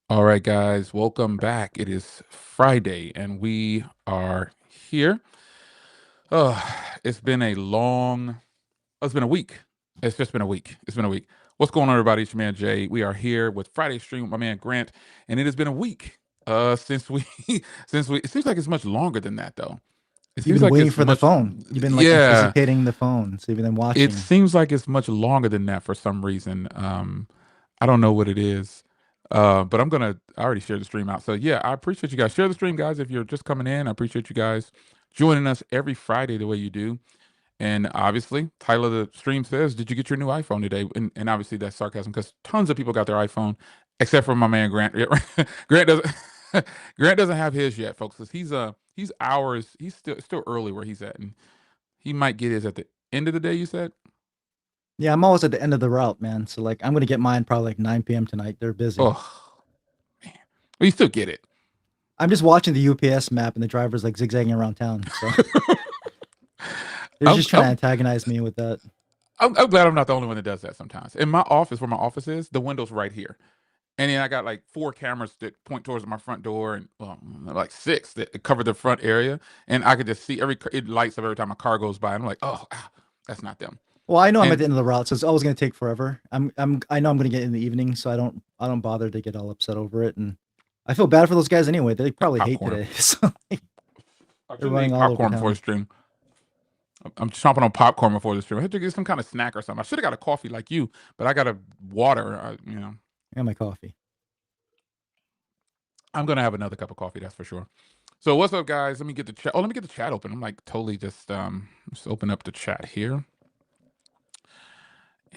All right, guys, welcome back. It is Friday, and we are here. Oh, it's been a long, it's been a week. It's just been a week. It's been a week. What's going on, everybody? It's your man Jay. We are here with Friday stream with my man Grant, and it has been a week since we since we. It seems like it's much longer than that, though. It You've seems been like waiting it's for the much. phone. You've been like Yeah, anticipating the phone. So you've been it watching. seems like it's much longer than that for some reason. I don't know what it is. But I already shared the stream out. So yeah, I appreciate you guys. Share the stream, guys. If you're just coming in, I appreciate you guys joining us every Friday the way you do. And obviously, title of the stream says, "Did you get your new iPhone today?" And obviously that's sarcasm because tons of people got their iPhone, except for my man Grant. Grant doesn't. Grant doesn't have his yet, folks. Cause he's hours. He's still early where he's at, and he might get his at the end of the day. You said. Yeah, I'm always at the end of the route, man. So like I'm gonna get mine probably like 9 p.m. tonight. They're busy. Oh man, well, you still get it. I'm just watching the UPS map and the driver's like zigzagging around town. So they're I'm, just trying to I'm antagonize me with that. I'm glad I'm not the only one that does that sometimes. In my office, where my office is, the window's right here. And then I got like four cameras that point towards my front door and like six that cover the front area. And I could just see it lights up every time a car goes by. And I'm like, oh, that's not them. Well, I know I'm at And the end of the route, so it's always gonna take forever. I know I'm gonna get in the evening, so I don't bother to get all upset over it. And I feel bad for those guys anyway. They got probably hate popcorn. today. So I they're should have running ate all over popcorn before the town. stream. I'm chomping on popcorn before the stream. I had to get some kind of snack or something. I should have got a coffee like you, but I got a water. I got my coffee. I'm gonna have another cup of coffee, that's for sure. So what's up, guys? Let me get the chat. Oh, let me get the chat open. I'm like totally just open up the chat here,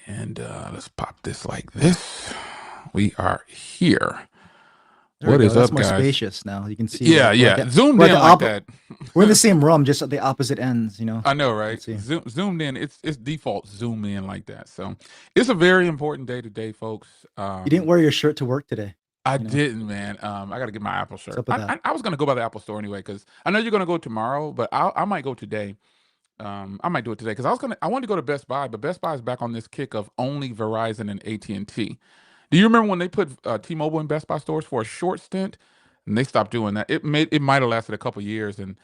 and let's pop this like this. We are here. There we What go. is That's up, more guys? spacious now. You can see Yeah, like yeah. Zoomed we're at in the like that. we're in the same room, just at the opposite ends. I know, Let's right? see. Zoomed in. It's default zoom in like that. So it's a very important day today, folks. You didn't wear your shirt to work today. I You know, didn't, man. I got to get my Apple what's shirt. up with that? I was gonna go by the Apple store anyway because I know you're gonna go tomorrow, but I might go today. I might do it today because I wanted to go to Best Buy, but Best Buy is back on this kick of only Verizon and AT&T. Do you remember when they put T-Mobile in Best Buy stores for a short stint, and they stopped doing that? It might have lasted a couple years, and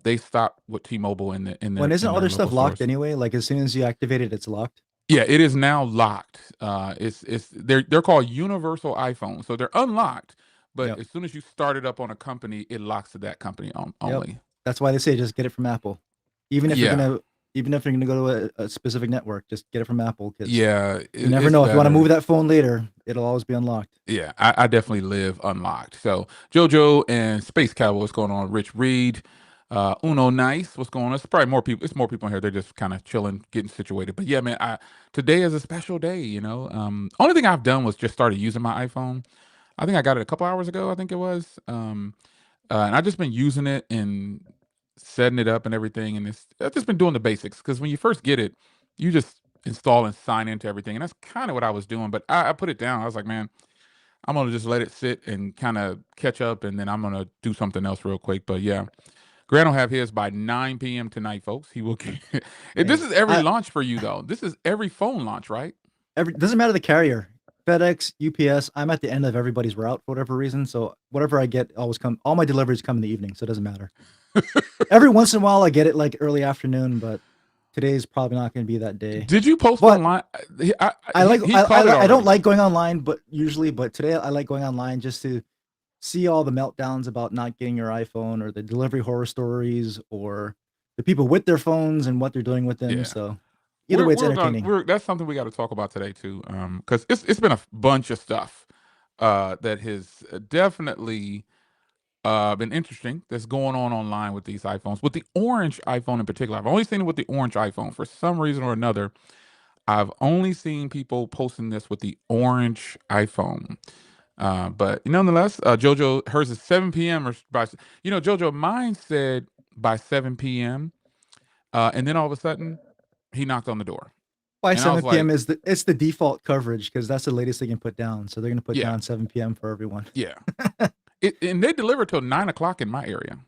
they stopped with T-Mobile When isn't in all their their local stuff locked stores. anyway? Like as soon as you activate it, it's locked. Yeah, it is now locked. They're called universal iPhones, so they're unlocked. But Yep. as soon as you start it up on a company, it locks to that company Yep. only. That's why they say just get it from Apple. Even if you're Yeah, gonna even if you're gonna go to a specific network, just get it from Apple because yeah, you never it's know. If you want to move better. that phone later, it'll always be unlocked. Yeah, I definitely live unlocked. So JoJo and Space Cowboy, what's going on? Rich Reed, Uno Nice, what's going on? It's probably more people. It's more people in here. They're just kind of chilling, getting situated. But yeah, man, today is a special day. Only thing I've done was just started using my iPhone. I think I got it a couple hours ago. I think it was. And I've just been using it and setting it up and everything. And I've just been doing the basics because when you first get it, you just install and sign into everything. And that's kind of what I was doing. But I put it down. I was like, man, I'm gonna just let it sit and kind of catch up, and then I'm gonna do something else real quick. But yeah, Grant will have his by 9 p.m. tonight, folks. He will. This Hey, is every I launch for you, though. This is every phone launch, right? every doesn't matter the carrier. FedEx, UPS, I'm at the end of everybody's route for whatever reason. So whatever I get always come all my deliveries come in the evening, so it doesn't matter. Every once in a while I get it like early afternoon, but today's probably not going to be that day. Did you post But online? I like He caught it I don't already. like going online, but usually, but today I like going online just to see all the meltdowns about not getting your iPhone or the delivery horror stories or the people with their phones and what they're doing with them. Yeah. So either way, it's entertaining. That's something we got to talk about today too, because it's been a bunch of stuff that has definitely been interesting that's going on online with these iPhones, with the orange iPhone in particular. I've only seen it with the orange iPhone for some reason or another. I've only seen people posting this with the orange iPhone. But nonetheless, JoJo, hers is 7 p.m. or by, JoJo, mine said by 7 p.m. And then all of a sudden, he knocked on the door. By And I was 7 p.m. like, is the default coverage because that's the latest they can put down. So they're going to put yeah, down 7 p.m. for everyone. yeah. And they deliver till 9 o'clock in my area.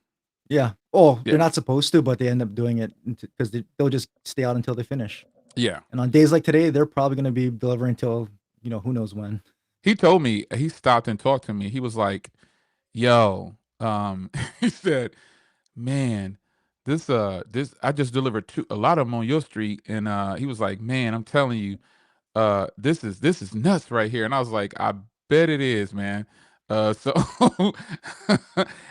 Yeah. Oh, they're Yeah, not supposed to, but they end up doing it because they'll just stay out until they finish. yeah. And on days like today, they're probably going to be delivering till who knows when. he told me, he stopped and talked to me. He was like, "Yo," he said, "Man, this I just delivered a lot of them on your street," and he was like, "Man, I'm telling you, this is nuts right here." And I was like, "I bet it is, man." So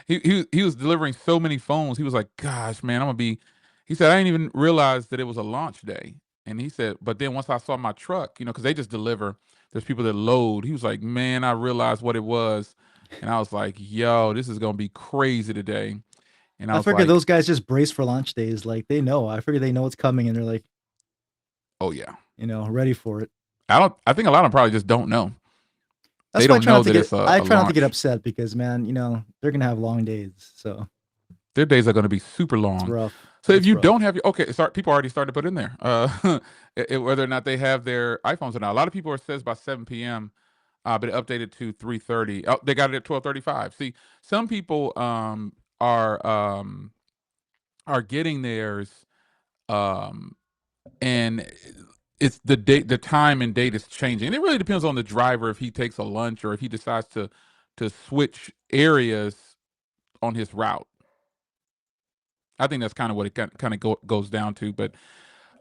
he was delivering so many phones. He was like, "Gosh, man, I'm gonna be." He said, "I didn't even realize that it was a launch day." And he said, "But then once I saw my truck, because they just deliver. There's people that load." He was like, "Man, I realized what it was," and I was like, "Yo, this is gonna be crazy today." And I I was figure like, those guys just brace for launch days. Like they know. I figure they know what's coming, and they're like, "Oh yeah." ready for it. I don't. I think a lot of them probably just don't know. They That's why I don't try know not to that get. it's a, I a try not to get launch. upset because, man, they're gonna have long days, so Their days are going to be super it's long. rough. So if It's you rough. don't have your okay, start people already started to put in there whether or not they have their iPhones or not. A lot of people are says by 7 p.m. But it updated to 3:30. Oh, they got it at 12:35. See, some people are are getting theirs um and it's the date, the time and date is changing. And it really depends on the driver if he takes a lunch or if he decides to switch areas on his route. I think that's kind of what it kind of goes down to. But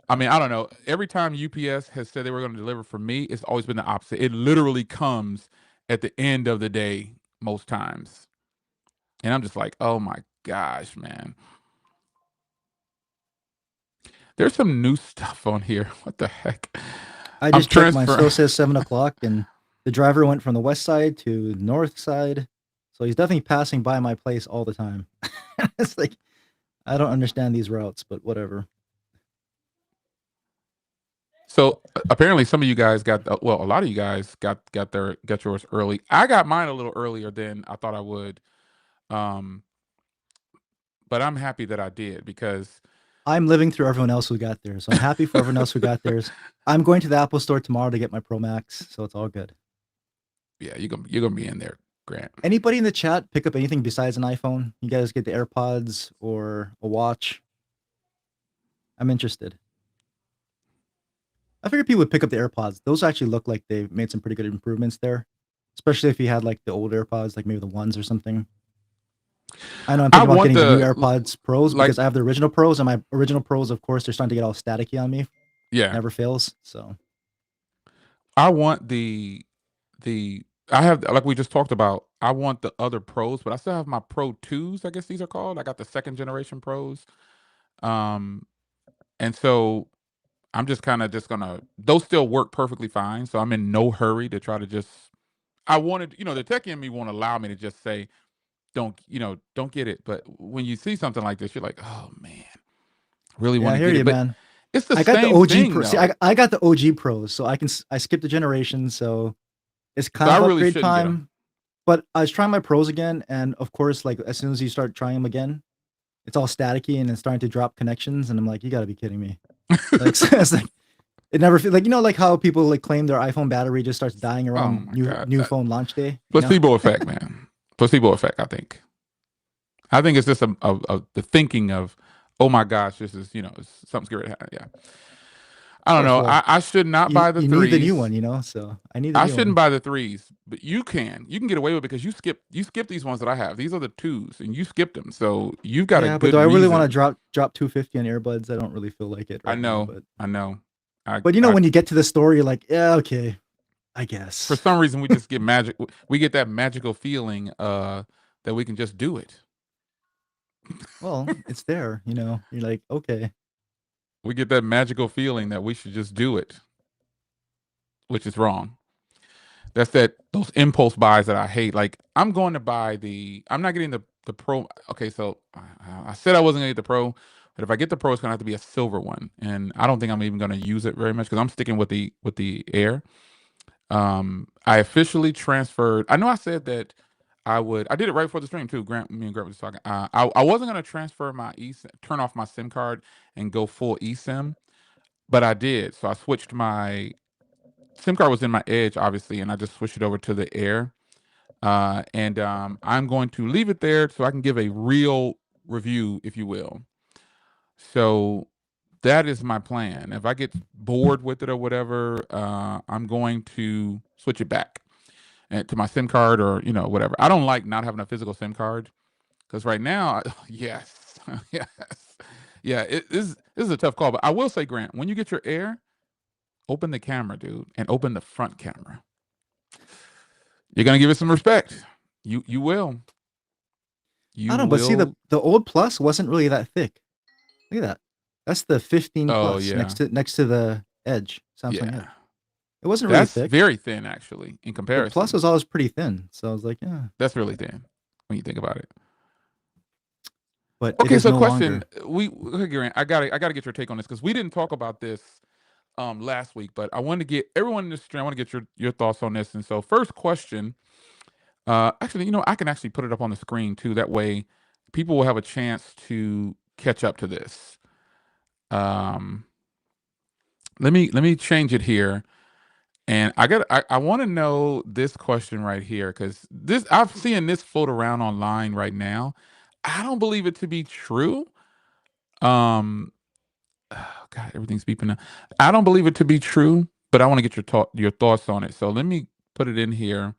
I mean, I don't know. Every time UPS has said they were going to deliver for me, it's always been the opposite. It literally comes at the end of the day most times, and I'm just like, oh my gosh, man. There's some new stuff on here. What the heck? I I'm just checked mine. transferring. Still says 7 o'clock, and the driver went from the west side to north side, so he's definitely passing by my place all the time. It's like I don't understand these routes, but whatever. So apparently, some of you guys got well. A lot of you guys got yours early. I got mine a little earlier than I thought I would. Um, but I'm happy that I did because I'm living through everyone else who got theirs, so I'm happy for everyone else who got theirs. I'm going to the Apple Store tomorrow to get my Pro Max, so it's all good. yeah, you're gonna be in there, Grant. Anybody in the chat pick up anything besides an iPhone? You guys get the AirPods or a watch? I'm interested. I figured people would pick up the AirPods. Those actually look like they've made some pretty good improvements there, especially if you had like the old AirPods, like maybe the ones or something. I know I'm I thinking about want getting the new the AirPods Pros like because I have the original Pros, and my original Pros, of course, they're starting to get all staticky on me. yeah. Never fails. So I want the I have like we just talked about. I want the other pros, but I still have my Pro twos. I guess these are called. I got the second generation pros. Um, and so I'm just kind of just gonna. Those still work perfectly fine. So I'm in no hurry to try to just. I wanted, the tech in me won't allow me to just say, don't get it. But when you see something like this, you're like, oh man, really yeah, want I to hear get it. you, But man. it's the I got the same OG thing Pro. See, I though. I got the OG Pros, so I skip the generation, so it's So kind I of really upgrade shouldn't get them. time. But I was trying my Pros again, and of course, like as soon as you start trying them again, it's all staticky and it's starting to drop connections, and I'm like, you got to be kidding me. Like it's like it never feel like like how people like claim their iPhone battery just starts dying Oh around my new god. new phone launch day. Placebo effect, man. Placebo effect. I think it's just the thinking of, oh my gosh, this is something's getting ready to happen. Yeah, I Of don't course, know. well, I should not you buy the you need the new threes. one, so I need the I new shouldn't one. buy the threes, but you can get away with it because you skip these ones that I have. These are the twos, and you skipped them, so you've got a Yeah, but do good I really want to reason. drop 250 on earbuds? I don't really feel like it I right now, know, but I know. I, but I when you get to the store, you're like, yeah, okay, I for guess. some reason we just get magic. We get that magical feeling that we can just do it. Well, it's there, You're like, okay. We get that magical feeling that we should just do it, which is wrong. That's those impulse buys that I hate. Like I'm going to buy I'm not getting the pro. Okay, so I said I wasn't gonna get the pro, but if I get the pro, it's gonna have to be a silver one, and I don't think I'm even gonna use it very much because I'm sticking with the air. I officially transferred. I know I said that I would. I did it right before the stream too. Me and Grant was talking. I wasn't gonna transfer my turn off my SIM card and go full eSIM, but I did. So I switched my SIM card was in my Edge, obviously, and I just switched it over to the Air. And I'm going to leave it there so I can give a real review, if you will. So that is my plan. If I get bored with it or whatever, I'm going to switch it back. and to my SIM card or whatever. I don't like not having a physical SIM card because right now, yes, yes, yeah, this is a tough call. But I will say, Grant, when you get your Air, open the camera, dude, and open the front camera. You're gonna give it some respect. You will. I You don't know, but see will. the old Plus wasn't really that thick. Look at that. That's the 15 Oh Plus yeah, next to the Edge, Samsung Edge. yeah. It wasn't really That's thick. very thin, actually, in The Plus comparison. was always pretty thin, so I was like, yeah. That's really thin when you think about it. But it Okay, is so no question. longer. Okay, Grant, I gotta get your take on this because we didn't talk about this last week, but I wanted to get everyone in this stream. I want to get your thoughts on this. And so, first question. Actually, I can actually put it up on the screen too. That way, people will have a chance to catch up to this. Um, let me change it here. And I want to know this question right here because this I've seen this float around online right now. I don't believe it to be true. Um, oh God, everything's beeping now. I don't believe it to be true, but I want to get your thoughts on it. So let me put it in here.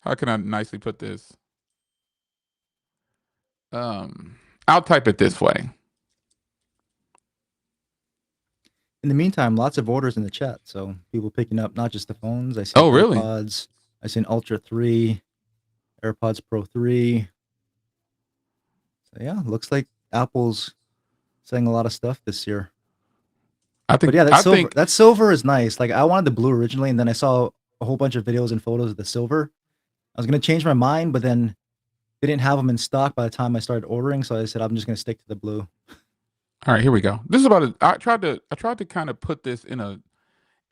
How can I nicely put this? I'll type it this way. In the meantime, lots of orders in the chat. So people picking up not just the phones. I seen Oh, really? AirPods. I seen Ultra 3, AirPods Pro 3. So yeah, looks like Apple's selling a lot of stuff this year. I But think yeah, I think that silver is nice. Like I wanted the blue originally, and then I saw a whole bunch of videos and photos of the silver. I was gonna change my mind, but then they didn't have them in stock by the time I started ordering, so I said I'm just gonna stick to the blue. all right, here we go. This is about I tried to kind of put this in a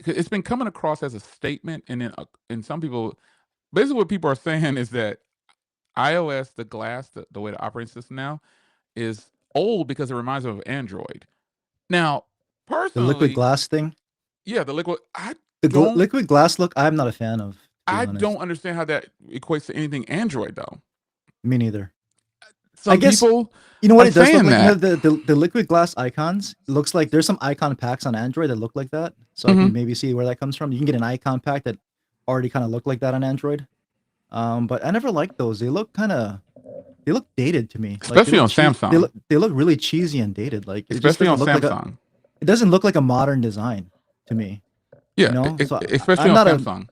it's been coming across as a statement and then and some people basically what people are saying is that iOS the glass the way the operating system now is old because it reminds them of Android. Now, The liquid personally, glass thing, yeah, the liquid don't liquid glass look, I'm not a fan of, to be I honest. don't understand how that equates to anything Android though. Me neither. I Some guess people you know what are it does look saying like. You know that. the liquid glass icons. It looks like there's some icon packs on Android that look like that. So I can Mhm. maybe see where that comes from. You can get an icon pack that already kind of look like that on Android. But I never liked those. They look dated to me. Like Especially on Samsung. they look really cheesy and dated. Like it just Especially on doesn't look like Samsung. it doesn't look like a modern design to me. You Yeah, know, so especially I'm on not a Samsung.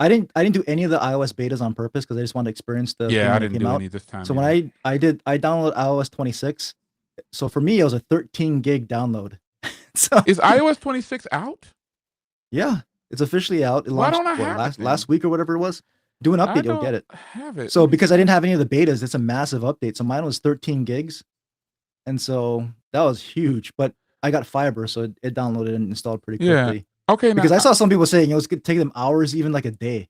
I didn't do any of the iOS betas on purpose because I just wanted to experience the thing Yeah, I when it didn't came do out. any this time So when either. I downloaded iOS 26. So for me, it was a 13 gig download. So Is iOS 26 out? yeah, it's officially out. It Why launched don't I what have it last then? week or whatever it was. Do an I update, you'll get don't it. have it. Let So me because I didn't see. have any of the betas, it's a massive update. So mine was 13 gigs, and so that was huge. But I got fiber, so it downloaded and installed pretty Yeah. quickly. Okay, now Because I saw some people saying it was gonna take them hours, even like a day.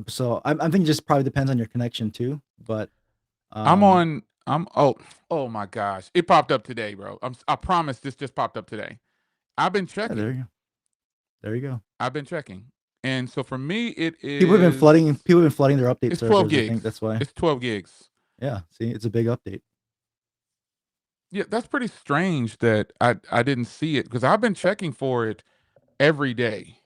So I'm thinking just probably depends on your connection too. But I'm um, on I'm oh my gosh. It popped up today, bro. I promise this just popped up today. I've been yeah, there checking. you go. There you go. I've been checking. And so for me it is People have been flooding their update it's 12 servers. I gigs. think that's why. It's 12 gigs. Yeah, see, it's a big update. Yeah, that's pretty strange that I didn't see it because I've been checking for it every day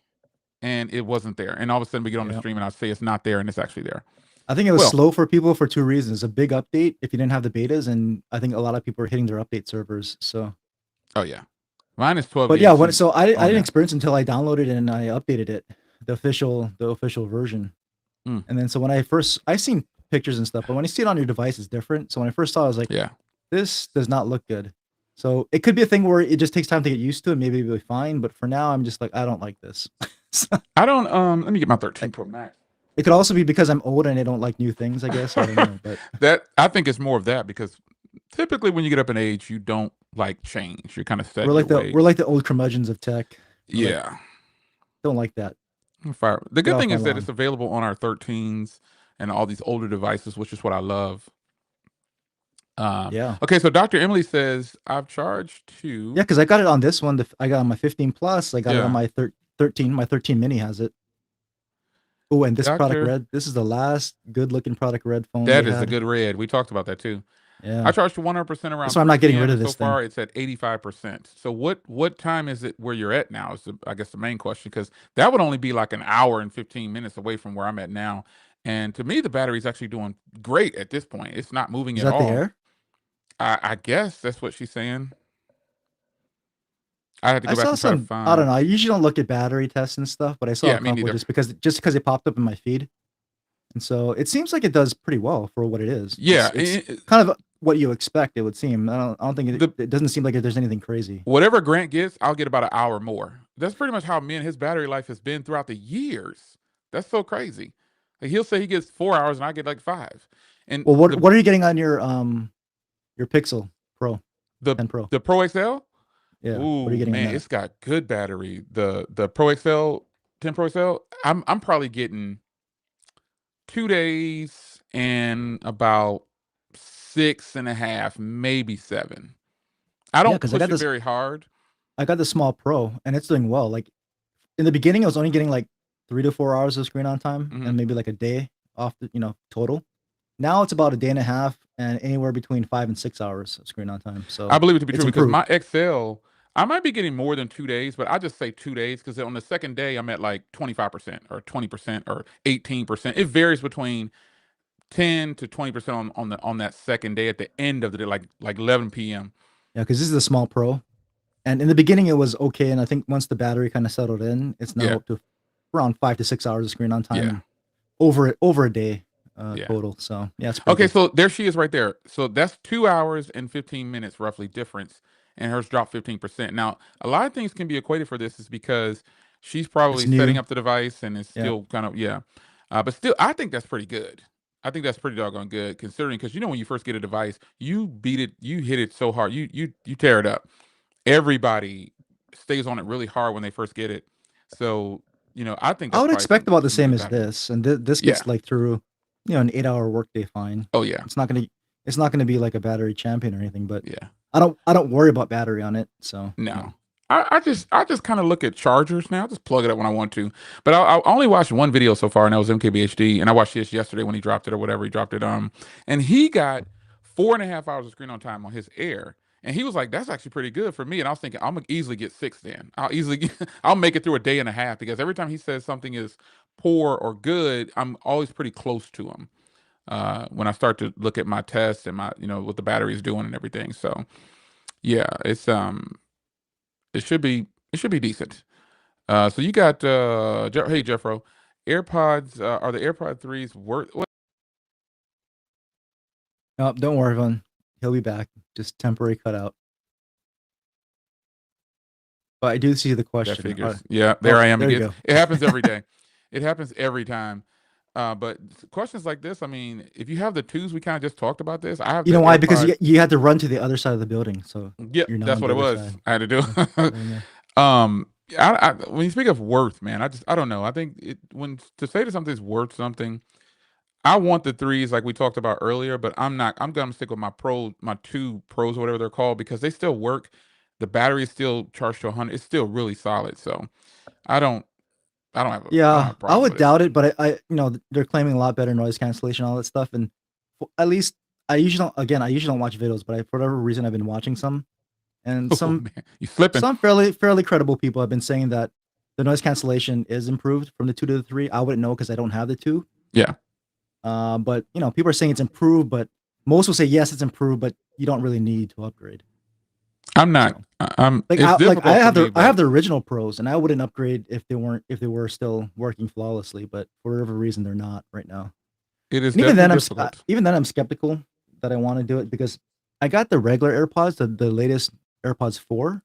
and it wasn't there. And all of a sudden we get on the Yeah. stream and I say it's not there and it's actually there. I think it was Well, slow for people for two reasons. A big update if you didn't have the betas, and I think a lot of people are hitting their update servers. So, oh yeah. Mine is 12 but yeah, gigs when and so I on didn't there. experience it until I downloaded it and I updated it, the official version. Mm, And then so when I seen pictures and stuff, but when you see it on your device, it's different. So when I first saw it, I was like, yeah. this does not look good. So it could be a thing where it just takes time to get used to it. Maybe it'll be fine, but for now, I'm just like, I don't like this. So, I don't let me get my 13 like, Pro Max. it could also be because I'm old and I don't like new things, I guess. I don't know, but That I think it's more of that because typically when you get up in age, you don't like change. You're kind of set in your we're ways. like the old curmudgeons of tech. We're like, Yeah. don't like that. Fire. The Get good off thing my is that it's lawn. available on our 13s and all these older devices, which is what I love. Yeah. Okay, so Dr. Emily says I've charged Yeah, to because I got it on this one. I got it on my 15 plus. I got it on yeah, my 13. My 13 mini has it. Oh, and this product Doctor. red. This is the last good looking product red phone they That is a had. good red. We talked about that too. Yeah. I charged to 100% That's around why I'm not 3 getting rid p.m. of and so this thing. far it's at 85%. So what time is it where you're at now? Is I guess the main question because that would only be like an hour and 15 minutes away from where I'm at now. And to me, the battery's actually doing great at this point. It's not moving Is at that the all. air? I guess that's what she's saying. I had to I go back saw and try to some. I don't find. know. I usually don't look at battery tests and stuff, but I saw Yeah, a me couple neither. just because it popped up in my feed, and so it seems like it does pretty well for what it is. Yeah, It's kind of what you expect. It would seem. I don't think the it doesn't seem like there's anything crazy. whatever Grant gets, I'll get about an hour more. That's pretty much how me and his battery life has been throughout the years. That's so crazy. Like he'll say he gets 4 hours and I get like five. And Well, what are you getting on your Pixel Pro the 10 Pro? the Pro XL, Yeah. What are you ooh getting on man, that? it's got good battery. The Pro XL, 10 Pro XL, I'm probably getting 2 days and about six and a half, maybe seven. I Yeah, don't because push it very hard. I got the small Pro and it's doing well. Like in the beginning, I was only getting like 3 to 4 hours of screen on time Hmm. and maybe like a day off the total. Now it's about a day and a half and anywhere between 5 and 6 hours of screen on time. I So believe it to be it's true because my improved. XL, I might be getting more than 2 days, but I just say 2 days because on the second day I'm at like 25% or 20% or 18%. It varies between 10 to 20% on that second day at the end of the day, like 11 p.m. Yeah, because this is a small Pro. And in the beginning, it was okay. And I think once the battery kind of settled in, it's now Yeah, up to around 5 to 6 hours of screen on time yeah, and over a day yeah. total. So yeah, it's pretty Okay, good. so there she is right there. So that's 2 hours and 15 minutes roughly difference, and hers dropped 15%. Now, a lot of things can be equated for this is because she's It's probably setting new. up the device and it's Yeah. still kind of yeah, but still, I think that's pretty good. I think that's pretty doggone good considering because when you first get a device, you beat it, you hit it so hard, you tear it up. Everybody stays on it really hard when they first get it, so I think I that's would probably expect about the some same good as battery. this, and this Yeah. gets like through, an 8 hour workday fine. Oh yeah. It's not gonna it's not gonna be like a battery champion or anything, but Yeah. I don't worry about battery on it. So No. I just kind of look at chargers now. I just plug it up when I want to. But I only watched one video so far, and that was MKBHD. And I watched this yesterday when he dropped it or whatever he dropped it. And he got 4.5 hours of screen on time on his Air, and he was like, "That's actually pretty good for me." And I was thinking, I'm gonna easily get six. Then I'll easily I'll make it through a day and a half because every time he says something is poor or good, I'm always pretty close to him. When I start to look at my tests and my what the battery is doing and everything. So yeah, it should be decent. So you got hey Jeffro, AirPods are the AirPod threes worth? What? no, don't worry, Vaughn. He'll be back. Just temporary cutout. But I do see the That question. figures. Yeah, there Oh, I am there you again. go. It happens every day. It happens every time. But questions like this, I mean, if you have the twos, we kind of just talked about this. I have You the know why? Because AirPod. you had to run to the other side of the building, so Yep, you're now that's on what the it other was. side. I had to do. Yeah. Yeah. um, when you speak of worth, man, I don't know. I think when to say that something's worth something, I want the threes like we talked about earlier, but I'm not. I'm gonna stick with my two pros or whatever they're called because they still work. The battery is still charged to 100. It's still really solid. So I don't. I don't have Yeah, a I problem would with it. doubt it, but they're claiming a lot better noise cancellation, all that stuff, and at least I usually don't watch videos, but for whatever reason, I've been watching some, and Oh some man, you slipping? some fairly credible people have been saying that the noise cancellation is improved from the two to the three. I wouldn't know because I don't have the two, Yeah, but people are saying it's improved, but most will say yes, it's improved, but you don't really need to upgrade. I'm not. So I'm. like It's I difficult for have me, I have but the original pros, and I wouldn't upgrade if they were still working flawlessly, but for whatever reason, they're not right now. it is And even definitely then, difficult. I'm skeptical that I want to do it because I got the regular AirPods, the latest AirPods 4,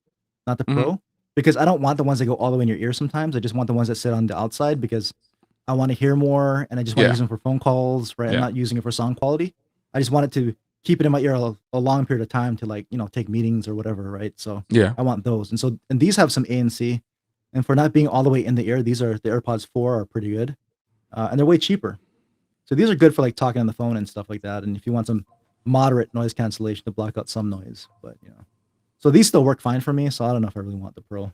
not the Hmm. Pro, because I don't want the ones that go all the way in your ear sometimes. I just want the ones that sit on the outside because I want to hear more and I just want to Yeah, use them for phone calls, right? I'm yeah, not using it for sound quality. I just wanted to keep it in my ear a long period of time to like, take meetings or whatever, right? So yeah. I want those. And these have some ANC. And for not being all the way in the ear, the AirPods 4 are pretty good. And they're way cheaper. So these are good for like talking on the phone and stuff like that. And if you want some moderate noise cancellation to block out some noise, but so these still work fine for me. So I don't know if I really want the Pro.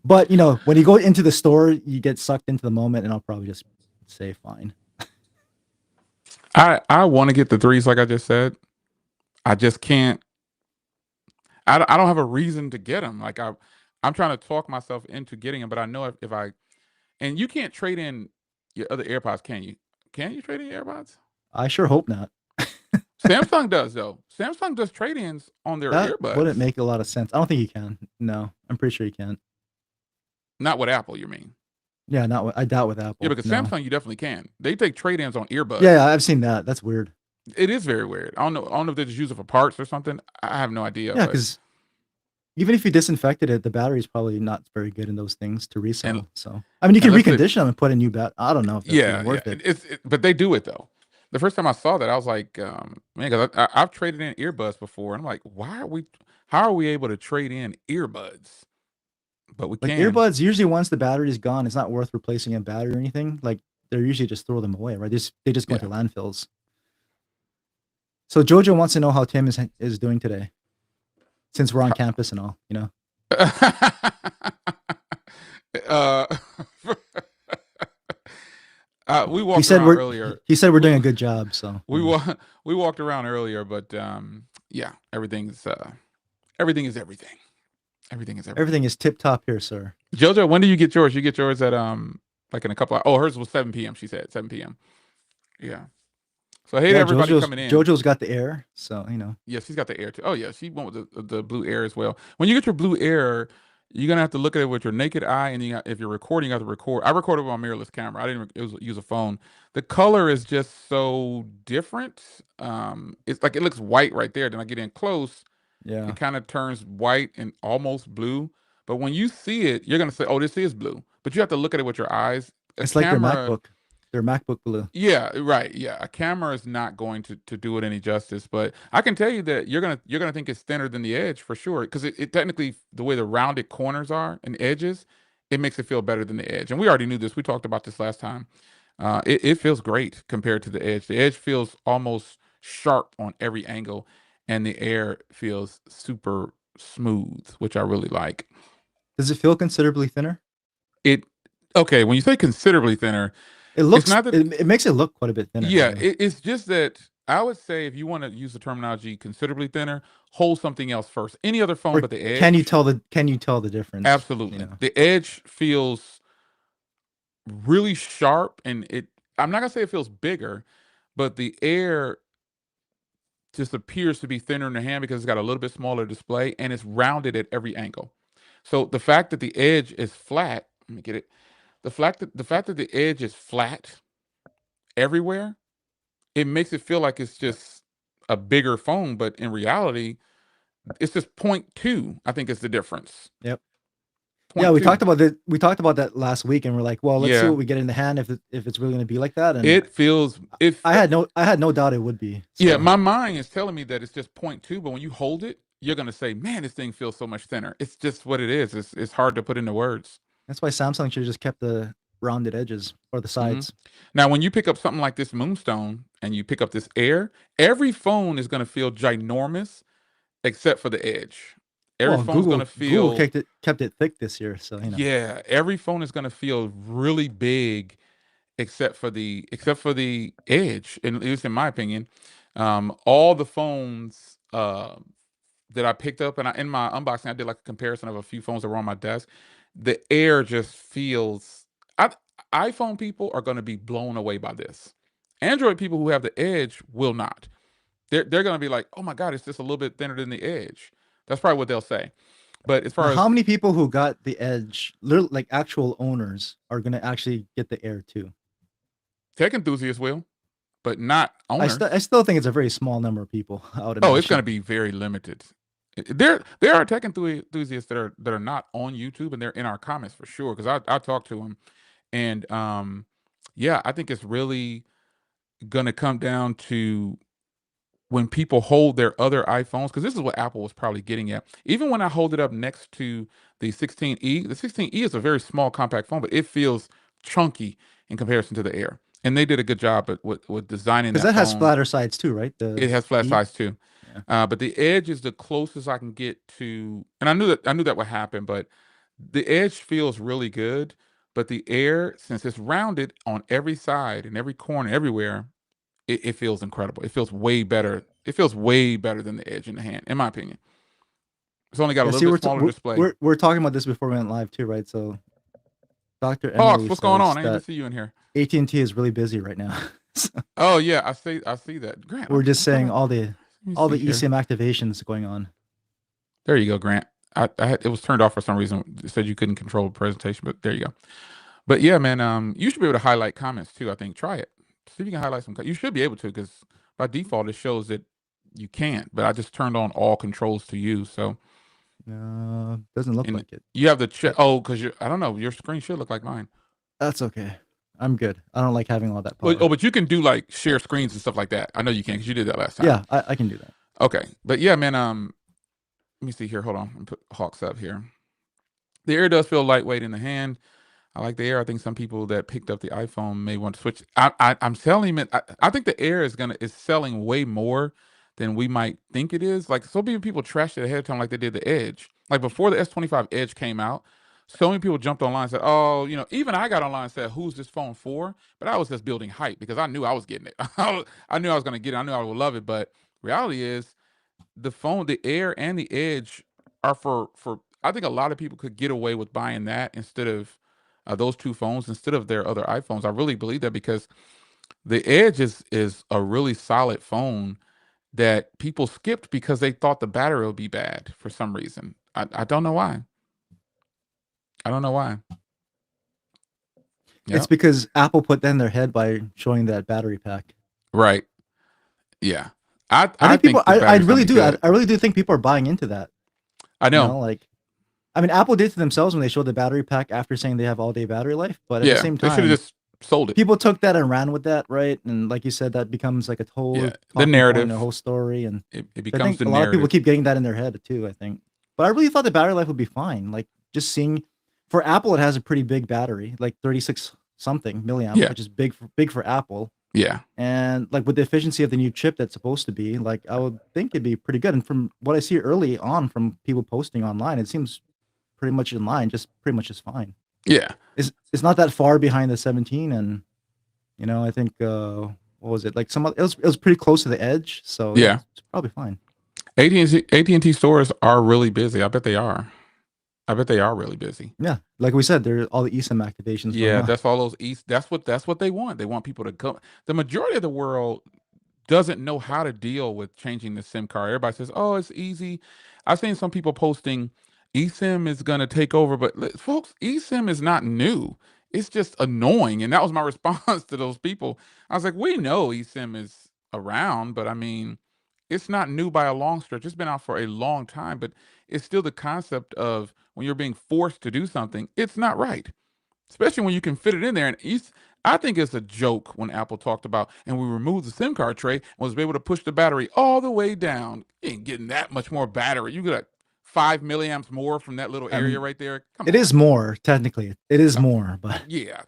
But when you go into the store, you get sucked into the moment, and I'll probably just say fine. I want to get the threes, like I just said. I just can't. I don't have a reason to get them. Like I'm trying to talk myself into getting them, but I know if I and you can't trade in your other AirPods, can you? Can you trade in your AirPods? I sure hope not. Samsung does though. Samsung does trade-ins on their That wouldn't earbuds. make a lot of sense. I don't think you can. No, I'm pretty sure you can't. Not with Apple, you mean? Yeah, not with, I doubt with Yeah, Apple. because No. Samsung you definitely can. They take trade-ins on Yeah, earbuds. yeah, I've seen that. That's weird. It is very weird. I don't know. I don't know if they just use it for parts or something. I have no idea. Yeah, But because even if you disinfected it, the battery's probably not very good in those things to and resell. So, I mean, you and can let's say, recondition them and put a new bat. I don't know if that's yeah, even yeah. worth it. But they do it though. The first time I saw that, I was like, man, because I've traded in earbuds before, and I'm like, why are we? How are we able to trade in earbuds? But we Like can. earbuds, usually once the battery's gone, it's not worth replacing a battery or anything. Like they're usually just throw them away, right? They just go Yeah. into landfills. So Jojo wants to know how Tim is doing today, since we're on campus and all. You know, uh, we he walked said around we're earlier. he said we're We doing a good job. So you we know, wa- we walked around earlier, but yeah, everything is everything. Everything is everything. everything is tip top here, sir. Jojo, when do you get yours? You get yours at like in a couple of, oh, hers was 7 p.m. She said 7 p.m. Yeah. So hey to Yeah, everybody Jojo's coming in. Jojo's got the air, so you know. Yeah, she's got the Air too. Oh yeah, she went with the Blue Air as well. When you get your Blue Air, you're gonna have to look at it with your naked eye, and if you're recording, you have to record. I recorded with my mirrorless camera. I didn't use a phone. The color is just so different. It's like it looks white right there. Then I get in close, Yeah, it kind of turns white and almost blue. But when you see it, you're gonna say, "Oh, this is blue." But you have to look at it with your eyes. A it's like camera, their MacBook Blue. yeah, right. Yeah, a camera is not going to do it any justice. But I can tell you that you're gonna think it's thinner than the edge for sure, because it technically the way the rounded corners are and edges, it makes it feel better than the edge. And we already knew this. We talked about this last time. It feels great compared to the edge. The edge feels almost sharp on every angle, and the air feels super smooth, which I really like. Does it feel considerably thinner? It okay when you say considerably thinner, It it's looks not that. it makes it look quite a bit thinner. Yeah, Yeah. it's just that I would say if you want to use the terminology considerably thinner, hold something else first. Any other phone Or but the Edge, can you tell the difference? You absolutely. know, The Edge feels really sharp, and I'm not gonna say it feels bigger, but the Air just appears to be thinner in the hand because it's got a little bit smaller display and it's rounded at every angle. So the fact that the Edge is flat, let me get it. The fact that the Edge is flat everywhere, it makes it feel like it's just a bigger phone, but in reality, it's just point two. I think is the difference. yep. Yeah, Point two. we talked about that last week, and we're like, well, let's see Yeah, what we get in the hand if it's really going to be like that. And it feels if I had no doubt it would be. yeah, So my mind is telling me that it's just point two, but when you hold it, you're gonna say, "Man, this thing feels so much thinner." It's just what it is. It's hard to put into words. that's why Samsung should have just kept the rounded edges or the hmm sides. Now, when you pick up something like this Moonstone and you pick up this Air, every phone is gonna feel ginormous except for the Edge. Every Well, phone's gonna Google feel kept it thick this year, so you know. yeah. Every phone is gonna feel really big except for the Edge, at least in my opinion. All the phones that I picked up, and in my unboxing, I did like a comparison of a few phones that were on my desk. The Air just feels. I, iPhone people are going to be blown away by this. Android people who have the Edge will not. They're going to be like, oh my god, it's just a little bit thinner than the Edge. That's probably what they'll say. But as Now, far how as many people who got the Edge, like actual owners, are going to actually get the Air too? tech enthusiasts will, but not I owners. still think it's a very small number of people. I would Oh, it's going to imagine. be very limited. There are tech enthusiasts that are not on YouTube and they're in our comments for sure because I talked to them and yeah, I think it's really going to come down to when people hold their other iPhones because this is what Apple was probably getting at. Even when I hold it up next to the 16e is a very small compact phone, but it feels chunky in comparison to the Air. And they did a good job with designing Because that that has phone. flatter sides too, right? It The has flat E. size too. Yeah. But the edge is the closest I can get to, and I knew that would happen. But the edge feels really good. But the air, since it's rounded on every side and every corner, everywhere, it feels incredible. It feels way better It feels way better than the Edge in the hand, in my opinion. It's only got a Yeah, little see, bit smaller display. we're talking about this before we went live too, right? So Dr. Hawks, Emily what's going on? says I didn't even that see you in here. AT&T is really busy right now. So Oh yeah, I see that. Grant, we're just I'm trying saying to let me all see the here. eSIM activations going on. There you go, Grant. It was turned off for some reason. It said you couldn't control the presentation, but there you go. But yeah, man, you should be able to highlight comments too. I think try it. See if you can highlight some. You should be able to because by default it shows that you can't. But I just turned on all controls to use. So Doesn't look and like it. you have the check. But Oh, because you I don't know. Your screen should look like mine. that's okay. I'm good. I don't like having all that But, power. but you can do like share screens and stuff like that. I know you can because you did that last time. Yeah, I can do that. Okay, but yeah, man. Let me see here. Hold on. Let me put Hawks up here. The Air does feel lightweight in the hand. I like the Air. I think some people that picked up the iPhone may want to switch. I'm telling you, I think the Air is selling way more than we might think it is. Like so many people trashed it ahead of time, like they did the Edge. Like before the S25 Edge came out, so many people jumped online and said, "Oh, even I got online and said, who's this phone for?" But I was just building hype because I knew I was getting it. I knew I was going to get it. I knew I would love it. But reality is, the Air and the Edge are for. I think a lot of people could get away with buying that instead of those two phones instead of their other iPhones. I really believe that because the Edge is a really solid phone that people skipped because they thought the battery would be bad for some reason. I don't know why. I don't know why. It's Yeah. because Apple put that in their head by showing that battery pack. Right. Yeah. I I think people. think the I battery's gonna really be do. good. I really do think people are buying into that. I know. Like I mean, Apple did to themselves when they showed the battery pack after saying they have all day battery life. But at the Yeah. same They should have time, just sold it. people took that and ran with that, right? And like you said, that becomes like a whole Yeah. The talking point, a narrative. whole story. And It I becomes think the a lot of people narrative. keep getting that in their head too. I think, but I really thought the battery life would be fine. Like just seeing for Apple, it has a pretty big battery, like 36 something milliamp, Yeah. which is big for Apple. Yeah. And like with the efficiency of the new chip that's supposed to be, like I would think it'd be pretty good. And from what I see early on from people posting online, it seems pretty much in line, just pretty much just fine. Yeah. It's not that far behind the 17, and I think what was it like? It was pretty close to the edge, so yeah, Yeah. it's probably fine. AT&T stores are really busy. I bet they are. I bet they are really busy. Yeah, like we said, there are all the eSIM activations going Yeah, on. that's all those East. That's what they want. They want people to come. The majority of the world doesn't know how to deal with changing the SIM card. Everybody says, "Oh, it's easy." I've seen some people posting, "eSIM is going to take over," but folks, eSIM is not new. It's just annoying, and that was my response to those people. I was like, "We know eSIM is around, but I mean, it's not new by a long stretch. It's been out for a long time, but it's still the concept of when you're being forced to do something, it's not right." Especially when you can fit it in there. And I think it's a joke when Apple talked about, and we removed the SIM card tray and was able to push the battery all the way down. You ain't getting that much more battery. You got 5 milliamps more from that little I area mean, right there. Come it is on. more technically. It is Come, more, but yeah.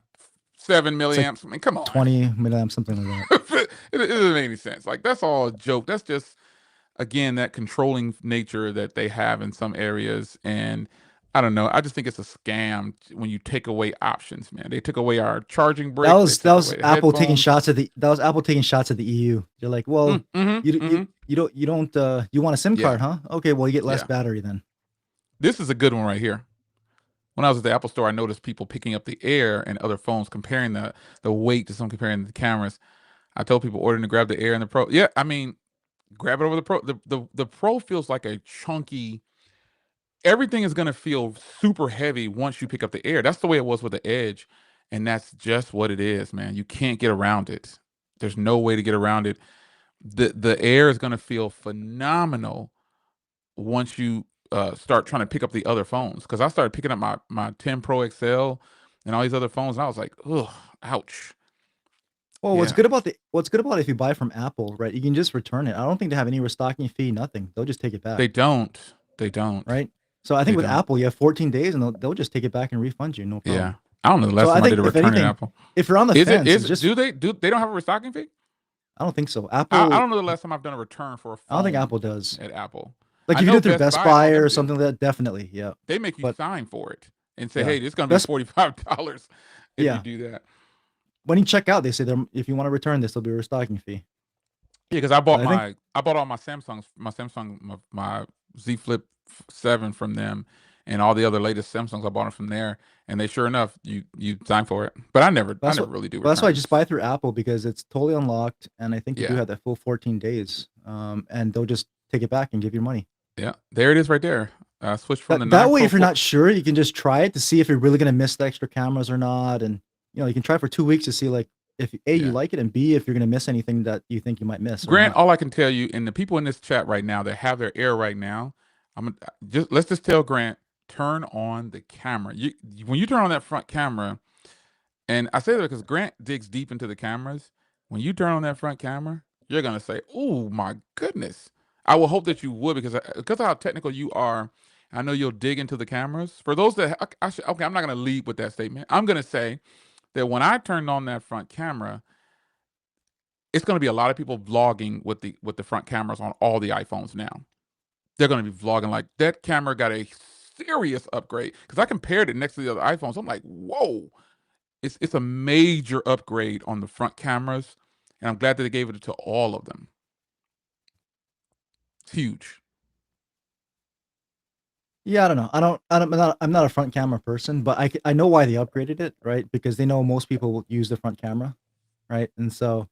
Seven it's like milliamps. I mean, come on. 20 milliamps, something like that. It doesn't make any sense. Like, that's all a joke. That's just, again, that controlling nature that they have in some areas. And I don't know. I just think it's a scam when you take away options, man. They took away our charging That brick. They was that took was away the Apple taking headphones. shots at the EU. They're like, well, you want a SIM Yeah, card, huh? Okay, well you get less yeah. battery then. This is a good one right here. When I was at the Apple store, I noticed people picking up the Air and other phones, comparing the weight to some comparing the cameras. I told people ordering to grab the Air and the Pro. Yeah, I mean, grab it over the Pro. The Pro feels like a chunky. Everything is gonna feel super heavy once you pick up the Air. That's the way it was with the Edge, and that's just what it is, man. You can't get around it. There's no way to get around it. The Air is gonna feel phenomenal once you start trying to pick up the other phones. Because I started picking up my 10 Pro XL and all these other phones, and I was like, ugh, ouch. Well, Yeah, what's good about it if you buy from Apple, right? You can just return it. I don't think they have any restocking fee, nothing. They'll just take it back, they don't. They don't. right? So I They think with don't. Apple, you have 14 days and they'll just take it back and refund you, no Yeah, problem. I don't know the So last I time I think did a if return at anything, Apple. if you're on the Is it? fence, Is it's it? just Do they don't have a restocking fee? I don't think so. I Apple, don't know the last time I've done a return for a I don't think phone Apple does. at Apple. Like I if you do know it through Best Best Buy and all Buy them or do. something like that, definitely, yeah. They make you But sign for it and say, yeah, "Hey, this is gonna be Best $45 if you yeah. do that." When you check out, they say if you want to return this, there'll be a restocking fee. Yeah, because But I think I bought all my Samsungs, my Z Flip 7 from them, and all the other latest Samsungs I bought them from there, and they sure enough you sign for it. But I that's never what really do that's why I just returns. buy through Apple because it's totally unlocked, and I think you do Yeah, have that full 14 days. And they'll just take it back and give you money. yeah, there it is right there. I switched from the That 9 way, Pro if you're 4. not sure, you can just try it to see if you're really gonna miss the extra cameras or not, and you can try for 2 weeks to see like if A, you Yeah. like it, and B, if you're gonna miss anything that you think you might miss or Grant, not. all I can tell you, and the people in this chat right now that have their Air right now, let's just tell Grant, turn on the camera. When you turn on that front camera, and I say that because Grant digs deep into the cameras. When you turn on that front camera, you're gonna say, "Oh my goodness!" I will hope that you would because of how technical you are. I know you'll dig into the cameras. For those that okay, I'm not gonna lead with that statement. I'm gonna say that when I turned on that front camera, it's gonna be a lot of people vlogging with the front cameras on all the iPhones now. They're gonna be vlogging like that camera got a serious upgrade because I compared it next to the other iPhones. I'm like, whoa, it's a major upgrade on the front cameras, and I'm glad that they gave it to all of them. It's huge. Yeah, I don't know. I'm not a front camera person, but I know why they upgraded it, right? Because they know most people will use the front camera, right? And so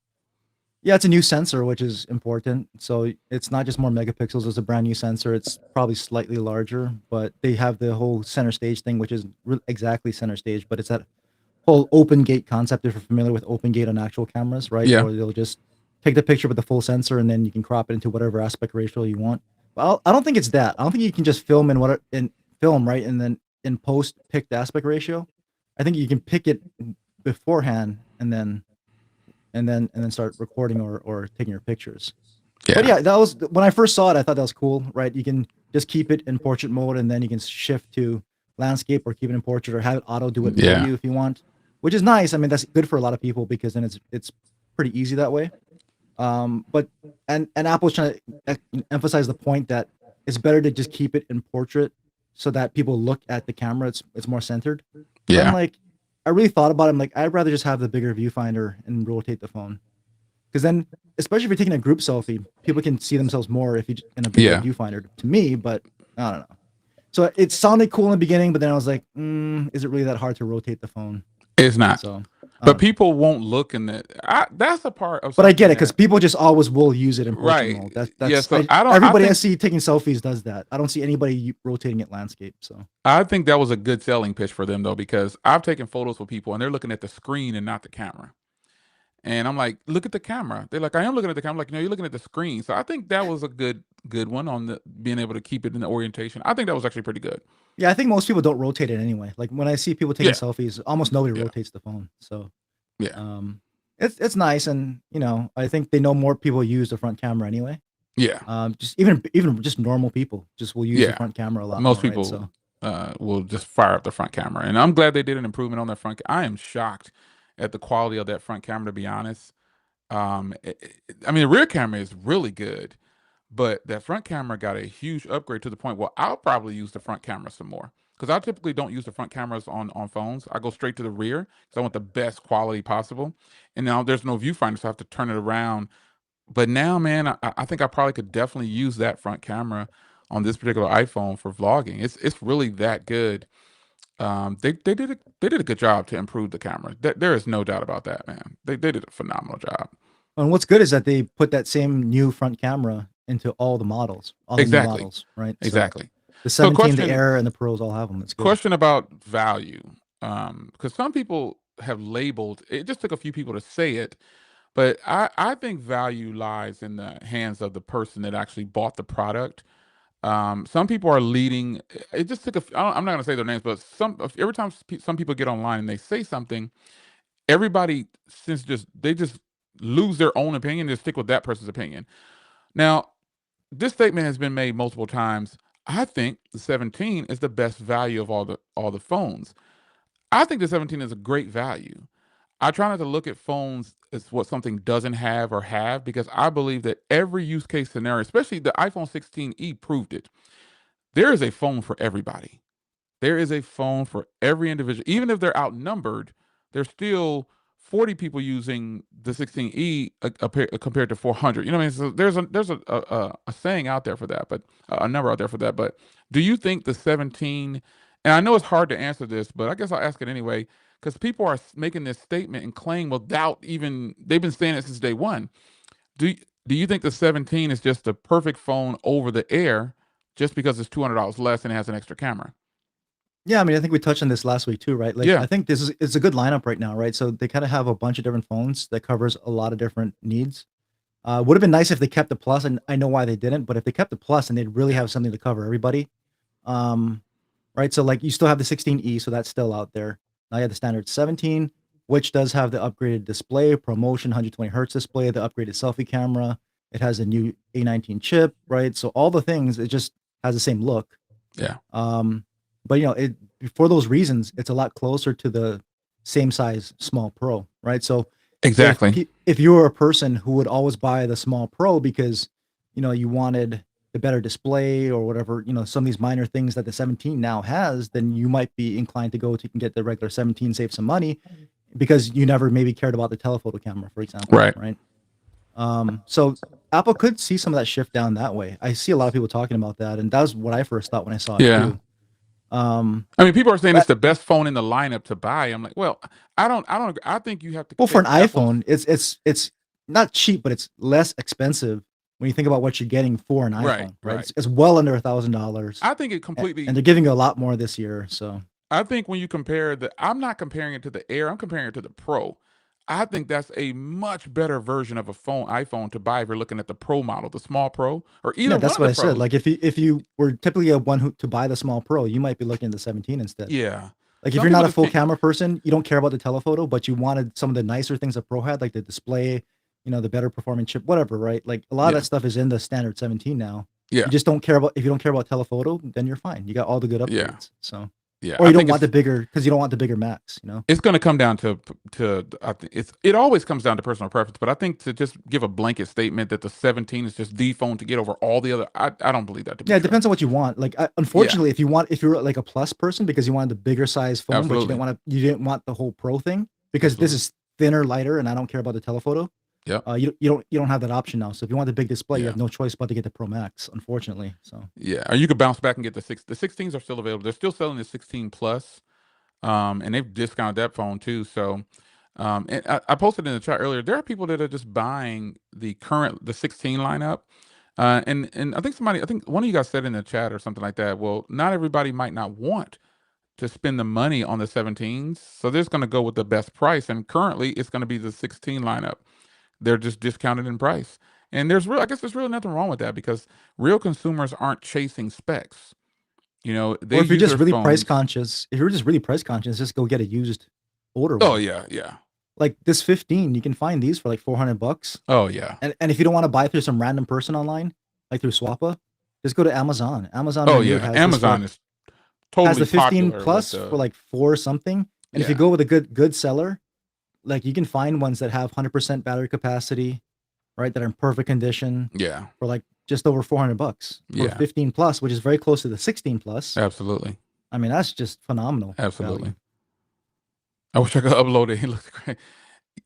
yeah, it's a new sensor, which is important. So it's not just more megapixels; it's a brand new sensor. It's probably slightly larger, but they have the whole center stage thing, which is exactly center stage, but it's that whole open gate concept. If you're familiar with open gate on actual cameras, right? Yeah, Where they'll just take the picture with the full sensor, and then you can crop it into whatever aspect ratio you want. Well, I don't think it's that. I don't think you can just film in film, right, and then in post pick the aspect ratio. I think you can pick it beforehand and then start recording or taking your pictures. But yeah, yeah, that was when I first saw it. I thought that was cool, right? You can just keep it in portrait mode, and then you can shift to landscape or keep it in portrait or have it auto do it for yeah, you if you want, which is nice. I mean, that's good for a lot of people because then it's pretty easy that way. But and Apple's trying to emphasize the point that it's better to just keep it in portrait so that people look at the camera. It's more centered. But I'm yeah, like, I really thought about it. I'm like, I'd rather just have the bigger viewfinder and rotate the phone because then, especially if you're taking a group selfie, people can see themselves more if you in a bigger yeah. viewfinder. To me, but I don't know. So it sounded cool in the beginning, but then I was like, is it really that hard to rotate the phone? It's not, So I but don't know. people won't look in that. That's a part of But I get something it because that people just always will use it in portrait right. mode. That's Yeah, that's so I I don't. everybody I see taking selfies does that. I don't see anybody rotating it landscape. So I think that was a good selling pitch for them though because I've taken photos with people and they're looking at the screen and not the camera. And I'm like, look at the camera. They're like, I am looking at the camera. I'm like, no, you're looking at the screen. So I think that was a good one on the being able to keep it in the orientation. I think that was actually pretty good. yeah, I think most people don't rotate it anyway. Like when I see people taking Yeah, selfies, almost nobody yeah, rotates the phone. So yeah, um, it's nice, and I think they know more people use the front camera anyway. yeah, Just even just normal people just will use the yeah. front camera a lot Most more, right? people So will just fire up the front camera, and I'm glad they did an improvement on that front. I am shocked at the quality of that front camera. To be honest, I mean the rear camera is really good, but that front camera got a huge upgrade to the point where I'll probably use the front camera some more because I typically don't use the front cameras on phones. I go straight to the rear because I want the best quality possible. And now there's no viewfinder, so I have to turn it around. But now, man, I think I probably could definitely use that front camera on this particular iPhone for vlogging. It's really that good. They did a good job to improve the camera. There is no doubt about that, man. They did a phenomenal job. and what's good is that they put that same new front camera into all the models, all the new Exactly, models, right? So exactly. the So 17, the question Air, and the Pros all have them. It's good. question about value, because some people have labeled it. Just took a few people to say it, but I think value lies in the hands of the person that actually bought the product. Some people are leading. It just took a. I'm not going to say their names, but every time some people get online and they say something, everybody since just they just lose their own opinion and stick with that person's opinion. Now, this statement has been made multiple times. I think the 17 is the best value of all the phones. I think the 17 is a great value. I try not to look at phones as what something doesn't have or have because I believe that every use case scenario, especially the iPhone 16e proved it. There is a phone for everybody. There is a phone for every individual. Even if they're outnumbered, there's still 40 people using the 16E compared to 400. You know what I mean? So there's a saying out there for that, but a number out there for that. But do you think the 17? And I know it's hard to answer this, but I guess I'll ask it anyway because people are making this statement and claim without even they've been saying it since day one. Do you, do you think the 17 is just the perfect phone over the air just because it's $200 less and it has an extra camera? Yeah, I mean, I think we touched on this last week too, right? Like, Yeah, I think this is it's a good lineup right now, right? So they kind of have a bunch of different phones that covers a lot of different needs. Would have been nice if they kept the plus, and I know why they didn't, but if they kept the plus and they'd really yeah, have something to cover everybody, um, right? So like you still have the 16E, so that's still out there. Now you have the standard 17, which does have the upgraded display, ProMotion 120 hertz display, the upgraded selfie camera. It has a new A19 chip, right? So all the things, it just has the same look. yeah. Um, but it for those reasons, it's a lot closer to the same size small Pro, right? So Exactly. if you were a person who would always buy the small Pro because you wanted the better display or whatever, some of these minor things that the 17 now has, then you might be inclined to go to get the regular 17, save some money because you never maybe cared about the telephoto camera, for example, Right. right? So Apple could see some of that shift down that way. I see a lot of people talking about that, and that was what I first thought when I saw it Yeah. too. I mean, people are saying it's But the best phone in the lineup to buy. I'm like, well, I don't agree. I think you have to well, for an take Apple's iPhone, it's not cheap, but it's less expensive when you think about what you're getting for an right, iPhone, right? right. It's well under $1,000, I think it and completely. they're giving you a lot more this year. So I think when you compare I'm not comparing it to the Air. I'm comparing it to the Pro. I think that's a much better version of a iPhone to buy if you're looking at the Pro model, the small Pro, or yeah, either one that's of what the I said. Pros. Like if you were typically a one who to buy the small Pro, you might be looking at the 17 instead. Yeah. Like if Some you're people not a just full can't. camera person, you don't care about the telephoto, but you wanted some of the nicer things that Pro had, like the display, the better performing chip, whatever, right? Like a lot of Yeah. that stuff is in the standard 17 now. Yeah. You just don't care about if you don't care about telephoto, then you're fine. You got all the good Yeah. upgrades. So Yeah. or I you don't think want the it's bigger because you don't want the bigger max. it's going to come down to I think it always comes down to personal preference, but I think to just give a blanket statement that the 17 is just the phone to get over all the other, I don't believe that to be Yeah, it true. depends on what you want. Like Yeah, unfortunately, if you're like a plus person because you wanted the bigger size phone, but absolutely, you didn't want the whole Pro thing because this absolutely. is thinner, lighter, and I don't care about the telephoto. Yep. You don't have that option now. So if you want the big display, you Yeah, have no choice but to get the Pro Max, unfortunately. So yeah. Or you could bounce back and get the 16s are still available. They're still selling the 16 plus, and they've discounted that phone too. So, and I posted in the chat earlier. There are people that are just buying the 16 lineup. And I think one of you guys said in the chat or something like that. Well, not everybody might not want to spend the money on the 17s. So they're just going to go with the best price. And currently, it's going to be the 16 lineup. They're just discounted in price. And I guess there's really nothing wrong with that because real consumers aren't chasing specs. They or if you're use just their really price phones. conscious, if you're just really price conscious, just go get a used older Oh one. yeah, yeah. Like this 15, you can find these for like $400. Oh yeah. And if you don't want to buy through some random person online, like through Swappa, just go to Amazon. Amazon Oh right here yeah. has this for Amazon is has totally the 15 popular with plus for like four something. And if you yeah, go with a good seller, like you can find ones that have 100% battery capacity, right? That are in perfect condition yeah, for like just over $400 for yeah. 15 plus, which is very close to the 16 plus. Absolutely, I mean, that's just phenomenal value. absolutely. I wish I could upload it. It looks great.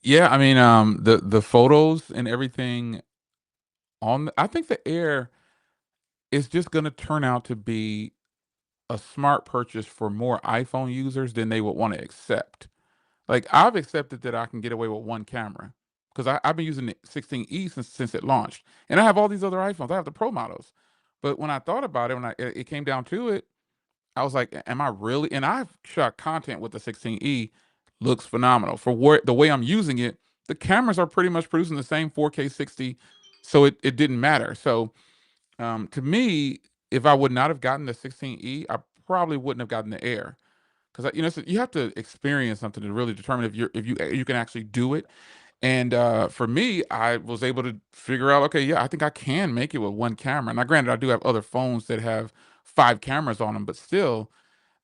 Yeah, I mean, the photos and everything I think the Air is just going to turn out to be a smart purchase for more iPhone users than they would want to accept. Like I've accepted that I can get away with one camera because I've been using the 16E since it launched, and I have all these other iPhones. I have the Pro models, but when I thought about it, when it came down to it, I was like, "Am I really?" And I've shot content with the 16E, looks phenomenal for the way I'm using it. The cameras are pretty much producing the same 4K 60, so it didn't matter. So to me, if I would not have gotten the 16E, I probably wouldn't have gotten the Air because you have to experience something to really determine if you can actually do it. And for me, I was able to figure out, okay, yeah, I think I can make it with one camera. Now, granted, I do have other phones that have five cameras on them, but still,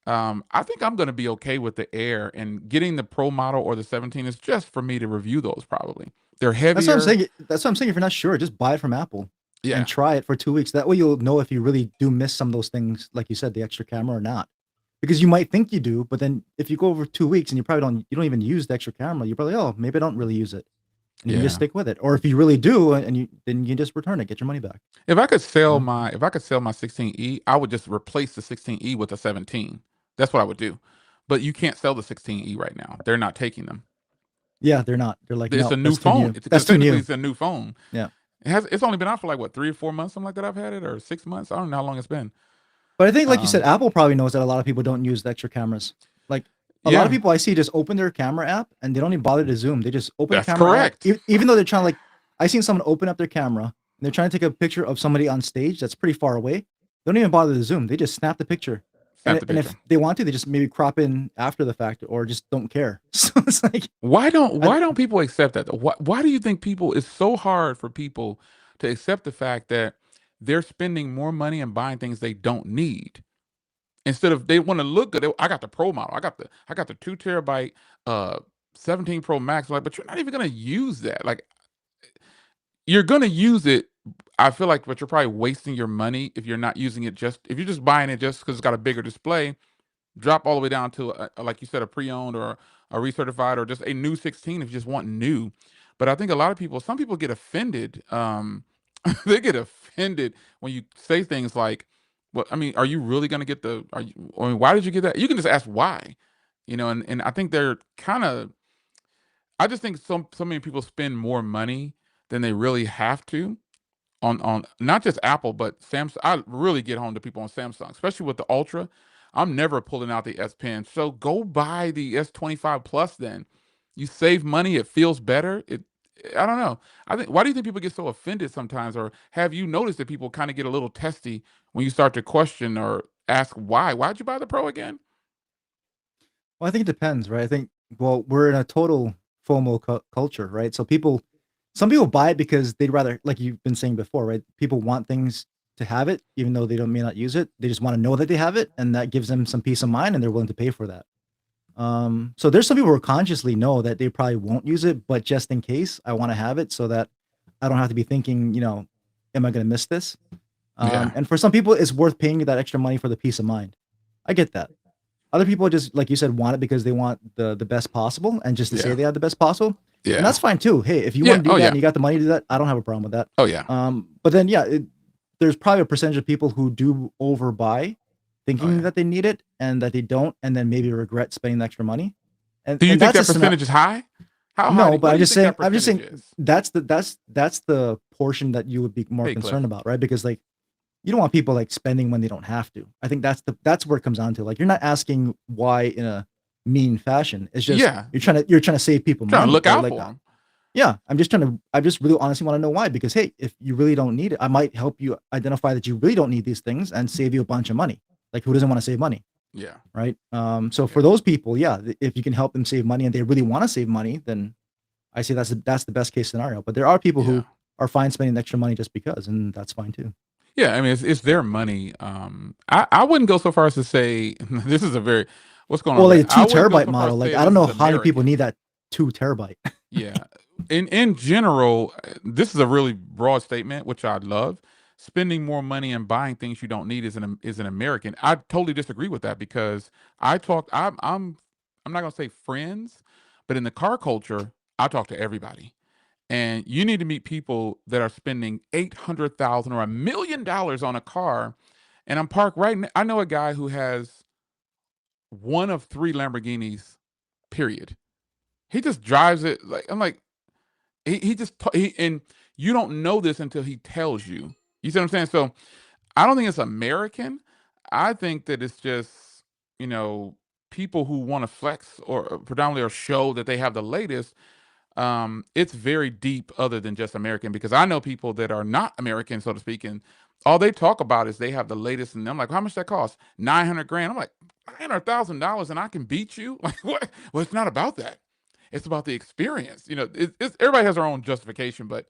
I think I'm going to be okay with the Air. And getting the Pro model or the 17 is just for me to review those. Probably they're That's what I'm heavier. saying. That's what I'm saying. If you're not sure, just buy it from Apple and Yeah, try it for 2 weeks. That way you'll know if you really do miss some of those things, like you said, the extra camera or not. because you might think you do, but then if you go over 2 weeks and you don't even use the extra camera, you're probably, oh, maybe I don't really use it, and you can just Yeah. stick with it. Or if you really do, and then you can just return it, get your money back. You know? If I could sell my 16E, I would just replace the 16E with a 17. That's what I would do. But you can't sell the 16E right now. They're not taking them. Yeah, they're not. They're like, It's no, a new that's too phone. new. Because That's too technically new. it's a new phone. Yeah. It's only been out for like what 3 or 4 months, something like that. I've had it, or 6 months. I don't know how long it's been. But I think, like you said, Um, Apple probably knows that a lot of people don't use the extra cameras. Like a lot of yeah, people I see just open their camera app and they don't even bother to zoom. They just open the that's camera app, correct. even though they're trying to like. I seen someone open up their camera and they're trying to take a picture of somebody on stage that's pretty far away. They don't even bother to zoom. They just snap the picture, Snap the and picture. if they want to, they just maybe crop in after the fact or just don't care. So it's like, I, Why don't people accept that? Why do you think people it's so hard for people to accept the fact that they're spending more money and buying things they don't need instead of they want to look good? I got the Pro model. I got the 2 terabyte 17 Pro Max. Like, but you're not even gonna use that. Like, you're gonna use it. I feel like, but you're probably wasting your money if you're not using it just if you're just buying it just because it's got a bigger display. Drop all the way down to like you said, a pre-owned or a recertified or just a new 16 if you just want new. But I think a lot of people, some people get offended. They get offended when you say things like, "Well, I mean, are you really going to get the? Are you? I mean, why did you get that?" You can just ask why, and I think they're kind of. I just think so many people spend more money than they really have to on not just Apple but Samsung. I really get home to people on Samsung, especially with the Ultra. I'm never pulling out the S Pen. So go buy the S25 Plus then. You save money, it feels better. I don't know. I think why do you think people get so offended sometimes, or have you noticed that people kind of get a little testy when you start to question or ask why? Why'd you buy the Pro again? well, I think it depends, right? I think, well, we're in a total FOMO culture, right? So some people buy it because they'd rather, like you've been saying before, right? People want things to have it, even though they don't may not use it. They just want to know that they have it, and that gives them some peace of mind, and they're willing to pay for that. So there's some people who consciously know that they probably won't use it, but just in case, I want to have it so that I don't have to be thinking, am I going to miss this? Yeah, And for some people, it's worth paying that extra money for the peace of mind. I get that. Other people just, like you said, want it because they want the best possible and just to say yeah, they have the best possible. And yeah, that's fine too. Hey, if you yeah. want to do Oh that yeah, and you got the money to do that, I don't have a problem with that. oh yeah, But then yeah, there's probably a percentage of people who do overbuy, oh thinking yeah. that they need it and that they don't, and then maybe regret spending the extra money. And Do you and think that's a that scenario. percentage is high? How high? No, but What I'm do you just think saying. that I'm just percentage saying is? that's the portion that you would be more Hey, concerned Cliff. about, right? Because like you don't want people like spending when they don't have to. I think that's where it comes down to. Like you're not asking why in a mean fashion. It's just Yeah, you're trying to save people trying to money, look right? out Like for them. yeah, I just really honestly want to know why because hey, if you really don't need it, I might help you identify that you really don't need these things and save you a bunch of money. Like who doesn't want to save money, Yeah, right? So for yeah, those people, yeah, if you can help them save money and they really want to save money, then I say that's the best case scenario. But there are people yeah. who are fine spending extra money just because, and that's fine too. Yeah, I mean, it's their money. I wouldn't go so far as to say this is a very what's going on, Well, like Rick. a I two wouldn't go terabyte so far as model, to like say I don't this know is how many people need American. that 2 terabyte. Yeah, in general, this is a really broad statement, which I love. Spending more money and buying things you don't need is an American. I totally disagree with that because I talk. I'm not gonna say friends, but in the car culture, I talk to everybody. And you need to meet people that are spending 800,000 or $1 million on a car. And I'm parked right. I know a guy who has one of three Lamborghinis. Period. He just drives it like I'm like he just he and you don't know this until he tells you. You see what I'm saying? So I don't think it's American. I think that it's just you know people who want to flex or predominantly or show that they have the latest. It's very deep other than just American because I know people that are not American, so to speak, and all they talk about is they have the latest. And I'm like, how much that cost? 900 grand. I'm like, $900,000 and I can beat you? Like, what? Well, it's not about that. It's about the experience. Everybody has their own justification, but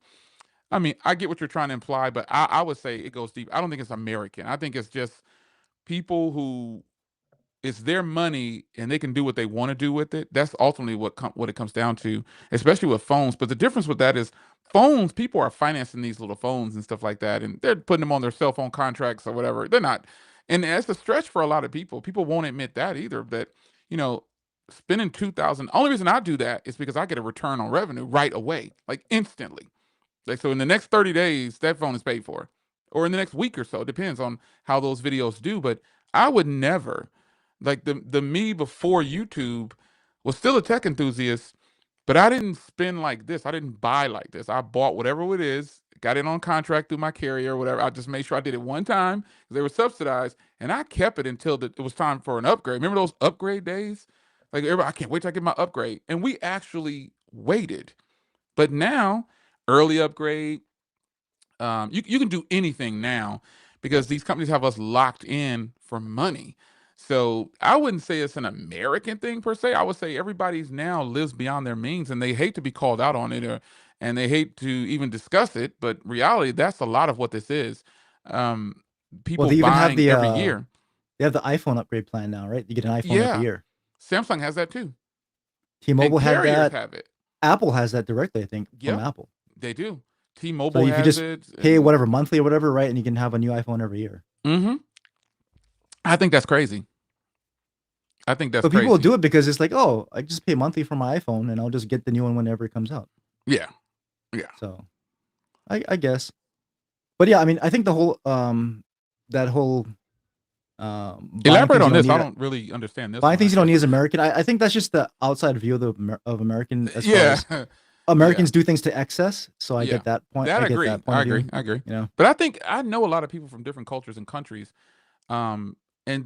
I mean, I get what you're trying to imply, but I would say it goes deep. I don't think it's American. I think it's just people who it's their money and they can do what they want to do with it. That's ultimately what it comes down to, especially with phones. But the difference with that is phones. People are financing these little phones and stuff like that, and they're putting them on their cell phone contracts or whatever. They're not. And that's a stretch for a lot of people. People won't admit that either. That you know, spending 2,000. Only reason I do that is because I get a return on revenue right away, like instantly. Like so, in the next 30 days, that phone is paid for, or in the next week or so. It depends on how those videos do. But I would never, like the me before YouTube was still a tech enthusiast, but I didn't spend like this. I didn't buy like this. I bought whatever it is, got it on contract through my carrier or whatever. I just made sure I did it one time because they were subsidized, and I kept it until it was time for an upgrade. Remember those upgrade days? Like everybody, I can't wait till I get my upgrade. And we actually waited. But now, early upgrade, you can do anything now because these companies have us locked in for money. So I wouldn't say it's an American thing per se. I would say everybody's now lives beyond their means and they hate to be called out on it and they hate to even discuss it. But reality, that's a lot of what this is. Um, Well, People they even have buying every year. the iPhone upgrade plan now, right? You get an iPhone every Yeah, year. Samsung has that too, and T-Mobile had carriers that. have it. Apple has that directly, I think, from Yep, Apple. they do. So T-Mobile if you has just it, pay and whatever monthly or whatever, right, and you can have a new iPhone every year. I think that's crazy. I think that's But people will crazy. do it because it's like, oh, I just pay monthly for my iPhone, and I'll just get the new one whenever it comes out. Yeah, yeah. So I guess, but yeah, I mean, I think the whole that whole buying Elaborate things you on don't this. I need don't really understand this buying one. I things you don't need guess. as American. I think that's just the outside view of American as far Yeah, as yeah, Americans do things to excess. So I yeah. get that point. That I I get agree. that point I of agree. view. I agree. You know, But I think I know a lot of people from different cultures and countries, and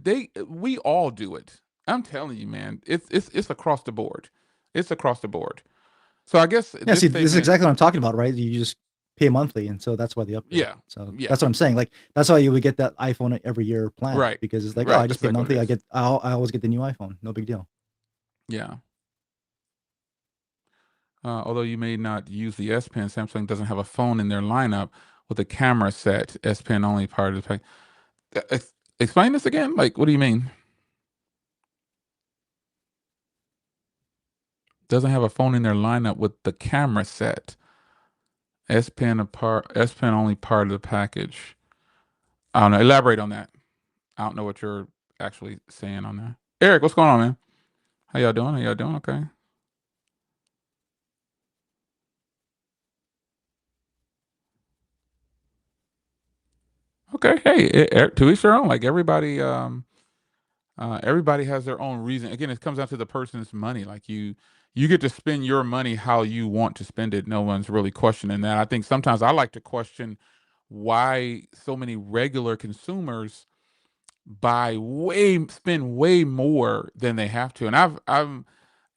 we all do it. I'm telling you, man. It's across the board. It's across the board. So I guess yeah. this See, this is statement. exactly what I'm talking about, right? You just pay monthly, and so that's why the upgrade. Yeah, So yeah. that's what I'm saying. Like that's why you would get that iPhone every year plan Right, because it's like, oh, I right. That's just pay exactly what monthly. it is. I always get the new iPhone. No big deal. Yeah. Although you may not use the S Pen, Samsung doesn't have a phone in their lineup with a camera set. S Pen only part of the pack. Explain this again. Like, what do you mean? Doesn't have a phone in their lineup with the camera set. S Pen apart. S Pen only part of the package. I don't know. Elaborate on that. I don't know what you're actually saying on that. Eric, what's going on, man? How y'all doing? How y'all doing? Okay. Okay. Hey, to each their own. Like everybody has their own reason. Again, it comes down to the person's money. Like you get to spend your money how you want to spend it. No one's really questioning that. I think sometimes I like to question why so many regular consumers spend way more than they have to. And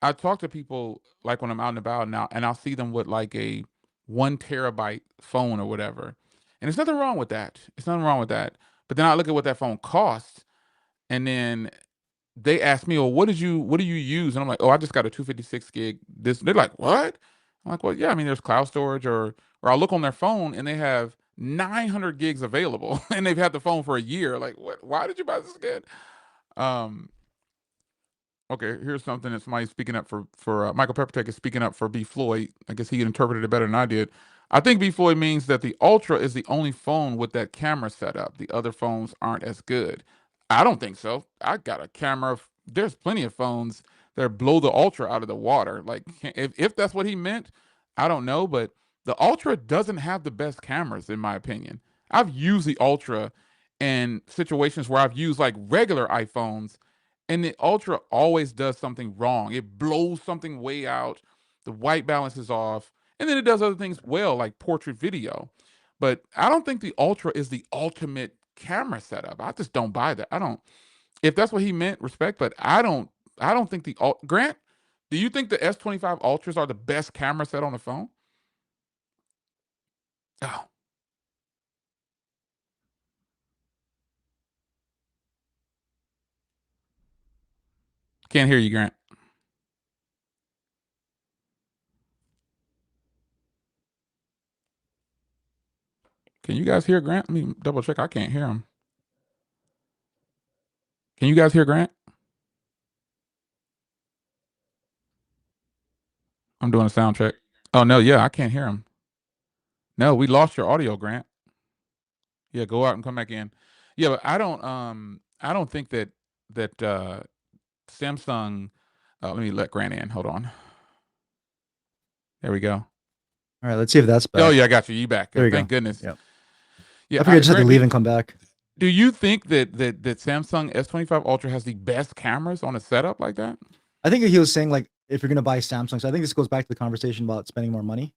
I talk to people like when I'm out and about now, and I'll see them with like a 1 terabyte phone or whatever. And there's nothing wrong with that. It's nothing wrong with that. But then I look at what that phone costs, and then they ask me, "Well, what do you use?" And I'm like, "Oh, I just got a 256 gig." This they're like, "What?" I'm like, "Well, yeah. I mean, there's cloud storage, or I'll look on their phone and they have 900 gigs available, and they've had the phone for a year. Like, what? Why did you buy this again?" Um, Okay, here's something that somebody's speaking up for Michael Peppertech is speaking up for B. Floyd. I guess he interpreted it better than I did. I think B. Floyd means that the Ultra is the only phone with that camera setup. The other phones aren't as good. I don't think so. I got a camera. There's plenty of phones that blow the Ultra out of the water. Like if that's what he meant, I don't know. But the Ultra doesn't have the best cameras in my opinion. I've used the Ultra in situations where I've used like regular iPhones and the Ultra always does something wrong. It blows something way out. The white balance is off. And then it does other things well, like portrait video. But I don't think the Ultra is the ultimate camera setup. I just don't buy that. I don't. If that's what he meant, respect. But I don't. I don't think Grant. Do you think the S25 Ultras are the best camera set on the phone? Oh, can't hear you, Grant. Can you guys hear Grant? Let me double check. I can't hear him. Can you guys hear Grant? I'm doing a sound check. Oh no, yeah, I can't hear him. No, we lost your audio, Grant. Yeah, go out and come back in. Yeah, but I don't think that Samsung. Let me let Grant in. Hold on. There we go. All right, let's see if that's Oh back. yeah, I got you. You back? There you Thank go. goodness. Yeah. Yeah, I figured I just had to Grant, leave and come back. do you think that Samsung S25 Ultra has the best cameras on a setup like that? I think he was saying like if you're gonna buy Samsung, so I think this goes back to the conversation about spending more money.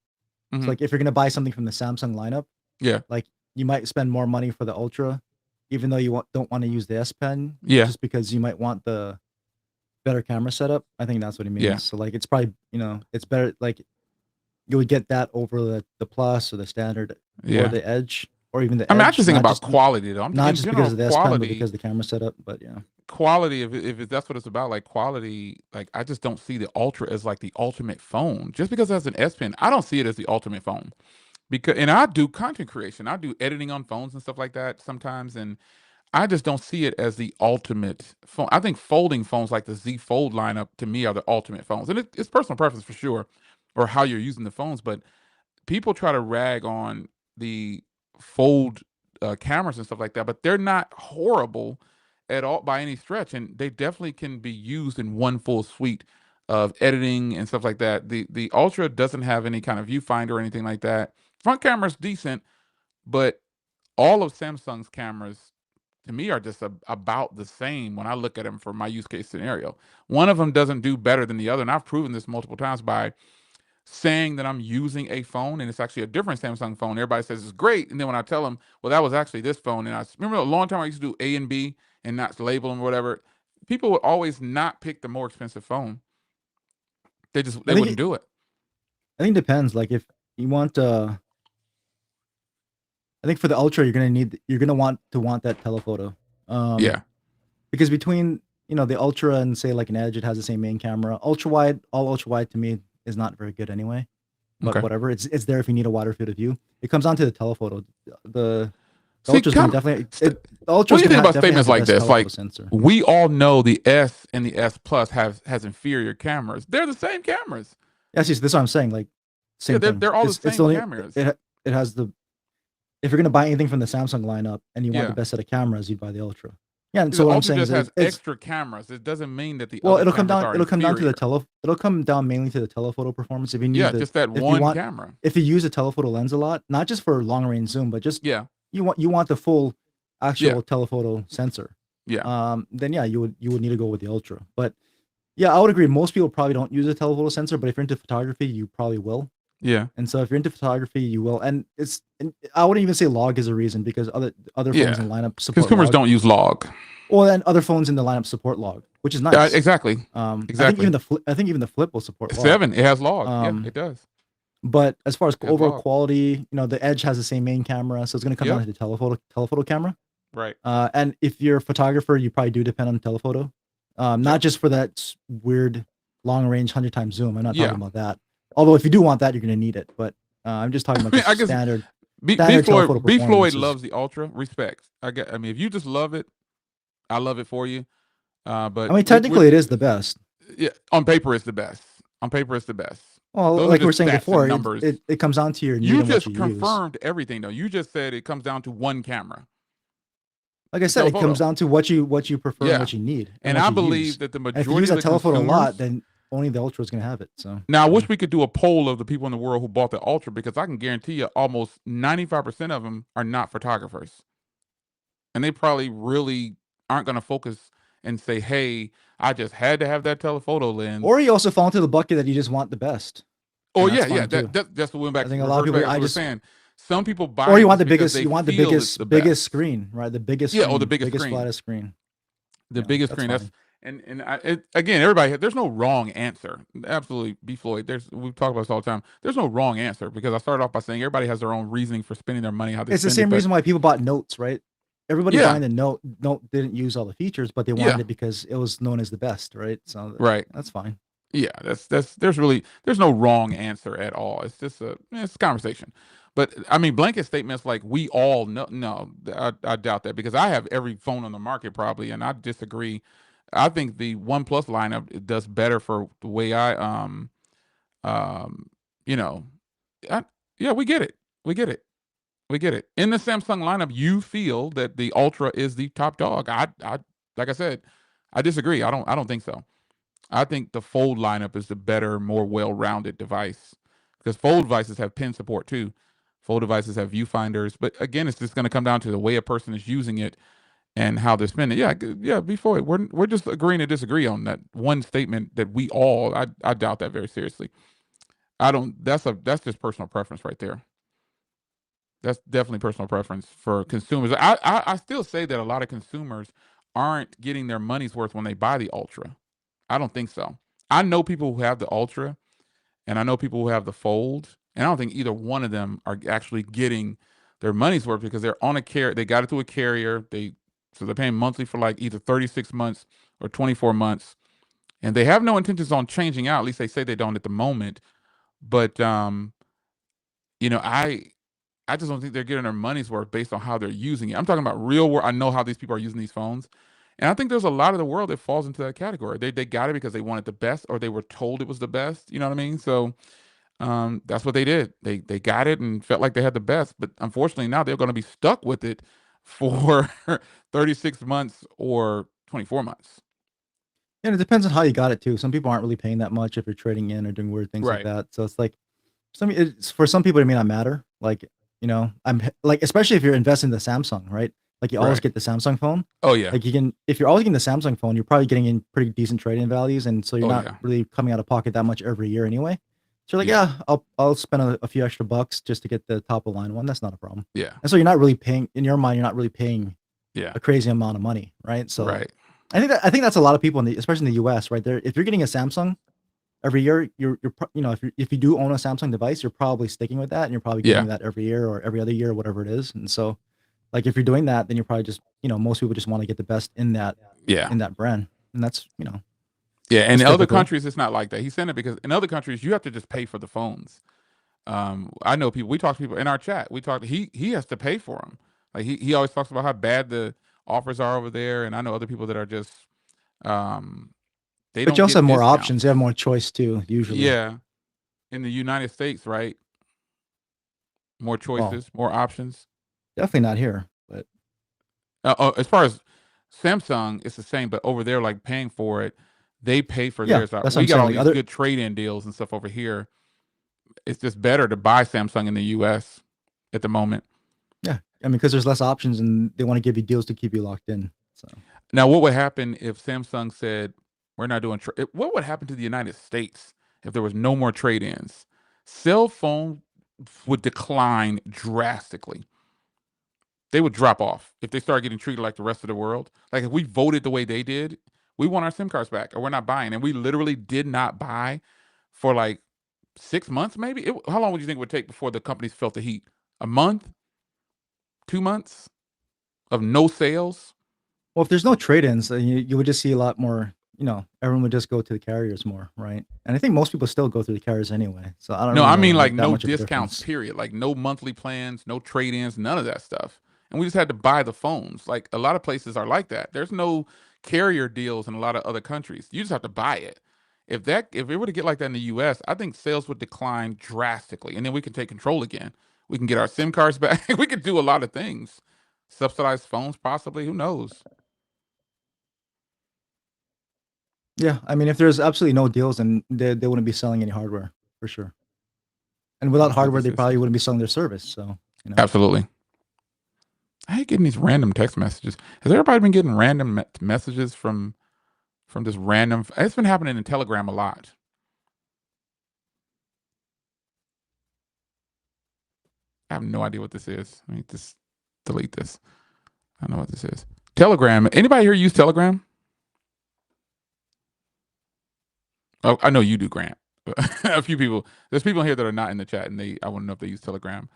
So Hmm. like if you're gonna buy something from the Samsung lineup, Yeah, like you might spend more money for the Ultra, even though don't want to use the S Pen, yeah, just because you might want the better camera setup. I think that's what he yeah, means. So like it's probably it's better like you would get that over the Plus or the Standard or yeah. the Edge or even the I mean, I just Edge, think about quality though. not In just because general, of the S Pen, but quality, because of the camera setup. But yeah, quality. If that's what it's about, like quality, like I just don't see the Ultra as like the ultimate phone. Just because it has an S Pen, I don't see it as the ultimate phone. Because and I do content creation, I do editing on phones and stuff like that sometimes, and I just don't see it as the ultimate phone. I think folding phones like the Z Fold lineup to me are the ultimate phones, and it's personal preference for sure, or how you're using the phones. But people try to rag on the fold cameras and stuff like that, but they're not horrible at all by any stretch, and they definitely can be used in one full suite of editing and stuff like that. The Ultra doesn't have any kind of viewfinder or anything like that. Front camera's decent, but all of Samsung's cameras to me are just about the same when I look at them for my use case scenario. One of them doesn't do better than the other, and I've proven this multiple times by saying that I'm using a phone and it's actually a different Samsung phone. Everybody says it's great, and then when I tell them, well, that was actually this phone, and I remember a long time I used to do A and B and not label them or whatever. People would always not pick the more expensive phone. I They think wouldn't do it. I think it depends. Like if you want I think for the Ultra, you're gonna want that telephoto. Yeah. Because between the Ultra and say like an Edge, it has the same main camera. All ultra wide to me is not very good anyway. But Okay. whatever, it's there if you need a wider field of view. It comes down to the telephoto. The the See, Ultra's gonna definitely the what do Ultra's you gonna think about definitely have statements the like best this? telephoto Like, sensor. we all know the S and the S Plus has inferior cameras. They're the same cameras. Yeah, see, so this is what I'm saying. Like, Yeah, same thing. they're all the It's the same only cameras. it has the if you're gonna buy anything from the Samsung lineup and you want the Yeah. best set of cameras, you'd buy the Ultra. Yeah, and so The what I'm Ultra saying just is has it's extra cameras. It doesn't mean that the well, other cameras are it'll come down to the inferior. it'll come down mainly to the telephoto performance. Yeah, just that If you one want camera. if you use a telephoto lens a lot, not just for long range zoom, but just Yeah. you want the full Yeah. actual telephoto sensor. Yeah. Then yeah, you would need to go with the Ultra. But yeah, I would agree. Most people probably don't use a telephoto sensor, but if you're into photography, you probably will. Yeah. And so if you're into photography, you will. And I wouldn't even say log is a reason because other phones Yeah. in the lineup support Consumers log. don't use log. Well, then other phones in the lineup support log, which is nice. Exactly. Exactly. I think even the Flip will support log. 7, it has log. Yeah, Um, it does. but as far as It has overall log. quality, the Edge has the same main camera, so it's going to come down Yep. to the telephoto camera. Right. And if you're a photographer, you probably do depend on telephoto, not Yep. just for that weird long range 100 times zoom. I'm not talking Yeah. about that. Although if you do want that, you're going to need it. But I'm just talking I about mean, I just guess standard telephoto B Floyd performance is. loves the Ultra. Respect. I mean, if you just love it, I love it for you. I But mean, we're technically, it is the best. yeah, on paper it's the best. On paper it's the best. Well, Those are like we were just saying stats and before, numbers. it comes down to your need You and what you just use. confirmed everything though. You just said it comes down to one camera, Like I the said, it comes telephoto. down to what you prefer and Yeah. what you need and And what I you believe use. that the And if you use majority of that the telephoto a lot, consumers. then only the Ultra is going to have it. So Now, I yeah. wish we could do a poll of the people in the world who bought the Ultra because I can guarantee you almost 95% of them are not photographers. And they probably really aren't going to focus and say, hey, I just had to have that telephoto lens. Or you also fall into the bucket that you just want the best, Oh, and yeah, that's yeah. fine too. That's what went back I to think a lot of reverse people back as I we were just saying. Some people or buy you it want just because they you want the feel it's the biggest best. screen, right? The biggest Yeah, or the screen, biggest biggest screen. flattest screen. The Yeah, biggest that's screen. That's fine. again, everybody. There's no wrong answer. Absolutely, B Floyd. We talk about this all the time. There's no wrong answer because I started off by saying everybody has their own reasoning for spending their money, how they It's the spend it. same But reason why people bought Notes, right? Everybody yeah, buying the Note didn't use all the features, but they wanted yeah, it because it was known as the best, right? So right. that's fine. Yeah, that's there's no wrong answer at all. It's just it's a conversation. But I mean, blanket statements like we all know. No, I doubt that because I have every phone on the market probably, and I disagree. I think the OnePlus lineup does better for the way um, you know, I, yeah, we get it, we get it. We get it. In the Samsung lineup, you feel that the Ultra is the top dog. Like I said, I disagree. I don't think so. I think the Fold lineup is the better, more well-rounded device because Fold devices have pen support too. Fold devices have viewfinders, but again, it's just going to come down to the way a person is using it and how they're spending. Yeah, yeah. Before it, we're just agreeing to disagree on that one statement that we all. I doubt that very seriously. I don't. That's just personal preference right there. That's definitely personal preference for consumers. I still say that a lot of consumers aren't getting their money's worth when they buy the Ultra. I don't think so. I know people who have the Ultra, and I know people who have the Fold, and I don't think either one of them are actually getting their money's worth because they're on a carrier. They got it through a carrier. So they're paying monthly for like either 36 months or 24 months, and they have no intentions on changing out. At least they say they don't at the moment. But you know, I just don't think they're getting their money's worth based on how they're using it. I'm talking about real world. I know how these people are using these phones. And I think there's a lot of the world that falls into that category. They got it because they wanted the best or they were told it was the best. You know what I mean? So that's what they did. They got it and felt like they had the best. But unfortunately now they're going to be stuck with it for 36 months or 24 months. And it depends on how you got it too. Some people aren't really paying that much if you're trading in or doing weird things like Right. that. So it's like for some people it may not matter. Like, I'm like, especially if you're investing in the Samsung, right? Like you always Right. get the Samsung phone. Oh yeah. Like if you're always getting the Samsung phone, you're probably getting in pretty decent trade-in values, and so you're Oh not yeah. really coming out of pocket that much every year anyway. So you're like, Yeah. yeah, I'll spend a few extra bucks just to get the top of line one. That's not a problem. Yeah. And so you're not really paying in your mind. You're not really paying Yeah. a crazy amount of money, right? So Right. I think that's a lot of people especially in the U.S. right there. If you're getting a Samsung every year, if you do own a Samsung device, you're probably sticking with that, and you're probably Yeah. getting that every year or every other year, whatever it is. And so, like, if you're doing that, then you're probably just, most people just want to get the best Yeah. in that brand, and that's Yeah. In that's other typical. countries, it's not like that. He said it because in other countries, you have to just pay for the phones. I know people. We talk to people in our chat. We talk. He has to pay for them. Like he always talks about how bad the offers are over there, and I know other people that are just um, they But you don't also get have more options. You discounts. have more choice too, usually. Yeah, in the United States, right? More Well, choices, more options. definitely not here, but As far as Samsung, it's the same, but over there, like paying for it, they pay for yeah, theirs. that's what We I'm got saying. all Like these other, good trade-in deals and stuff over here. It's just better to buy Samsung in the U.S. at the moment. yeah, I mean, because there's less options, and they want to give you deals to keep you locked in. So Now, what would happen if Samsung said we're not doing? What would happen to the United States if there was no more trade-ins? Cell phone would decline drastically. They would drop off if they start getting treated like the rest of the world. Like if we voted the way they did, we want our SIM cards back, or we're not buying. And we literally did not buy for like 6 months, maybe. How long would you think it would take before the companies felt the heat? A month, 2 months of no sales. well, if there's no trade-ins, then you would just see a lot more. Everyone would just go to the carriers more, right? And I think most people still go through the carriers anyway. So I don't No, really I know mean like like that no much of a discounts, difference. period. Like no monthly plans, no trade ins, none of that stuff. And we just had to buy the phones. Like a lot of places are like that. There's no carrier deals in a lot of other countries. You just have to buy it. If it were to get like that in the US, I think sales would decline drastically. And then we can take control again. We can get our SIM cards back. We could do a lot of things. Subsidized phones, possibly. Who knows? Yeah, I mean, if there's absolutely no deals, then they wouldn't be selling any hardware for sure. And I without don't think hardware, this they is probably wouldn't be selling their service. So absolutely. I hate getting these random text messages. Has everybody been getting random messages from this random? It's been happening in Telegram a lot. I have no idea what this is. Let me just delete this. I don't know what this is. Telegram. Anybody here use Telegram? Oh, I know you do, Grant. A few people. There's people here that are not in the chat, and I want to know if they use Telegram.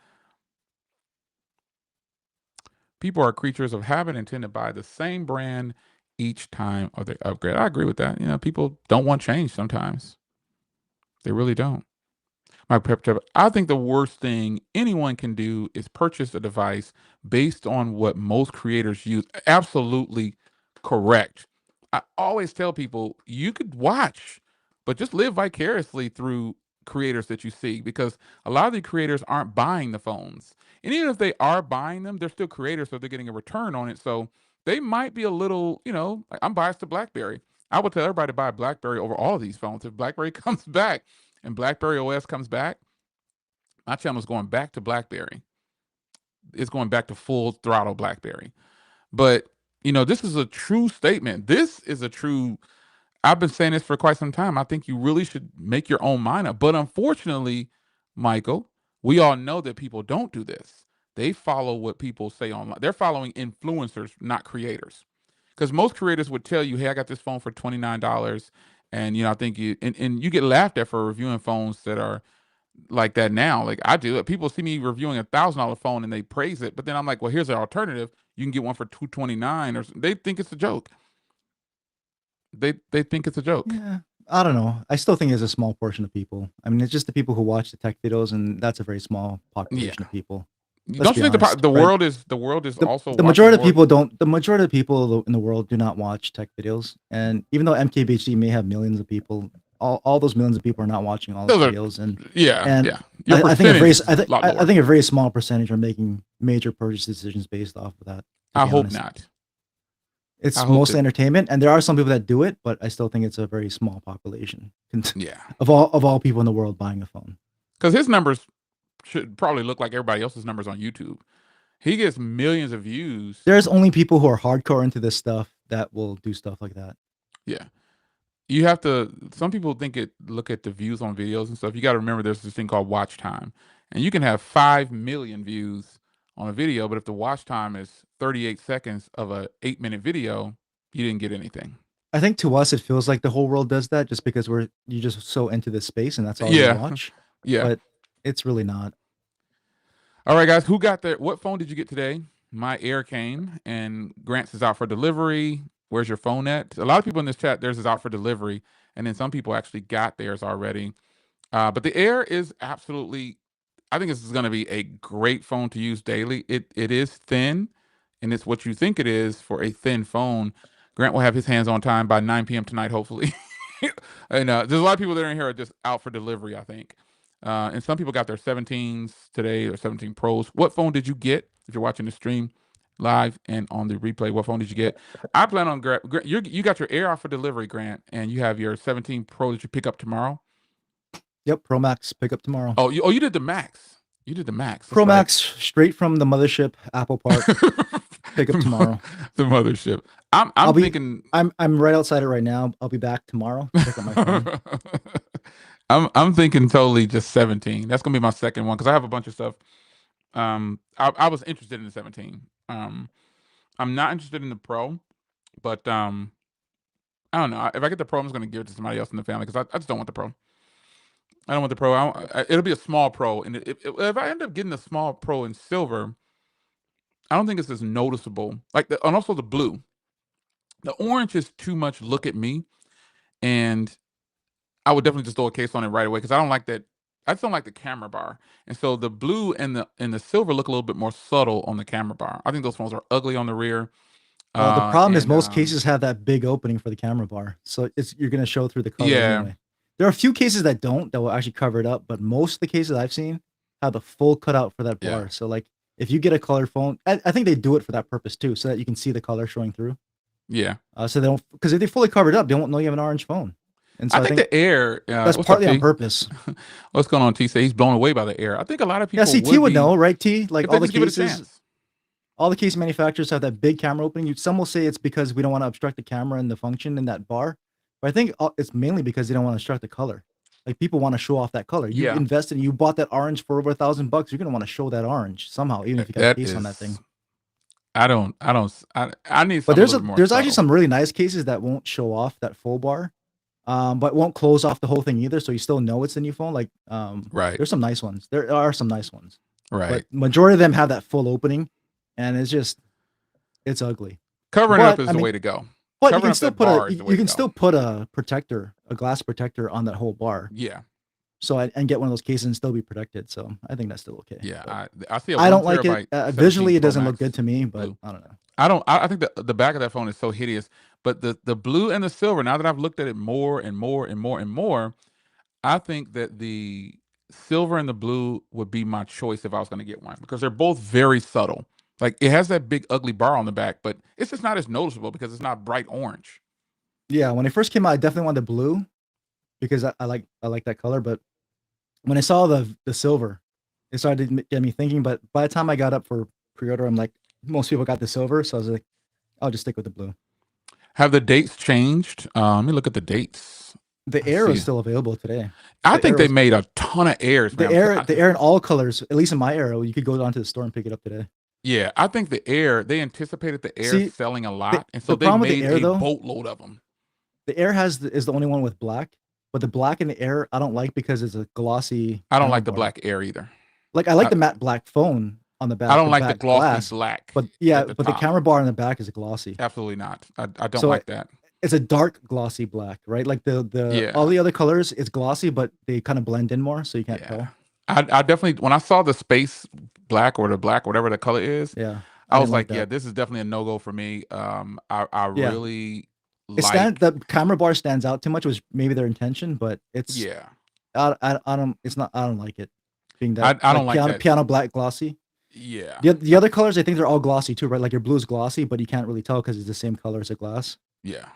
People are creatures of habit and tend to buy the same brand each time or they upgrade. I agree with that. People don't want change sometimes. They really don't. My prep tip. I think the worst thing anyone can do is purchase a device based on what most creators use. Absolutely correct. I always tell people you could watch, but just live vicariously through creators that you see, because a lot of the creators aren't buying the phones. And even if they are buying them, they're still creators, so they're getting a return on it. So they might be a little, like, I'm biased to BlackBerry. I would tell everybody to buy a BlackBerry over all of these phones. If BlackBerry comes back and BlackBerry OS comes back, my channel's going back to BlackBerry. It's going back to full throttle BlackBerry. But this is a true statement. This is a true. I've been saying this for quite some time. I think you really should make your own mind up. But unfortunately, Michael, we all know that people don't do this. They follow what people say online. They're following influencers, not creators. Because most creators would tell you, "Hey, I got this phone for $29," and I think and you get laughed at for reviewing phones that are like that now. Like I do it. People see me reviewing $1,000 phone and they praise it, but then I'm like, well, here's an alternative. You can get one for $229, or they think it's a joke. They think it's a joke. Yeah, I don't know. I still think it's a small portion of people. I mean, it's just the people who watch the tech videos, and that's a very small Yeah. population of people. Let's Don't be you think honest, the right? world is also The watching majority of more? people don't. The majority of people in the world do not watch tech videos, and even though MKBHD may have millions of people, all those millions of people are not watching all the Those are, videos, yeah, and yeah. Your I think a very percentage is a lot I lower. think a very small percentage are making major purchase decisions based off of that. To I be hope honest, not. I it's hope mostly that. entertainment, and there are some people that do it, but I still think it's a very small population Yeah, of all people in the world buying a phone. because his numbers should probably look like everybody else's numbers on YouTube. He gets millions of views. There's only people who are hardcore into this stuff that will do stuff like that. Yeah. You have to. Some people look at the views on videos and stuff. You got to remember there's this thing called watch time, and you can have 5 million views on a video, but if the watch time is 38 seconds of a 8-minute video, you didn't get anything. I think to us it feels like the whole world does that just because you just so into this space and that's all you Yeah, watch, yeah. but it's really not. All right, guys, who got there? What phone did you get today? My Air came, and Grant's is out for delivery. Where's your phone at? A lot of people in this chat, theirs is out for delivery, and then some people actually got theirs already. But the Air is absolutely. I think this is going to be a great phone to use daily. It is thin, and it's what you think it is for a thin phone. Grant will have his hands on time by 9 p.m. tonight, hopefully. And there's a lot of people that are in here are just out for delivery, I think. And some people got their 17s today or 17 Pros. What phone did you get? If you're watching the stream live and on the replay, what phone did you get? I plan on you got your Air out for delivery, Grant, and you have your 17 Pro that you pick up tomorrow. Yep, Pro Max pick up tomorrow. You did the Max. You did the Max. That's Pro right. Max straight from the mothership, Apple Park. Pick up tomorrow. The mothership. I'm thinking. I'm right outside it right now. I'll be back tomorrow to pick up my phone. I'm thinking totally just 17. That's gonna be my second one because I have a bunch of stuff. I was interested in the 17. I'm not interested in the Pro, but I don't know. If I get the Pro, I'm just gonna give it to somebody else in the family because I just don't want the Pro. I don't want the Pro. It'll be a small Pro, and if I end up getting the small Pro in silver, I don't think it's as noticeable. And also the blue. The orange is too much look at me, and I would definitely just throw a case on it right away because I don't like that. I just don't like the camera bar, and so the blue and the silver look a little bit more subtle on the camera bar. I think those phones are ugly on the rear. Well, the problem is And most cases have that big opening for the camera bar, so you're gonna show through the color Yeah, anyway. There are a few cases that will actually cover it up, but most of the cases I've seen have the full cutout for that yeah, bar. So like if you get a color phone, I think they do it for that purpose too, so that you can see the color showing through. yeah. So they don't, because if they fully covered up, they won't know you have an orange phone. And I so I think think the Air. that's What's up, partly on T? purpose. What's going on, T? Say he's blown away by the Air. I think a lot of Yeah, people see, T would would be know, right? T, like if they just give it a chance. all the case manufacturers have that big camera opening. Some will say it's because we don't want to obstruct the camera and the function in that bar, but I think it's mainly because they don't want to obstruct the color. Like people want to show off that color. You Yeah, invested, you bought that orange for over $1,000. You're gonna want to show that orange somehow, even if you got a that case on that is. thing. I need But something a little bit more there's actually subtle. some really nice cases that won't show off that full bar, but won't close off the whole thing either. So you still know it's the new phone. Like Right, there's some nice ones. There are some nice ones, right. but majority of them have that full opening, and it's ugly. Covering up But is I the mean, way to go. but Covering up that bar is the way you to can go. still put a protector, a glass protector on that whole bar. Yeah, So and get one of those cases and still be protected. So I think that's still okay. yeah. But I see a I one don't like it. terabyte 17 Visually, it Pro doesn't look Max good to me, but blue. I don't know. I don't. I think the back of that phone is so hideous. But the blue and the silver. Now that I've looked at it more and more and more and more, I think that the silver and the blue would be my choice if I was going to get one because they're both very subtle. Like it has that big ugly bar on the back, but it's just not as noticeable because it's not bright orange. Yeah, when it first came out, I definitely wanted the blue because I like that color. But when I saw the silver, it started to get me thinking. But by the time I got up for pre-order, I'm like, most people got the silver, so I was like, I'll just stick with the blue. Have the dates changed? Let me look at the dates. The I Air is see. still available today. I The think Air they was made a ton of airs, the man. Air the Air in all colors. At least in my era, you could go down to the store and pick it up today. Yeah, I think the Air, they anticipated the Air See, selling a the lot, and so the they problem with the made Air a though, boatload of them. the Air is the only one with black, but the black in the Air I don't like because it's a glossy I don't camera like the bar. black Air either. Like I like I, the matte black phone on the I back, don't the like the back glossy glass, black but yeah, at the but the top. camera bar on the back is glossy. Absolutely not. I don't So like that. it's a dark glossy black, right? Like the all Yeah, the other colors it's glossy, but they kind of blend in more, so you can't yeah. tell. I definitely when I saw the space black or the black, whatever the color is, Yeah, I I didn't was like like, yeah, that. this is definitely a no go for me. I Yeah, really it like, the camera bar stands out too much, was maybe their intention, but it's yeah, I don't it's not I don't like it being that I don't like like that. piano black glossy. Yeah, The other colors I think they're all glossy too, right? Like your blue is glossy, but you can't really tell because it's the same color as the glass. yeah.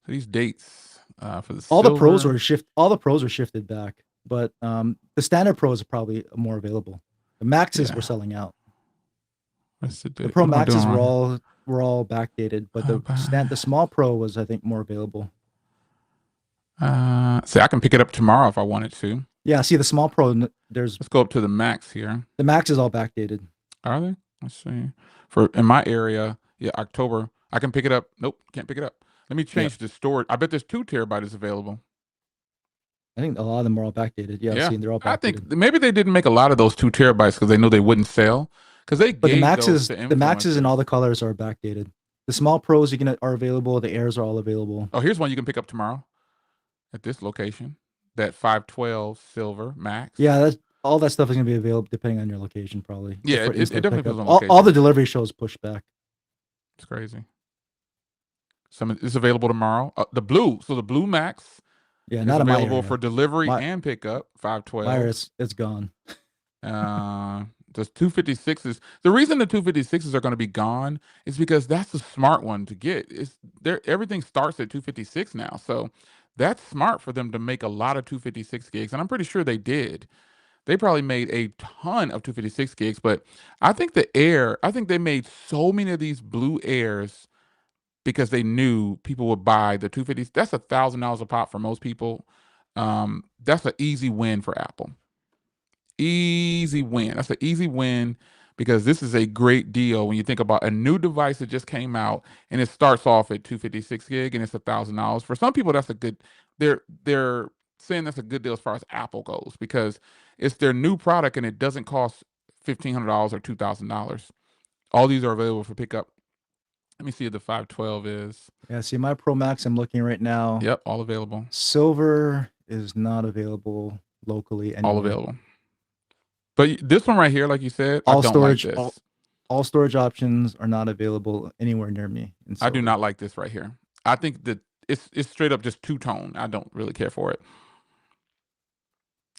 So these dates for the All the pros silver. were all the pros were shifted back, but the standard pros are probably more available. The maxes were Yeah. selling out. What's the The date? Pro What am I doing Maxes wrong here? were all backdated, but Bye. the small Pro was I think more available. See, I can pick it up tomorrow if I wanted to. Yeah, see the small Pro. There's Let's go up to the max here. the Max is all backdated, Are they? Let's see. For in my area, yeah, October. I can pick it up. Nope, can't pick it up. Let me yeah. change the storage. I bet there's 2 terabytes available. I think a lot of them are all backdated. Yeah, Yeah, see, they're all I think backdated. maybe they didn't make a lot of those 2 terabytes because they knew they wouldn't sell. Because they But gave those to The Maxes and influencers. all the colors are backdated. The small Pros are available. The Airs are all available. Oh, here's one you can pick up tomorrow at this location. That 512 silver max. Yeah, that's all that stuff is gonna be available depending on your location, probably Yeah, for it in-store definitely depends pickup. on All the location. delivery shows push back. It's crazy. Some it's available tomorrow. The blue, so the blue max Yeah, is not in my available for area. delivery My and pickup. my area, 512. it's gone. The 256s. The reason the 256s are going to be gone is because that's a smart one to get. It's there. Everything starts at 256 now, so that's smart for them to make a lot of 256 gigs, and I'm pretty sure they did. They probably made a ton of 256 gigs, but I think the Air. I think they made so many of these blue Airs because they knew people would buy the 250s. That's $1,000 a pop for most people. That's an easy win for Apple. Easy win. That's an easy win because this is a great deal when you think about a new device that just came out and it starts off at 256 gig and it's $1,000. For some people, that's a good. They're saying that's a good deal as far as Apple goes because it's their new product and it doesn't cost $1,500 or $2,000. All these are available for pickup. Let me see if the 512 is. Yeah, see my Pro Max. I'm looking right now. Yep, all available. Silver is not available locally All anywhere. available. But this one right here, like you said, I All don't like storage, this. all storage options are not available anywhere near me in I do silver. not like this right here. I think that it's straight up just two tone. I don't really care for it.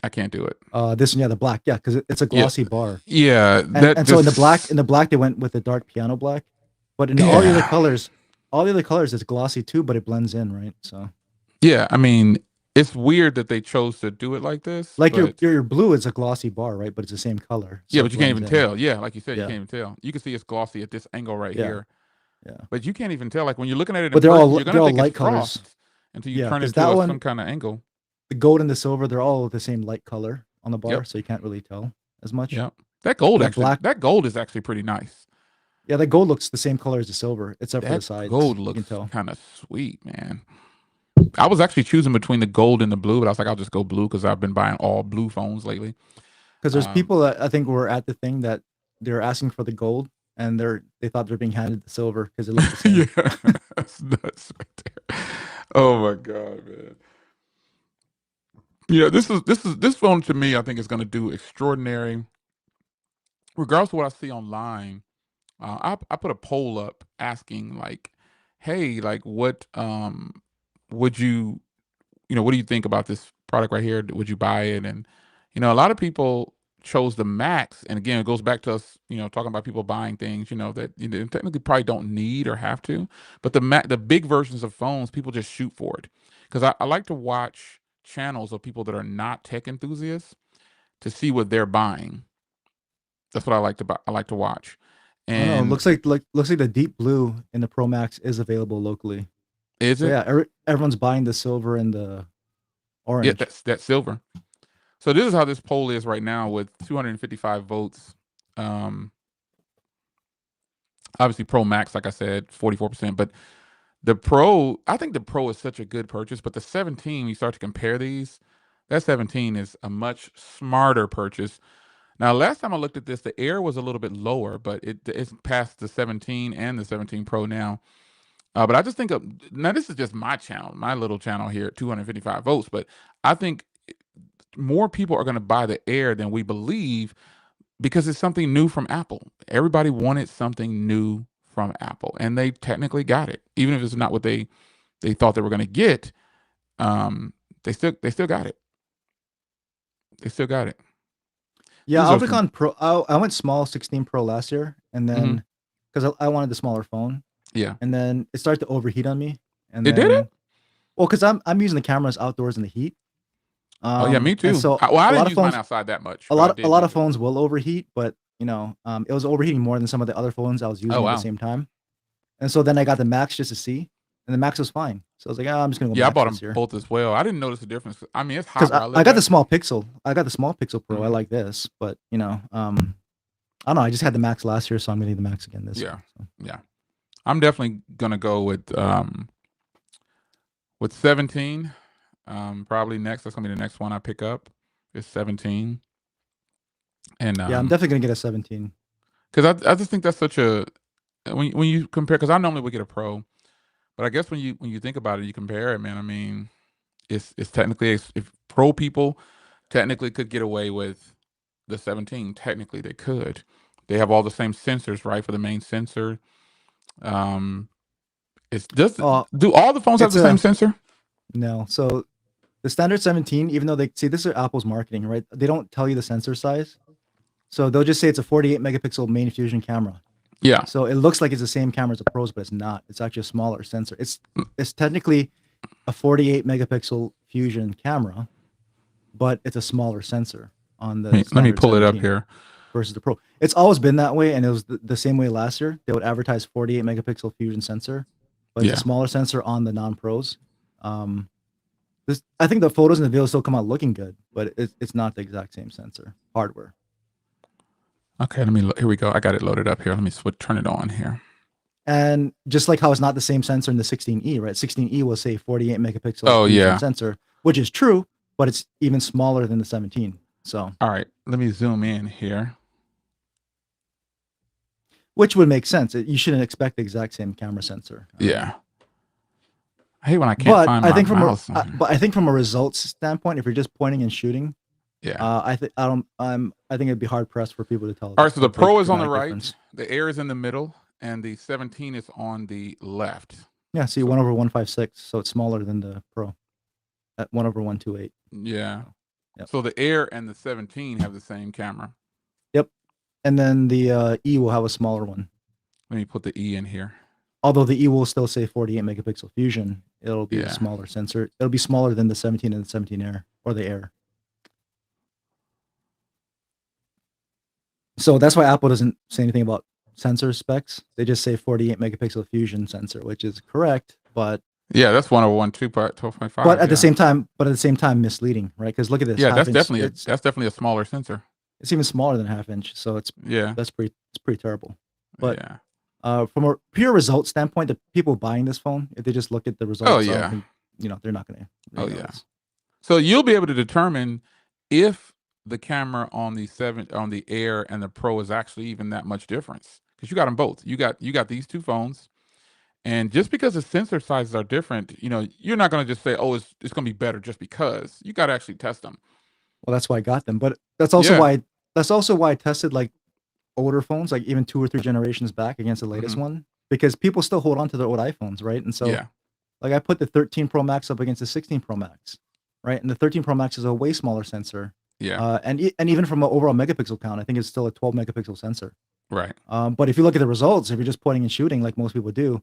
I can't do it. This one, yeah, the black, yeah, because it's a Yeah, glossy bar, yeah. That and so in just the black they went with the dark piano black, but in yeah, all the other colors it's glossy too, but it blends in, right? So yeah. I mean, it's weird that they chose to do it like this, like but your blue is a glossy bar, right? But it's the same color, yeah, so but it you can't blends even in. tell. Yeah, like you said, you Yeah, can't even tell. You can see it's glossy at this angle right yeah, here, yeah. but you can't even tell. Like when you're looking at it in But person, you're gonna they're all think it's light colors. frost until you Yeah, turn because it to that some one, kind of angle. the gold and the silver, they're all the same light color on the bar, Yep, so you can't really tell as much. yep. That gold And that actually, black, that gold is actually pretty nice. yeah, that gold looks the same color as the silver, except for the That sides. gold You can looks tell kind of sweet, man. I was actually choosing between the gold and the blue, but I was like, I'll just go blue because I've been buying all blue phones lately. because there's Um, people that I think were at the thing that they're asking for the gold, and they thought they're being handed the silver because it looked the yeah, same. that's nuts right there. Oh my god, man. Yeah, this phone to me, I think is going to do extraordinary, regardless of what I see online. I put a poll up asking like, hey, like what would you what do you think about this product right here? Would you buy it? And a lot of people chose the Max, and again, it goes back to us, talking about people buying things, that technically probably don't need or have to, but the big versions of phones, people just shoot for it because I like to watch channels of people that are not tech enthusiasts to see what they're buying. That's what I like to buy. I like to watch, I don't know. and Looks like the deep blue in the Pro Max is available locally. is So it? yeah, everyone's buying the silver and the Yeah, orange. that's silver. So this is how this poll is right now with 255 votes. Um, Obviously, Pro Max, like I said, 44%. But the Pro, I think the Pro is such a good purchase. But the 17, you start to compare these, that 17 is a much smarter purchase. Now, last time I looked at this, the Air was a little bit lower, but it's past the 17 and the 17 Pro now. But I just think now this is just my channel, my little channel here at 255 votes. But I think more people are going to buy the Air than we believe because it's something new from Apple. Everybody wanted something new from Apple, and they technically got it, even if it's not what they thought they were going to get. Um, they still got it. They still got it. Yeah, These I'll are be some. on Pro. I went small 16 Pro last year, and Hmm. then because I wanted the smaller phone, Yeah, and then it started to overheat on me, and it did it. then well, because I'm using the cameras outdoors in the heat, Oh yeah, me and too. so Well, I a lot didn't of use mine phones, outside that much, but I a did lot of use it. phones will overheat, but it was overheating more than some of the other phones I was Oh using at the wow. same time, and so then I got the Max just to see, and the Max was fine. So I was like, oh, I'm just gonna go Yeah, I Max bought this them year both as well. I didn't notice the difference. I mean, it's because hot where I I live got the at. small Pixel. I got the small Pixel Pro. I Hmm. like this, but I don't know. I just had the Max last year, so I'm gonna need the Max again this Yeah, year. So. yeah. I'm definitely gonna go with 17. Probably next. That's gonna be the next one I pick up. Is 17, and Yeah, I'm definitely gonna get a 17. because I just think that's such a when you compare, because I normally would get a Pro, but I guess when you think about it, you compare it, man. I mean, it's technically, if Pro people technically could get away with the 17, technically they could. They have all the same sensors, right? For the main sensor, um, it's just Oh, do all the phones have it's the same a sensor? no. So the standard 17, even though they see this is Apple's marketing, right? They don't tell you the sensor size, so they'll just say it's a 48 megapixel main fusion camera. Yeah, So it looks like it's the same camera as a Pros, but it's not. It's actually a smaller sensor. It's technically a 48 megapixel fusion camera, but it's a smaller sensor on the let me standard pull it up 17 here. versus the Pro. It's always been that way, and it was the same way last year. They would advertise 48 megapixel fusion sensor, but it's a Yeah. smaller sensor on the non-pros. Um, I think the photos and the videos still come out looking good, but it's not the exact same sensor hardware. Okay, here we go. I got it loaded up here. Let me turn it on here. And just like how it's not the same sensor in the 16E, right? 16E will say 48 megapixel Oh fusion yeah. sensor, which is true, but it's even smaller than the 17. So, All right, let me zoom in here. which would make sense. You shouldn't expect the exact same camera sensor. Yeah. I hate when I can't find my mouse on here. But I think from a results standpoint, if you're just pointing and shooting, Yeah. I think it'd be hard pressed for people to tell All right, so a the big Pro is on the dramatic right, difference. the Air is in the middle, and the 17 is on the left. Yeah, see, So 1/156, so it's smaller than the Pro at 1/128. yeah. So, yep, So the Air and the 17 have the same camera. yep. And then the E will have a smaller one. Let me put the E in here. Although the E will still say 48 megapixel fusion, it'll be a Yeah. smaller sensor. It'll be smaller than the 17 and the 17 Air or the Air. So that's why Apple doesn't say anything about sensor specs. They just say 48 megapixel fusion sensor, which is correct, Yeah, that's 101 12.5. at the Yeah. same time, misleading, right? Because look at this Yeah, half inch. It's that's definitely a smaller sensor. it's even smaller than a half inch. So Yeah. it's pretty terrible. But Yeah. from a pure result standpoint, the people buying this phone, if they just look at the Oh results, I don't yeah. think they're not going to Oh really yeah. notice. So you'll be able to determine if the camera on the Air and the Pro is actually even that much difference, because you got them both. You got these two phones, and just because the sensor sizes are different, you're not going to just say, "Oh, it's going to be better," just because. You got to actually test them. Well, that's why I got them. But Yeah. that's also why I tested like older phones, like even 2 or 3 generations back against the latest Hmm. one, because people still hold on to their old iPhones, right? And so Yeah. Like I put the 13 Pro Max up against the 16 Pro Max, right? And the 13 Pro Max is a way smaller sensor. Yeah. And even from an overall megapixel count, I think it's still a 12 megapixel sensor. Right. But if you look at the results, if you're just pointing and shooting like most people do,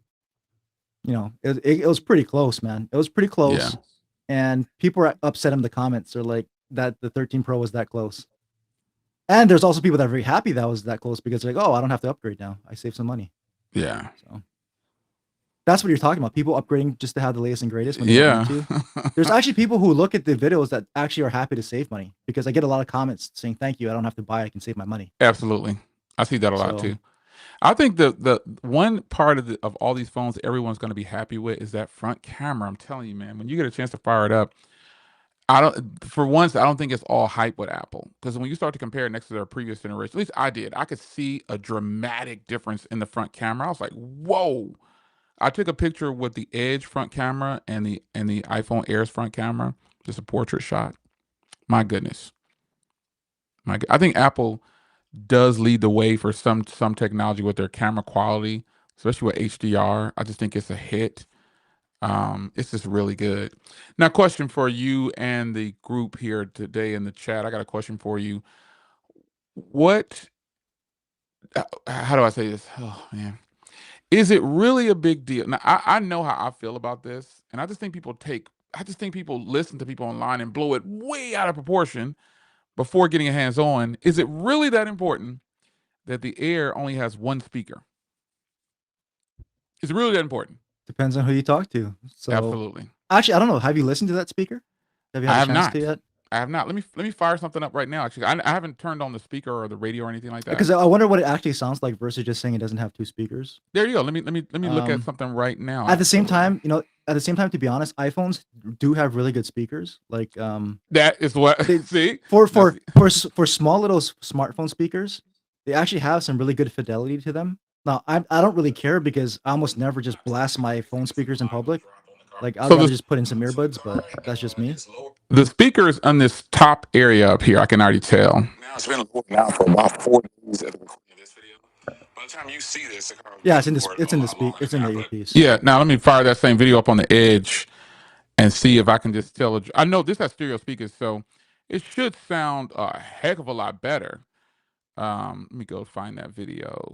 it was pretty close, man. It was pretty Yeah. close, and people were upset in the comments. They're like that the 13 Pro was that close, and there's also people that are very happy that was that close because they're like, oh, I don't have to upgrade now. I save some money. Yeah. So that's what you're talking about. People upgrading just to have the latest and greatest when you don't Yeah. need to. There's actually people who look at the videos that actually are happy to save money because I get a lot of comments saying, "Thank you, I don't have to buy. I can save my money." Absolutely. I see that a lot So too. I think the one part of all these phones everyone's going to be happy with is that front camera. I'm telling you, man, when you get a chance to fire it up, I don't for once I don't think it's all hype with Apple because when you start to compare it next to their previous generation, at least I did, I could see a dramatic difference in the front camera. I was like, "Whoa." I took a picture with the Edge front camera and the iPhone Air's front camera, just a portrait shot. My goodness. I think Apple does lead the way for some technology with their camera quality, especially with HDR. I just think it's a hit. It's just really good. Now, question for you and the group here today in the chat. I got a question for you. What? How do I say this? Oh man, is it really a big deal? Now, I know how I feel about this, and I just think people take. I just think people listen to people online and blow it way out of proportion before getting a hands on. Is it really that important that the Air only has one speaker? Is it really that important? depends on who you talk to. So Absolutely. actually, I don't know. Have you listened to that speaker? Have you I had a have chance to not. yet? I have not. Let me fire something up right now. Actually, I haven't turned on the speaker or the radio or anything like that. Because I wonder what it actually sounds like versus just saying it doesn't have two speakers. There you go. Let me look at Um, something right now. at the same Actually, time, at the same time, to be honest, iPhones do have really good speakers. Like that is what. they See, for now for see. for for small little smartphone speakers, they actually have some really good fidelity to them. Now, I don't really care because I almost never just blast my phone speakers in public. Like I'd So rather just put in some earbuds, but that's just me. the speakers on this top area up here, I can already tell. Now it's been recording now for about 4 days at the recording of this video. By the time you see this, the car will be Yeah, on the board it's a in the lot speak longer it's than in the that. But earpiece. yeah, now let me fire that same video up on the Edge and see if I can just tell. I know this has stereo speakers, so it should sound a heck of a lot better. Let me go find that video.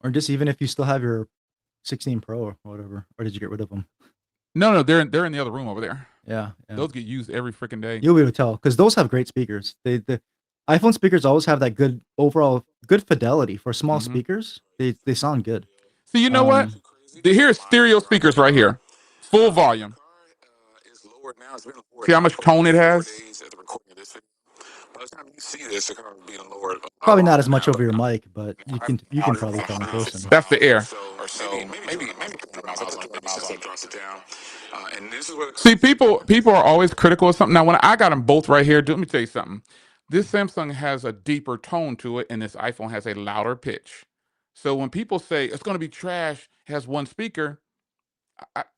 Or just even if you still have your 16 Pro or whatever, or did you get rid of them? No, they're in the other room over there. Yeah, yeah. Those get used every freaking day. You'll be able to tell because those have great speakers. The iPhone speakers always have that good overall good fidelity for small Hmm. speakers. They sound good. So you know what? Um, Here's stereo speakers right here, full volume. See how much tone it has? By the time you see this, the car will be lowered a lot Probably not longer as than much that. over But your mic, but you can probably tell in person. that's the Air. See, people are always critical of something. Now, when I got them both right here, let me tell you something. This Samsung has a deeper tone to it, and this iPhone has a louder pitch. So when people say it's going to be trash, it has one speaker,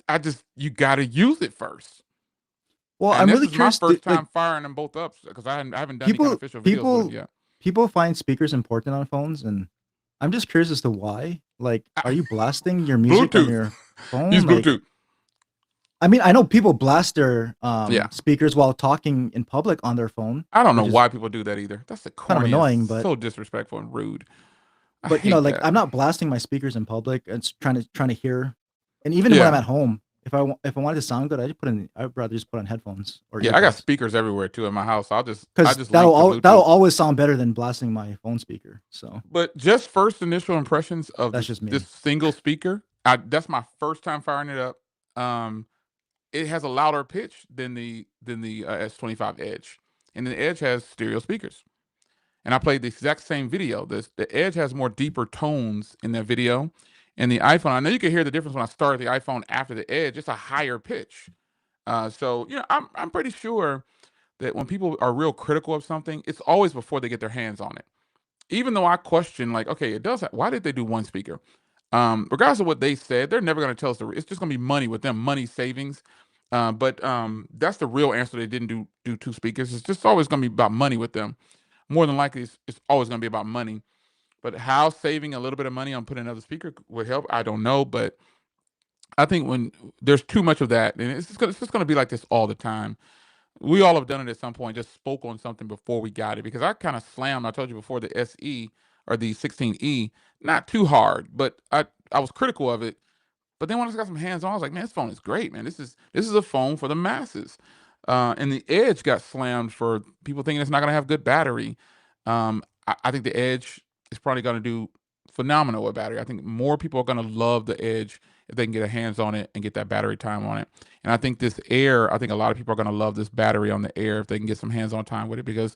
I just you got to use it first. Well, And I'm this really is my curious. First Like time firing them both up because I haven't done any kind of people, official videos with them people, yet. people find speakers important on phones, and I'm just curious as to why. Like, are you blasting your music on Bluetooth. your Use phone? Like, Bluetooth. I mean, I know people blast their Yeah. speakers while talking in public on their phone, I don't know which is why people do that either. That's the kind of annoying. corniest, But so disrespectful and rude. I but hate like that. I'm not blasting my speakers in public. It's trying to hear, and even when I'm Yeah. at home, if I wanted to sound good, I'd rather just put on headphones or Yeah, I got earbuds speakers everywhere too in my house. I because just link to that'll Bluetooth. always sound better than blasting my phone speaker. So But just first initial impressions of that's this just me. this single speaker, that's my first time firing it up. Um, it has a louder pitch than the S25 Edge, and the Edge has stereo speakers. And I played the exact same video. The Edge has more deeper tones in that video, and the iPhone. I know you can hear the difference when I started the iPhone after the Edge. It's a higher pitch. So I'm pretty sure that when people are real critical of something, it's always before they get their hands on it. Even though I question, like, okay, it does. Why did they do one speaker? Regardless of what they said, they're never going to tell us. It's just going to be money with them, money savings. But that's the real answer. They didn't do two speakers. It's just always going to be about money with them. More than likely, it's always going to be about money. But how saving a little bit of money on putting another speaker would help, I don't know. But I think when there's too much of that, and it's just gonna be like this all the time. We all have done it at some point, just spoke on something before we got it, because I kind of slammed, I told you before, the SE or the 16E, not too hard, but I was critical of it. But then when I got some hands on, I was like, man, this phone is great, man. This is a phone for the masses. And the Edge got slammed for people thinking it's not going to have good battery. I think the Edge is probably going to do phenomenal with battery. I think more people are going to love the Edge if they can get their hands on it and get that battery time on it. And I think this Air, I think a lot of people are going to love this battery on the Air if they can get some hands-on time with it, because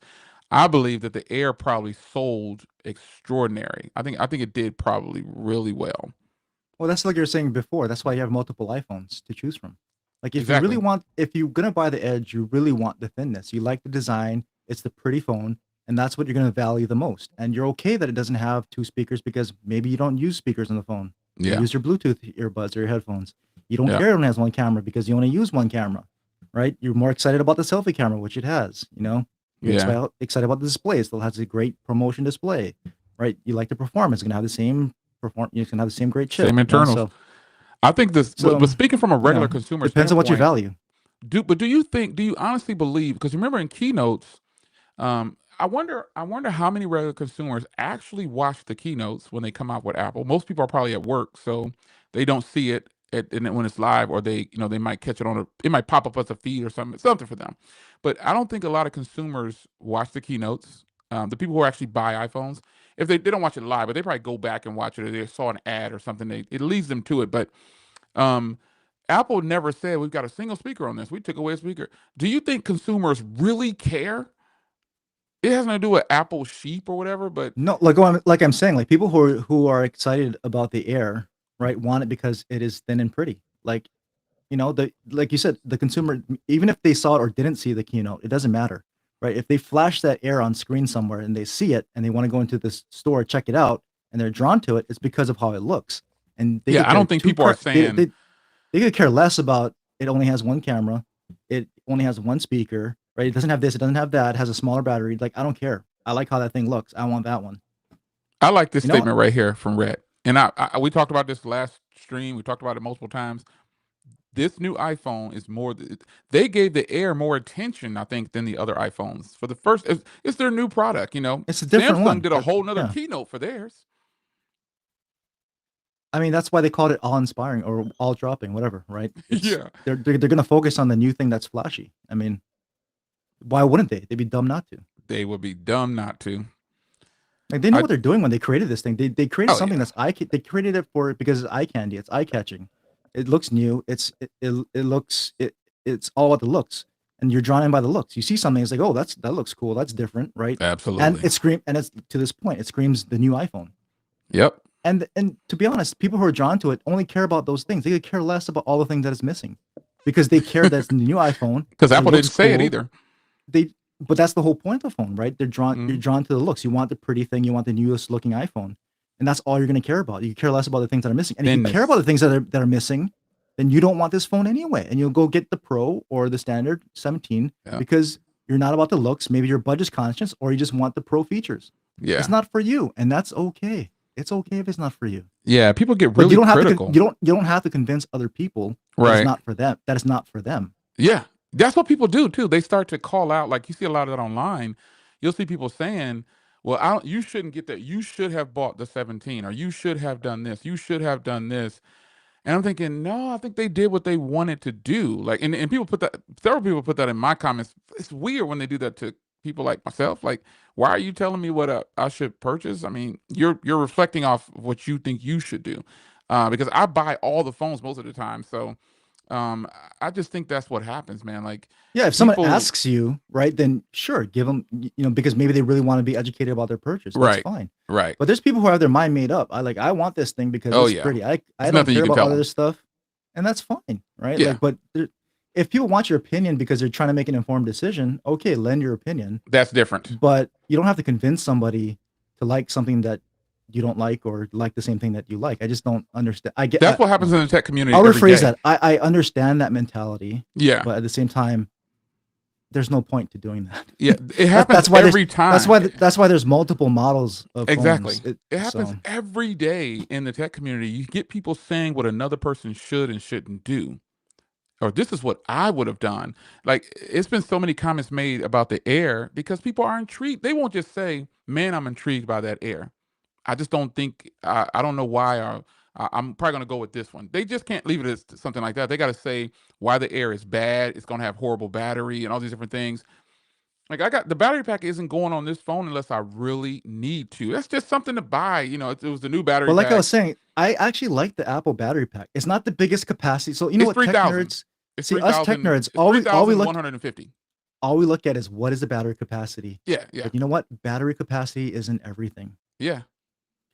I believe that the Air probably sold extraordinary. I think it did probably really well. Well, that's like you were saying before. That's why you have multiple iPhones to choose from. Like Exactly. if you're gonna buy the Edge, you really want the thinness. You like the design. It's the pretty phone, and that's what you're gonna value the most. And you're okay that it doesn't have two speakers because maybe you don't use speakers on the phone. You Yeah. use your Bluetooth earbuds or your headphones. You don't Yeah. care when it has one camera because you only use one camera, right? You're more excited about the selfie camera, which it has. You're Yeah. excited about the display. It still has a great promotion display, right? You like the performance. It's gonna have the same perform. You can have the same great chip. Same internals. So I think this, but so, speaking from a you regular know, consumer depends on what you standpoint, value. do you honestly believe? Because remember in keynotes, I wonder how many regular consumers actually watch the keynotes when they come out with Apple. Most people are probably at work, so they don't see it when it's live, or they might catch it it might pop up as a feed or something for them. But I don't think a lot of consumers watch the keynotes. The people who actually buy iPhones, if they don't watch it live, but they probably go back and watch it, or they saw an ad or something, it leads them to it. But um, Apple never said we've got a single speaker on this. We took away a speaker. Do you think consumers really care? It has nothing to do with Apple sheep or whatever, but No, like I'm saying, like people who are excited about the Air, right, want it because it is thin and pretty. The like you said, the consumer, even if they saw it or didn't see the keynote, it doesn't matter, right? If they flash that Air on screen somewhere and they see it and they want to go into this store, check it out, and they're drawn to it, it's because of how it looks. And they yeah, could I care don't think two people are car saying, they could care less about it only has one camera, it only has one speaker, right? It doesn't have this, it doesn't have that, it has a smaller battery. Like I don't care. I like how that thing looks. I want that one. I like this You know what? statement right here from Red. And we talked about this last stream. We talked about it multiple times. This new iPhone is more. They gave the Air more attention, I think, than the other iPhones. For the first, it's their new product. It's a different Samsung one. did a whole nother Yeah. keynote for theirs. I mean, that's why they called it all inspiring or all dropping, whatever, right? It's Yeah, they're gonna focus on the new thing that's flashy. I mean, why wouldn't they? They'd be dumb not to. they would be dumb not to. Like they know I what they're doing when they created this thing. They created Oh something yeah, that's they created it for because it's eye candy. It's eye catching. It looks new. It's all about the looks, and you're drawn in by the looks. You see something, it's like, oh, that looks cool. That's different, right? And absolutely. it's to this point, it screams the new iPhone. Yep. And to be honest, people who are drawn to it only care about those things. They could care less about all the things that is missing, because they care that it's the new iPhone. Because It Apple looks didn't say it cool. either. They but that's the whole point of the phone, right? You're Mm, drawn to the looks. You want the pretty thing. You want the newest looking iPhone, and that's all you're going to care about. You care less about the things that are missing. And if you care about thinness. the things that are missing, then you don't want this phone anyway, and you'll go get the Pro or the standard 17 Yeah. because you're not about the looks. Maybe you're budget conscious, or you just want the Pro features. It's Yeah. not for you, and that's okay. It's okay if it's not for you. Yeah. People get But you really don't have to critical. you don't have to convince other people that it's Right. not for them. That it's not for them. Yeah. That's what people do too. They start to call out, like you see a lot of that online. You'll see people saying, well, you shouldn't get that. You should have bought the 17, or you should have done this. You should have done this. And I'm thinking, no, I think they did what they wanted to do. Like, and several people put that in my comments. It's weird when they do that to people like myself. Like, why are you telling me what I should purchase? I mean, you're reflecting off what you think you should do. Because I buy all the phones most of the time. So, um, I just think that's what happens, man. Like, Yeah, if someone people, asks you, right, then sure, give them, because maybe they really want to be educated about their purchase. That's right, fine. right. But there's people who have their mind made up. I want this thing because Oh it's yeah, pretty. I there's don't nothing you care can about tell other them. stuff, and that's fine, right? Yeah, If people want your opinion because they're trying to make an informed decision, okay, lend your opinion, that's different. but you don't have to convince somebody to like something that you don't like or like the same thing that you like. I just don't understand. That's what happens in the tech community I'll every rephrase day. that. I understand that mentality, Yeah, but at the same time, there's no point to doing that. Yeah, it That's happens that's why there's every time. that's why there's multiple models of phones. Exactly. It happens So every day in the tech community. You get people saying what another person should and shouldn't do. Or this is what I would have done. Like it's been so many comments made about the Air because people are intrigued. They won't just say, "Man, I'm intrigued by that Air." I just don't think I don't know why. I'm probably gonna go with this one. They just can't leave it as something like that. They got to say why the Air is bad. It's gonna have horrible battery and all these different things. Like I got the battery pack isn't going on this phone unless I really need to. That's just something to buy. It was the new battery But like I pack. was saying, I actually like the Apple battery pack. It's not the biggest capacity. So you know It's what, three tech thousand. nerds It's see three us tech thousand. nerds, It's three thousand one hundred and fifty. all we look at is what is the battery capacity. Yeah, yeah, But you know what? Battery capacity isn't everything. yeah.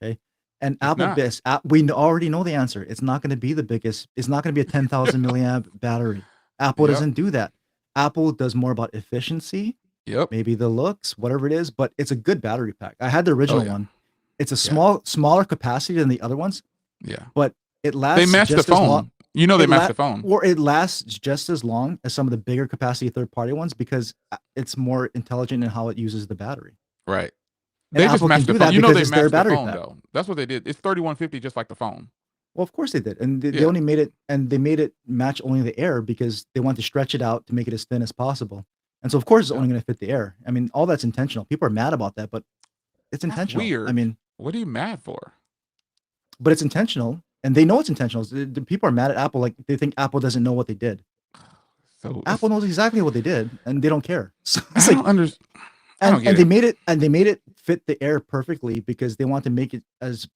Okay. And It's not. We already know the answer. It's not going to be the biggest. It's not going to be a 10,000 milliamp battery. Apple Yep, doesn't do that. Apple does more about efficiency, yep. maybe the looks, whatever it is, but it's a good battery pack. I had the Oh original yeah, one. It's a yeah, smaller capacity than the other ones, yeah. but it They lasts match the just as long. phone. They match the phone. It lasts just as long as some of the bigger capacity third party ones because it's more intelligent in how it uses the battery. Right. And They just Apple can match the do phone. that because They it's their matched the battery phone pack. though. That's what they did. It's 3150 just like the phone. Well, of course they did, and they Yeah. only made it, and they made it match only the Air because they want to stretch it out to make it as thin as possible. And so, of course, it's Yeah. only going to fit the Air. I mean, all that's intentional. People are mad about that, but it's That's intentional. I weird. mean, What are you mad for? but it's intentional, and they know it's intentional. The people are mad at Apple, like they think Apple doesn't know what they did. So Apple knows exactly what they did, and they don't care. So it's I like, don't understand. I and don't get it. they made it fit the Air perfectly because they want to make it as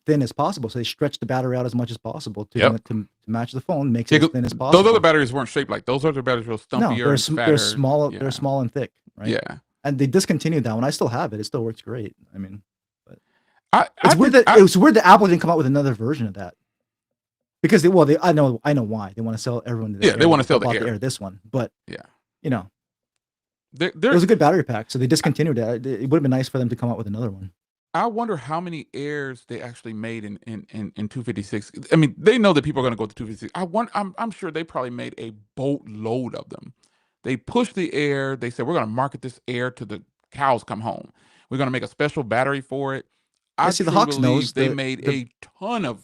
thin as possible. So they stretch the battery out as much as possible Yep. to match the phone, makes Yeah, it as thin as those other possible. batteries weren't shaped like those. Other batteries were No, stumpier and they're fatter. small. Yeah. They're small and thick, right? Yeah. And they discontinued that one. I still have it. It still works great. I mean, but I it's weird could that I, it was weird that Apple didn't come out with another version of that because I know why they want to sell everyone the yeah, they Air. want to sell the Bought Air. this one, but Yeah. you know, They're, it was a good battery pack, so they discontinued it. It would have been nice for them to come out with another one. I wonder how many Airs they actually made in 256. I mean, they know that people are going to go to 256. I'm sure they probably made a boatload of them. They pushed the Air. They said we're going to market this Air to the cows come home. We're going to make a special battery for it. Yeah, I see, the truly Hawks believe knows they made a ton of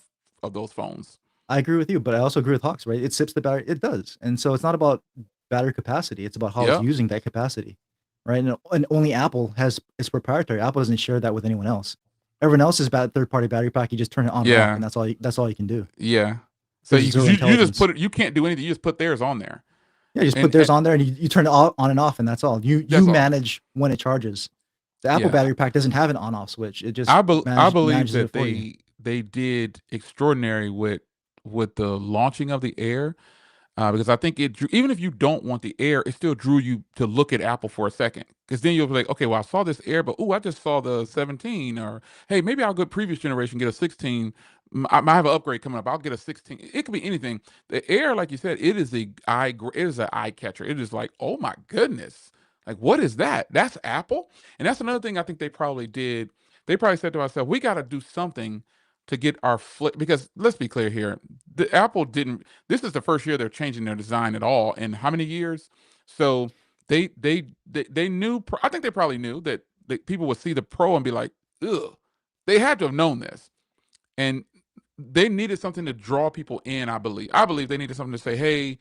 those phones. I agree with you, but I also agree with Hawks, right? It sips the battery. It does. And so it's not about battery capacity. It's about how it's Yep. using that capacity, right? And only Apple has it's proprietary. Apple doesn't share that with anyone else. Everyone else's third-party battery pack, you just turn it on or off, Yeah. and that's all you can do. Yeah. So There's you zero just intelligence. put it. You can't do anything. You just put theirs on there. Yeah, you just And, put theirs on there and you turn it on and off, and that's all. You That's all. manage when it charges. The Apple Yeah. battery pack doesn't have an on-off switch. It just I believe manages that it for you. they did extraordinary with the launching of the Air, because I think it drew, even if you don't want the Air, it still drew you to look at Apple for a second. Because then you'll be like, okay, well, I saw this Air, but I just saw the 17, or hey, maybe I'll go previous generation get a 16. I have an upgrade coming up. I'll get a 16. It could be anything. The Air, like you said, it is an eye catcher. It is like, oh my goodness, like what is that? That's Apple, and that's another thing I think they probably did. They probably said to myself, we got to do something to get our flip, because let's be clear here, the Apple didn't, this is the first year they're changing their design at all in how many years? So they knew, I think they probably knew that people would see the Pro and be like, ugh. They had to have known this, and they needed something to draw people in. I believe they needed something to say, hey,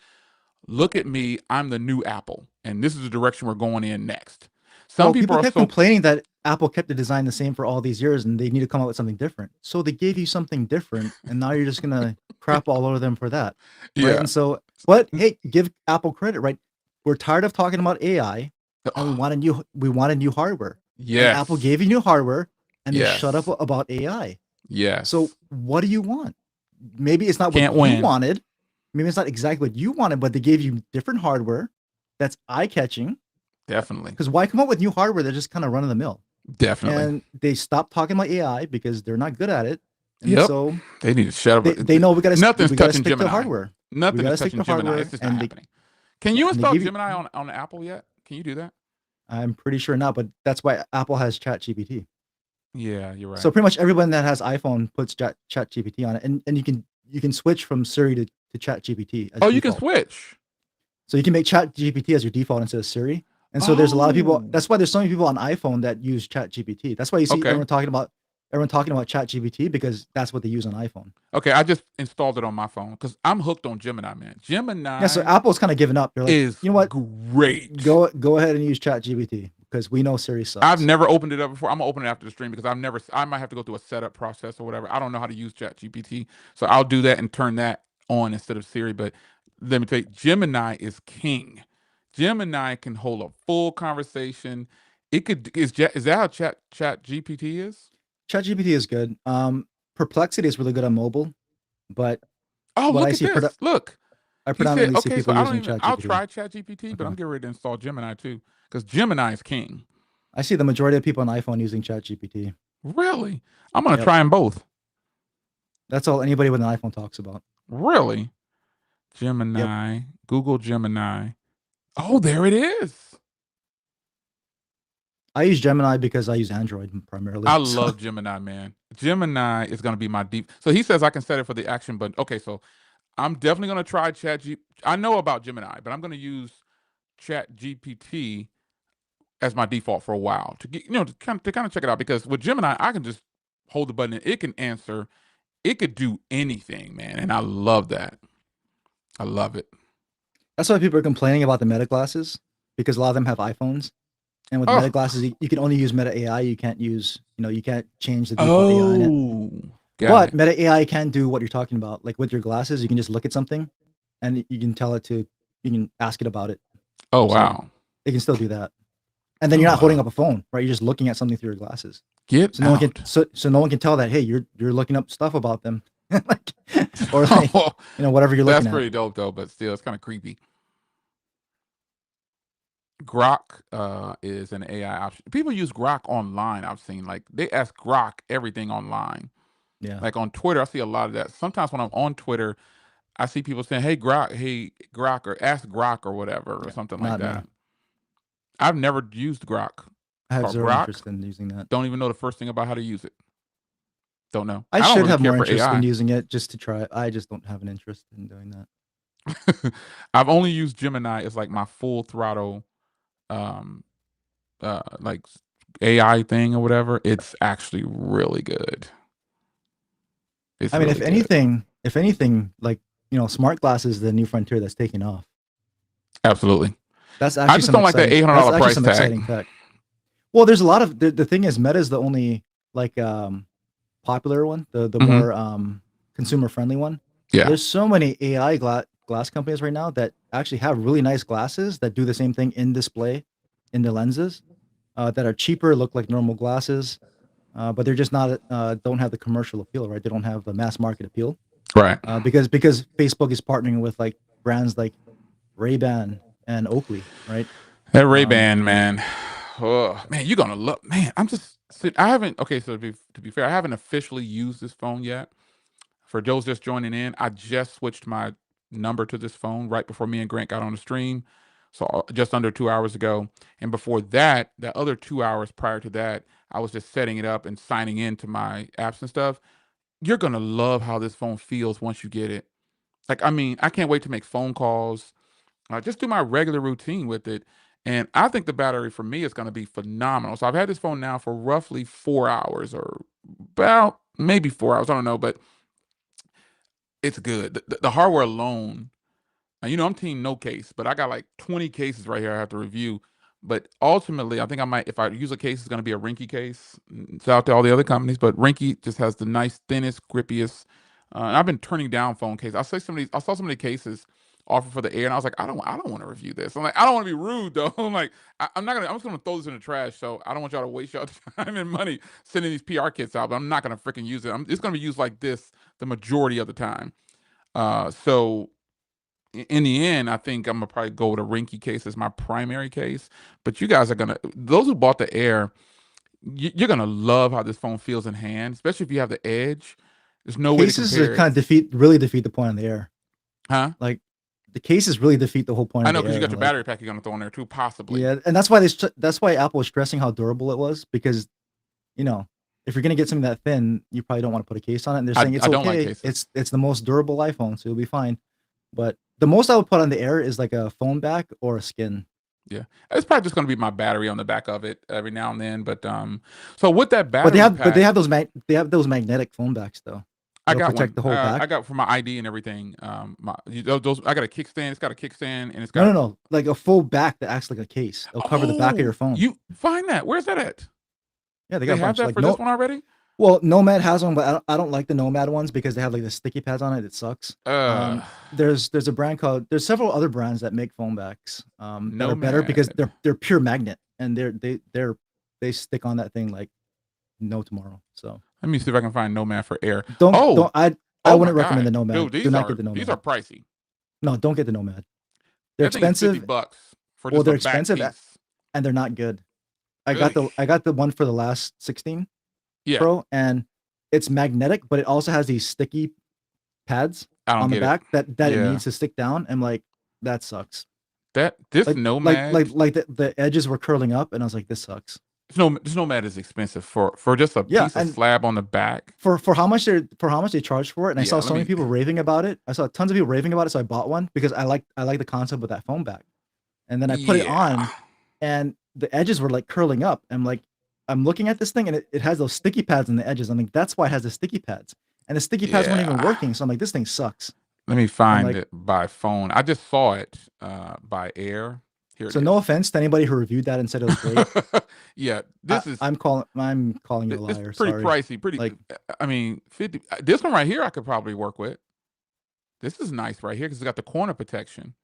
look at me, I'm the new Apple, and this is the direction we're going in next. Some Well, people people are kept so complaining that Apple kept the design the same for all these years, and they need to come up with something different. So they gave you something different, and now you're just gonna crap all over them for that, right? yeah. And so, but hey, give Apple credit, right? We're tired of talking about AI, and we wanted new hardware. And Apple Yes. gave you new hardware, and they Yes. shut up about AI. Yes. So what do you want? Maybe it's not Can't what you win. wanted. Maybe it's not exactly what you wanted, but they gave you different hardware that's eye catching. Definitely. Because why come up with new hardware that's just kind of run of the mill? Definitely. And they stopped talking about AI because they're not good at it. And Yep. so They need to shut up. they know we got to Nothing's we got to touching stick to Gemini. hardware. Nothing We gotta is stick touching to Gemini. hardware, It's just not and happening. Can you and they install give you. Gemini on Apple yet? Can you do that? I'm pretty sure not, but that's why Apple has ChatGPT. Yeah, you're right. So pretty much everyone that has iPhone puts ChatGPT on it, and you can switch from Siri to ChatGPT. Oh, you can switch. So you can make Chat GPT as your default instead of Siri. And so there's a lot of people. Oh, That's why there's so many people on iPhone that use Chat GPT. That's why you see okay. everyone talking about Chat GPT because that's what they use on iPhone. Okay, I just installed it on my phone because I'm hooked on Gemini, man. Yeah, so Gemini Apple's kind of given up. They're like, is you know what? great. Go ahead and use Chat GPT because we know Siri I've sucks. never opened it up before. I'm gonna open it after the stream because I might have to go through a setup process or whatever. I don't know how to use Chat GPT. So I'll do that and turn that on instead of Siri. But let me tell you, Gemini is king. Gemini can hold a full conversation. It could is that how Chat GPT is? Chat GPT is good. Perplexity is really good on mobile, but Oh, what I look at see, this. Look. I He said, predominantly see okay, so people I don't using even Chat I'll GPT. try Chat GPT, but I'm Okay. getting ready to install Gemini too. Because Gemini is king. I see the majority of people on iPhone using Chat GPT. Really? I'm gonna Yep. try them both. That's all anybody with an iPhone talks about. Really? Yep. Gemini, Google Gemini. Oh, there it is. I use Gemini because I use Android I primarily. So love Gemini, man. Gemini is gonna be my deep. So he says I can set it for the action button. Okay, so I'm definitely gonna try Chat G. I know about Gemini, but I'm gonna use Chat GPT as my default for a while to get to kind of check it out because with Gemini I can just hold the button and it can answer. It could do anything, man, and I love that. I love it. that's why people are complaining about the Meta glasses because a lot of them have iPhones. And with Meta Oh, glasses, you can only use Meta AI. You can't use, you can't change the default AI in it. oh, got But it. Meta AI can do what you're talking about. Like with your glasses, you can just look at something and you can tell it to, you can ask it about it. Oh So wow. it can still do that. And then Oh you're not holding wow. up a phone, right? You're just looking at something through your glasses. Get So no one can out. so no one can tell that, hey, you're looking up stuff about them. Like, or like, whatever you're That's looking at. pretty dope though, but still, it's kind of creepy. Grok is an AI option. People use Grok online. I've seen like they ask Grok everything online. Yeah. Like on Twitter, I see a lot of that. Sometimes when I'm on Twitter, I see people saying, hey Grok," or "ask Grok" or whatever or Yeah. something like Not me. that. I've never used Grok. I It's have called zero Grok. interest in using that. Don't even know the first thing about how to use it. Don't know. I I don't should really have care more for interest in AI. using it just to try it. I just don't have an interest in doing that. I've only used Gemini as like my full throttle um like AI thing or whatever. It's actually really good. It's I mean, really good. if anything, like, smart glasses is the new frontier that's taking off. Absolutely. That's I actually just some don't like that exciting. That's $800 actually price some tag. exciting tech. Well, there's a lot of the thing is Meta is the only like popular one, the Hmm. more consumer friendly one. Yeah. There's so many AI glass companies right now that actually have really nice glasses that do the same thing in display in the lenses that are cheaper, look like normal glasses, but they're just not don't have the commercial appeal, right? They don't have the mass market appeal Right. because Facebook is partnering with like brands like Ray-Ban and Oakley, right? That Ray Um, Ban, man. Oh man, you're gonna love. Man, I'm just. I haven't. Okay, so to be fair, I haven't officially used this phone yet. For those just joining in, I just switched my number to this phone right before me and Grant got on the stream. So just under 2 hours ago. And before that, the other 2 hours prior to that, I was just setting it up and signing into my apps and stuff. You're gonna love how this phone feels once you get it. Like, I mean, I can't wait to make phone calls. Just do my regular routine with it. And I think the battery for me is going to be phenomenal. So I've had this phone now for roughly 4 hours or about maybe 4 hours. I don't know, but it's good. The hardware alone, I'm team no case, but I got like 20 cases right here I have to review. But ultimately, I think I might, if I use a case, it's going to be a Rinky case. It's out to all the other companies, but Rinky just has the nice, thinnest, grippiest. And I've been turning down phone cases. I saw some of the cases offered for the Air, and I was like, I don't want to review this. I'm like, I don't want to be rude though. I'm like, I'm not gonna, I'm just gonna throw this in the trash. So I don't want y'all to waste y'all time and money sending these PR kits out. But I'm not gonna freaking use it. It's gonna be used like this the majority of the time. So in the end, I think I'm gonna probably go with a Rinky case as my primary case. But you guys are gonna, those who bought the Air, you're gonna love how this phone feels in hand, especially if you have the Edge. There's no way to cases are compare it, kind of really defeat the point of the Air. huh? Like the cases really defeat the whole point I of know the because you Air. got your Like, battery pack you're gonna throw in there too, possibly. yeah, and that's why Apple was stressing how durable it was because you know if you're gonna get something that thin, you probably don't want to put a case on it. And they're I saying it's I don't like okay. cases. It's the most durable iPhone, so you'll be fine. But the most I would put on the Air is like a phone back or a skin. Yeah, it's probably just going to be my battery on the back of it every now and then. But so with that But battery they pack, have those magnetic phone backs though. I That'll got protect one. the whole I back. got for my ID and everything. Those I got a kickstand. It's got a kickstand and it's No, no, got. no. Like a full back that acts like a case. It'll cover the back of your Oh, phone. you find that? Where's that at? Yeah, they got They a have bunch. that Like for this no, one already? well, Nomad has one, but I don't like the Nomad ones because they have like the sticky pads on it. It sucks. Uh, There's a brand called. There's several other brands that make phone backs that are better because Nomad. they're pure magnet and they stick on that thing like no tomorrow. So Let me see if I can find Nomad for Air. don't Oh, I oh my wouldn't recommend God, the Nomad. dude, Do not get the these are Nomad. pricey. No, don't get the Nomad. They're That thing is expensive. $50 for Well, just a they're back expensive piece. and they're not good. Ugh. I got the one for the last 16 Yeah, Pro, and it's magnetic, but it also has these sticky pads I don't on the get it. back that it Yeah, needs to stick down. I'm like, that sucks. this Nomad. Like the edges were curling up, and I was like, this sucks. This Nomad is expensive for just a Yeah, piece of and slab on the back. for how much they charge for it, and I Yeah, saw let so many me. people raving about it. I saw tons of people raving about it, so I bought one because I like the concept with that phone back. And then I put it Yeah, on, and the edges were like curling up. I'm looking at this thing, and it has those sticky pads on the edges. I'm like, that's why it has the sticky pads, and the sticky pads weren't even yeah. working. So I'm like, this thing sucks. Let me I'm find like, it by phone. I just saw it by air. Here it so no is. offense to anybody who reviewed that and said it was great. Yeah, this is I'm calling you a it's liar. pretty Sorry. pricey. Pretty. Like I mean, 50. This one right here, I could probably work with. This is nice right here because it's got the corner protection.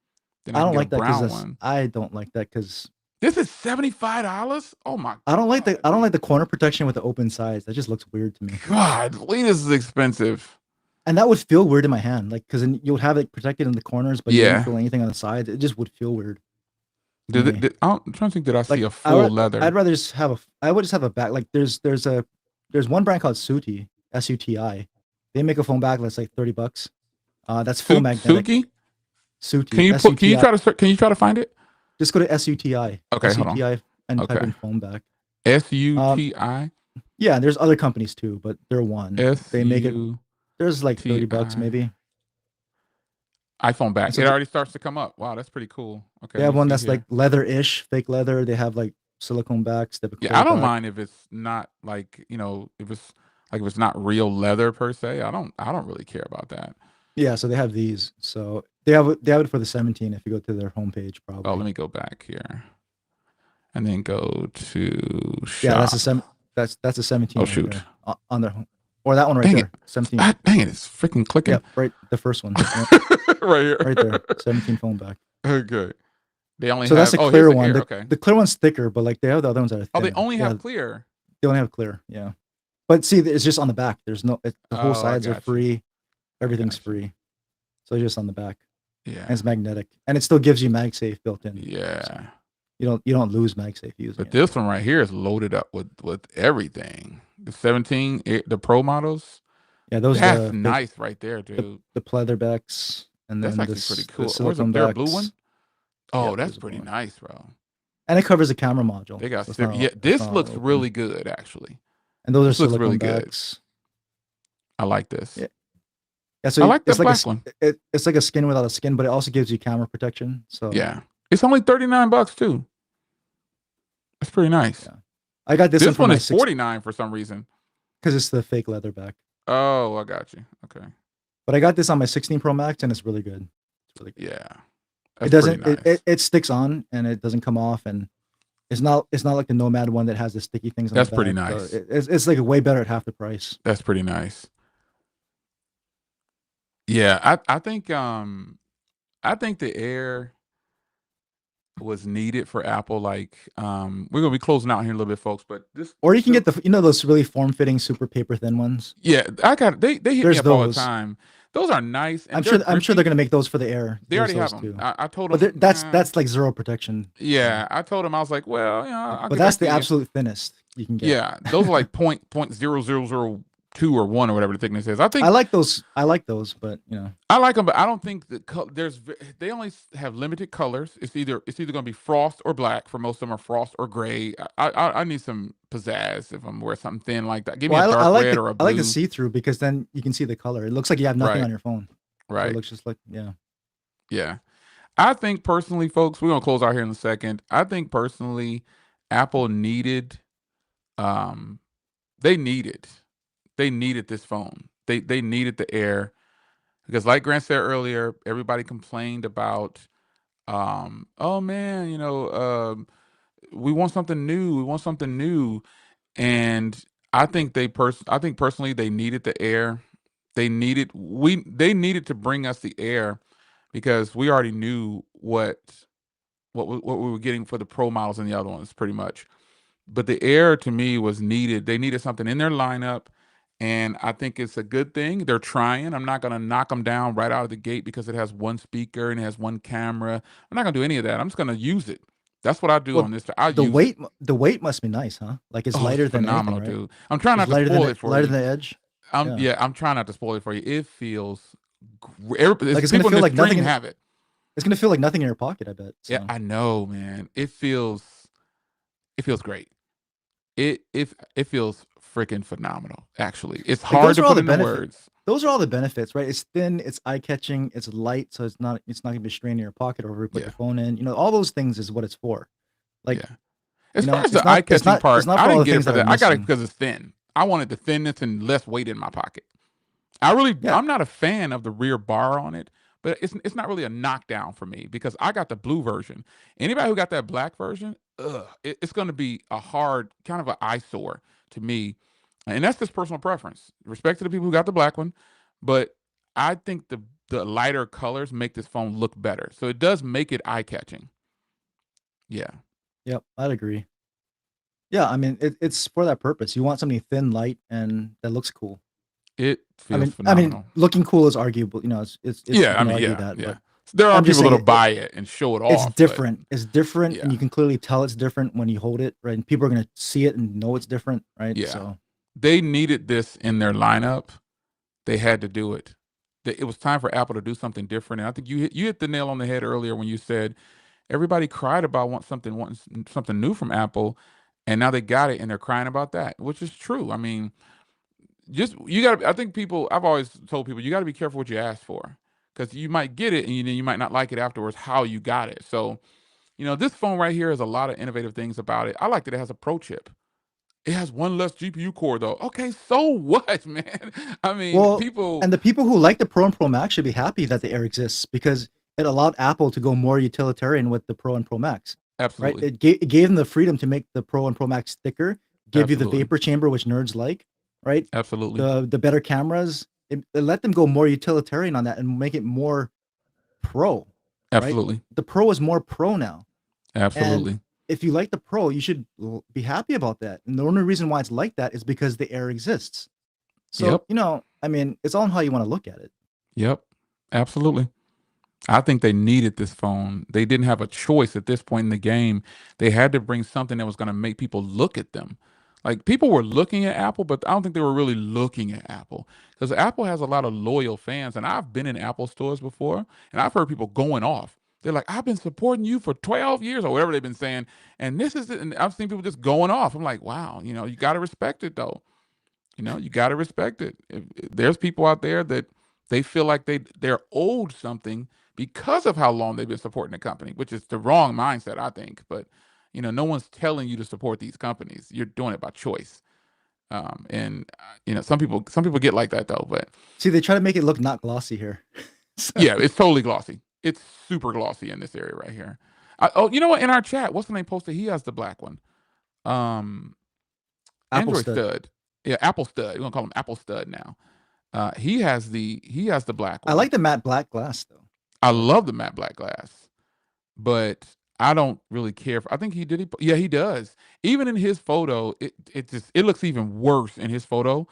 Then I I can don't get a like that brown one. I don't like that because This is $75. Oh my I God, don't like dude. the corner protection with the open sides. That just looks weird to me. God, this is expensive. And that would feel weird in my hand, like because then you'll have it protected in the corners, but you wouldn't Yeah. feel anything on the sides. It just would feel weird to me. I'm trying to think. Did I see Like a full leather? I'd rather just have a I would just have a back. Like there's one brand called Suti, Suti. They make a phone back that's like $30. That's full magnetic. Suki? Suti, Can you Suti. can you try to find it? Just go to Suti, Okay, hold on. and type Okay. in phone back. Um, SUTI. yeah, there's other companies too, but they're one. They make it. SUTI. There's like $30 maybe. iPhone And back. so It already starts to come up. Wow, that's pretty cool. Okay, they let have me one see that's like here. leather-ish, fake leather. They have like silicone backs. They have a Yeah, I clear don't back. mind if it's not like, if it's not real leather per se. I don't really care about that. Yeah, so they have these. So they have it for the 17 if you go to their homepage Oh, let probably. me go back here and then go to Yeah, shop. that's a Oh 17 right shoot. there on their or that one right Dang it. there, 17. Ah, dang it, it's freaking clicking. Yep, right the first one. Yep, Right here. right there, 17 phone back. Okay. They only So that's have the here's clear the one. air. Okay. The clear one's thicker, but like they have the other ones that are Oh, they thinner. only Yeah, have clear. they only have clear. Yeah, but see, it's just on the back. There's no the whole Oh, I sides are got you. free. I Everything's got you. free. So it's just on the back, and Yeah. it's magnetic, and it still gives you MagSafe built in. So Yeah. you don't lose MagSafe using But it. this one right here is loaded up with everything. The 17, the Pro models. Yeah, those That's nice right there, the dude. the pleather backs, and That's then actually pretty the cool. Where's silicone there a blue backs. one? Oh, Yep, that's there's a blue pretty one, nice, bro. and it covers the camera module, They got so yeah. it's This not looks open. really good, actually. And those are This looks really silicone good. backs. I like this. Yeah, yeah. So I like the it's like black one. it's like a skin without a skin, but it also gives you camera protection. So Yeah, it's only $39 too. That's pretty nice. yeah, I got this one This for one my is 6 $49 for some reason. because it's the fake leather back. Oh, I got you. Okay. But I got this on my 16 Pro Max, and it's really good. It's really good. Yeah, It that's pretty doesn't nice. it sticks on and it doesn't come off, and it's not like the Nomad one that has the sticky things on the That's pretty back. So nice. it's like way better at half the price. That's pretty nice. Yeah, I think the Air was needed for Apple. Like, we're gonna be closing out here in a little bit, folks. But this, Or you can get the those really form fitting, super paper thin ones. yeah, I got they hit me There's up all the those. time. Those are nice and they're I'm sure they're grippy. gonna make those for the Air. They There's already have those them. too. I told But them, that's like zero protection. So, yeah. I told him I was like, well, I'll but get that's back the to you. absolute thinnest you can get. Yeah, those are like point 0.0002 or one or whatever the thickness is. I think I like those. I like those, but I like them, but I don't think they only have limited colors. It's either going to be frost or black. For most of them are frost or gray. I need some pizzazz if I'm wearing something thin like that. Give me a well, dark red or a I like the blue. see through because then you can see the color. It looks like you have nothing Right, on your phone. So it right. looks just like yeah. Yeah. I think personally, folks, we're gonna close out here in a second. I think personally, Apple needed um they needed they needed this phone. They needed the Air because like Grant said earlier, everybody complained about oh man, we want something new. We want something new. And I think personally they needed the Air. They needed to bring us the Air because we already knew what we were getting for the Pro models and the other ones pretty much. But the Air to me was needed. They needed something in their lineup, and I think it's a good thing. They're trying. I'm not gonna knock them down right out of the gate because it has one speaker and it has one camera. I'm not gonna do any of that. I'm just gonna use it. That's what I do Well, on this. I use it. the weight must be nice, huh? Like it's Oh, it's lighter than anything, phenomenal, right? dude. I'm trying It's not to spoil it for lighter you. than the Edge. Yeah. I'm trying not to spoil it for you. It feels great. Like it's gonna People in feel the like nothing stream in have it. it's gonna feel like nothing in your pocket, I bet. Yeah, So I know, man. It feels great. It feels freaking phenomenal. Actually, it's like hard those to are all put the into benefits. words. Those are all the benefits, right? It's thin, it's eye catching, it's light, so it's not gonna be straining your pocket or where you put Yeah, your phone in. All those things is what it's for. Like, yeah. As far as it's the eye not it's catching not it's part, not I for all didn't the get it things for that are that. I got it missing. because it's thin. I wanted the thinness and less weight in my pocket. Yeah. I'm not a fan of the rear bar on it, but it's not really a knockdown for me because I got the blue version. Anybody who got that black version, it's going to be a hard kind of an eyesore to me, and that's just personal preference. Respect to the people who got the black one, but I think the lighter colors make this phone look better, so it does make it eye catching. Yeah, Yep, I'd agree. Yeah, I mean, it's for that purpose. You want something thin, light, and that looks cool. it I feels mean, I mean, phenomenal. looking cool is arguable. It's you Yeah, I can mean, argue yeah, that, yeah. but There are I'm just people saying that'll buy it and show it it's off, but different. It's different, and yeah, you can clearly tell it's different when you hold it, right? And people are gonna see it and know it's different, right? yeah. So They needed this in their lineup. They had to do it. It was time for Apple to do something different. And I think you hit the nail on the head earlier when you said everybody cried about wanting something new from Apple, and now they got it and they're crying about that, which is true. I mean, just you got to. I think people. I've always told people you got to be careful what you ask for because you might get it and you might not like it afterwards. How you got it. So this phone right here has a lot of innovative things about it. I like that it has a Pro chip. It has one less GPU core though. Okay, so what, man? I mean, well, people and the people who like the Pro and Pro Max should be happy that the Air exists because it allowed Apple to go more utilitarian with the Pro and Pro Max, right? absolutely, It gave them the freedom to make the Pro and Pro Max thicker, give you the absolutely, vapor chamber, which nerds like, right? absolutely, The better cameras. It let them go more utilitarian on that and make it more pro, right? absolutely, The Pro is more pro now, and absolutely. if you like the Pro, you should be happy about that. And the only reason why it's like that is because the Air exists. So, Yep, I mean, it's all on how you want to look at it. yep, absolutely. I think they needed this phone. They didn't have a choice at this point in the game. They had to bring something that was going to make people look at them. Like people were looking at Apple, but I don't think they were really looking at Apple because Apple has a lot of loyal fans. And I've been in Apple stores before and I've heard people going off. They're like, I've been supporting you for 12 years or whatever they've been saying. And this is it. And I've seen people just going off. I'm like, wow, you got to respect it though. You got to respect it. If there's people out there that they feel like they're owed something because of how long they've been supporting the company, which is the wrong mindset, I think. But no one's telling you to support these companies. You're doing it by choice. And some people get like that though. But See, they try to make it look not glossy here. So, yeah, it's totally glossy. It's super glossy in this area right here. You know what? In our chat, what's the name posted? He has the black one. Um, Apple Android stud. Stud. Yeah, Apple Stud. We're gonna call him Apple Stud now. He has the black I one. like the matte black glass though. I I like love that. the matte black glass, but I don't really care for. I think he did. Yeah, he does. Even in his photo, it looks even worse in his photo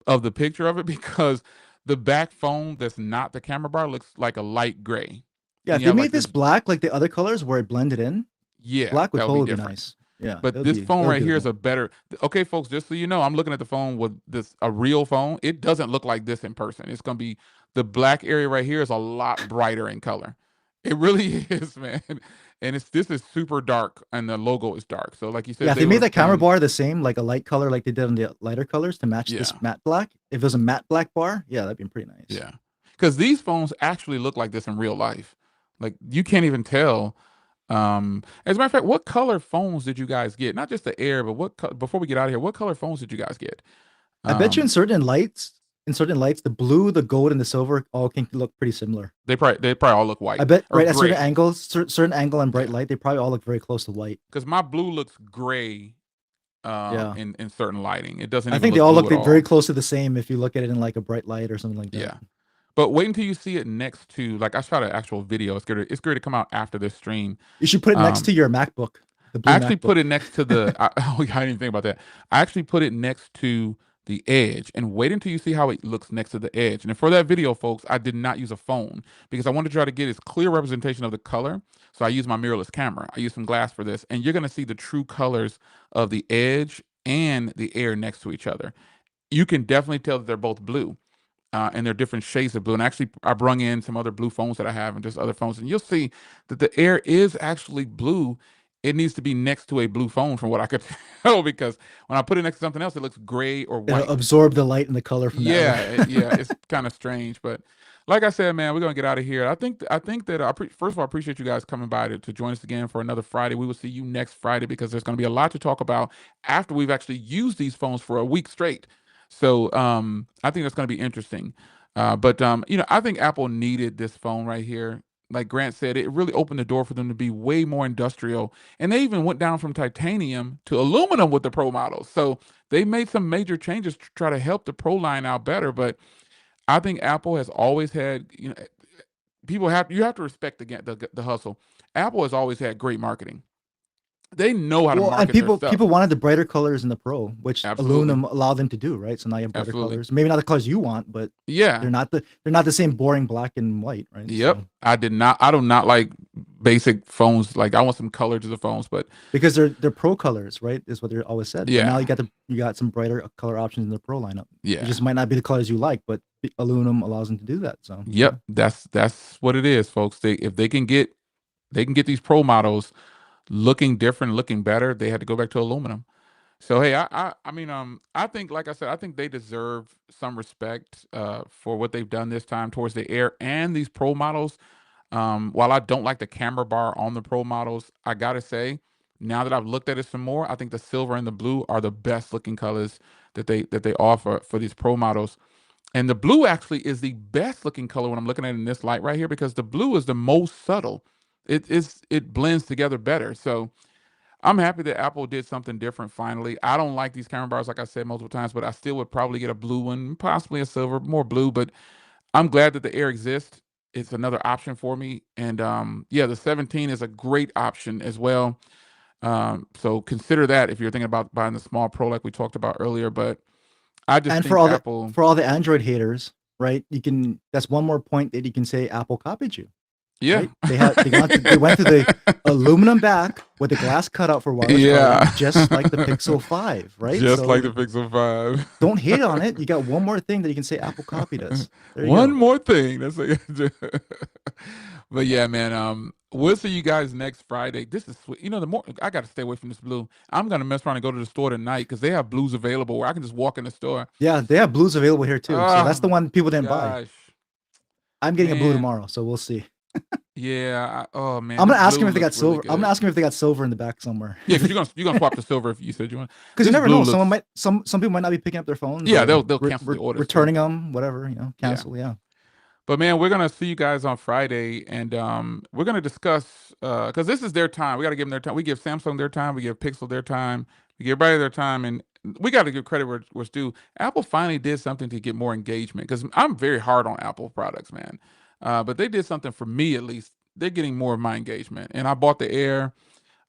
of the picture of it because the back phone that's not the camera bar looks like a light gray, Yeah, and if you they have like made this. this black like the other colors where it blended in, Yeah, black would that would be totally be different. nice. Yeah, it But would this be phone it would right be here the is game. a better. Okay, folks, just so you know, I'm looking at the phone with this a real phone. It doesn't look like this in person. It's gonna be the black area right here is a lot brighter in color. It really is, man. And this is super dark, and the logo is dark. So, like you Yeah, said, if they they would made have that camera changed. bar the same, like a light color like they did on the lighter colors to match this Yeah, matte black, if it was a matte black bar, yeah, that'd be pretty nice. yeah. Because these phones actually look like this in real life. Like you can't even tell. As a matter of fact, what color phones did you guys get? Not just the Air, but before we get out of here, what color phones did you guys get? I bet you Um, in certain lights, the blue, the gold, and the silver all can look pretty similar. they probably all look I white bet or right at certain gray. angles, certain angle and bright Yeah, light, they probably all look very close to white. because my blue looks gray Yeah. in certain lighting. It doesn't I even think they look all blue look at very all. close to the same if you look at it in like a bright light or something like that. Yeah. But wait until you see it next to, like, I shot an actual video. It's going to come out after this stream. You should put it next Um, to your MacBook, the I blue actually MacBook. put it next to oh, yeah, I didn't even think about that. I actually put it next to the edge and wait until you see how it looks next to the edge. And for that video, folks, I did not use a phone because I wanted to try to get as clear representation of the color. So I used my mirrorless camera. I used some glass for this. And you're going to see the true colors of the edge and the air next to each other. You can definitely tell that they're both blue. And they're different shades of blue. And actually, I brung in some other blue phones that I have and just other phones, and you'll see that the air is actually blue. It needs to be next to a blue phone, from what I could tell, because when I put it next to something else, it looks gray or It'll white. absorb the light and the color from the other. Yeah, it's kind of strange, but like I said, man, we're gonna get out of here. I think that first of all, I appreciate you guys coming by to join us again for another Friday. We will see you next Friday because there's gonna be a lot to talk about after we've actually used these phones for a week straight. So I think that's gonna be interesting. But I think Apple needed this phone right here. Like Grant said, it really opened the door for them to be way more industrial, and they even went down from titanium to aluminum with the Pro models. So they made some major changes to try to help the Pro line out better. But I think Apple has always had, you have to respect the hustle. Apple has always had great marketing. They know how to Well, and market their people stuff. wanted the brighter colors in the Pro, which Absolutely, aluminum allowed them to do, right? So now you have brighter absolutely. colors. Maybe not the colors you want, but Yeah, they're not the same boring black and white, right? yep. So I do not like basic phones. Like I want some color to the phones, but because they're Pro colors, right? Is what they're always said. But now yeah, you got some brighter color options in the Pro lineup. It yeah, just might not be the colors you like, but aluminum allows them to do that. So yeah. yep. That's what it is, folks. If they can get these Pro models looking different, looking better, they had to go back to aluminum. So hey, I think, like I said, I think they deserve some respect for what they've done this time towards the Air and these Pro models. While I don't like the camera bar on the Pro models, I gotta say, now that I've looked at it some more, I think the silver and the blue are the best looking colors that they offer for these Pro models. And the blue actually is the best looking color when I'm looking at it in this light right here, because the blue is the most subtle. It blends together better. So I'm happy that Apple did something different finally. I don't like these camera bars, like I said multiple times, but I still would probably get a blue one, possibly a silver, more blue. But I'm glad that the Air exists. It's another option for me. And yeah, the 17 is a great option as well. So consider that if you're thinking about buying the small Pro, like we talked about earlier. But I just And think Apple, for all the Android haters, right? You can that's one more point that you can say Apple copied you, yeah. right? They went to the aluminum back with the glass cutout for wireless charging, Yeah. just like the Pixel 5, right? Just like So the Pixel 5. don't hate on it. You got one more thing that you can say Apple copied us. There you One go. more thing. That's like, but yeah, man. We'll see you guys next Friday. This is sweet. The more I got to stay away from this blue. I'm gonna mess around and go to the store tonight because they have blues available where I can just walk in the store. Yeah, they have blues available here too. So that's Oh the one people didn't buy. gosh, I'm getting a blue man. tomorrow, so we'll see. Yeah. Oh man, I'm this gonna ask him blue if they got looks really silver. I'm gonna good. ask him if they got silver in the back somewhere. Yeah, because you're gonna swap the silver if you said you want. Because you This never blue know. looks. Some people might not be picking up their phones Yeah, or they'll cancel the orders too. returning them, whatever, Yeah. cancel. Yeah. But man, we're gonna see you guys on Friday, and we're gonna discuss because this is their time. We got to give them their time. We give Samsung their time. We give Pixel their time. We give everybody their time, and we got to give credit where it's due. Apple finally did something to get more engagement because I'm very hard on Apple products, man. But they did something for me at least. They're getting more of my engagement, and I bought the Air.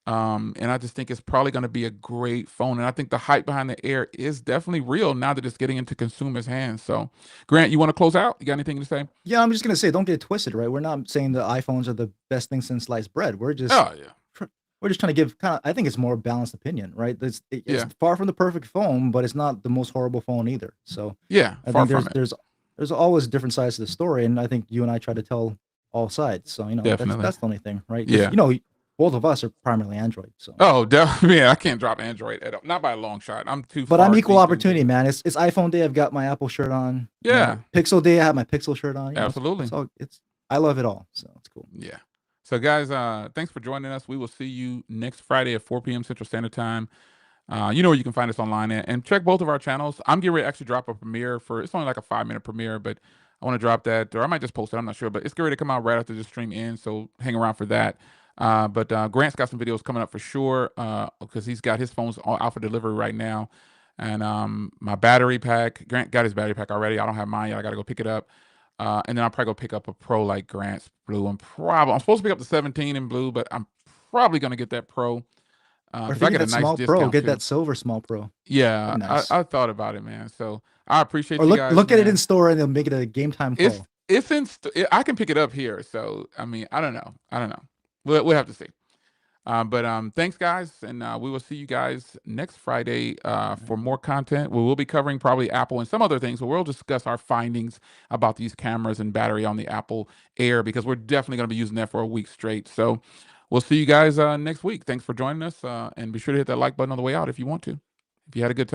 And I just think it's probably going to be a great phone. And I think the hype behind the Air is definitely real now that it's getting into consumers' hands. So, Grant, you want to close out? You got anything to say? Yeah, I'm just gonna say, don't get it twisted, right? We're not saying the iPhones are the best thing since sliced bread. Oh yeah, We're just trying to give kind of. I think it's more balanced opinion, right? It's yeah, far from the perfect phone, but it's not the most horrible phone either. So yeah. I Far think from it. there's always different sides to the story, and I think you and I try to tell all sides. So Definitely. that's the only thing, right? Because Yeah. both of us are primarily Android. So, Oh, definitely. Yeah, I can't drop Android at all. Not by a long shot. I'm too but I'm far equal deep into opportunity, it. man. It's iPhone day. I've got my Apple shirt on. Yeah, Pixel day. I have my Pixel shirt on. absolutely. It's all it's. I love it all. So it's cool. Yeah. So, guys, thanks for joining us. We will see you next Friday at 4 p.m. Central Standard Time. You know where you can find us online at, and check both of our channels. I'm getting ready to actually drop a premiere for it's only like a 5 minute premiere, but I want to drop that, or I might just post it. I'm not sure, but it's getting ready to come out right after the stream ends, so hang around for that. But Grant's got some videos coming up for sure because he's got his phones all out for delivery right now. And my battery pack, Grant got his battery pack already. I don't have mine yet. I got to go pick it up. And then I'll probably go pick up a Pro like Grant's blue. I'm supposed to pick up the 17 in blue, but I'm probably gonna get that Pro Or if because you I get get a that nice small Pro, discount get too. that silver small Pro. Yeah, That'd be nice. I thought about it, man. So I appreciate Or you look guys, look at it in man. store and they'll make it a game time It's Pro. it's in. I can pick it up here. So I mean, I don't know. I don't know. We'll have to see. But thanks, guys, and we will see you guys next Friday for more content. We will be covering probably Apple and some other things, but we'll discuss our findings about these cameras and battery on the Apple Air because we're definitely going to be using that for a week straight. So we'll see you guys next week. Thanks for joining us, and be sure to hit that like button on the way out if you want to. If you had a good time.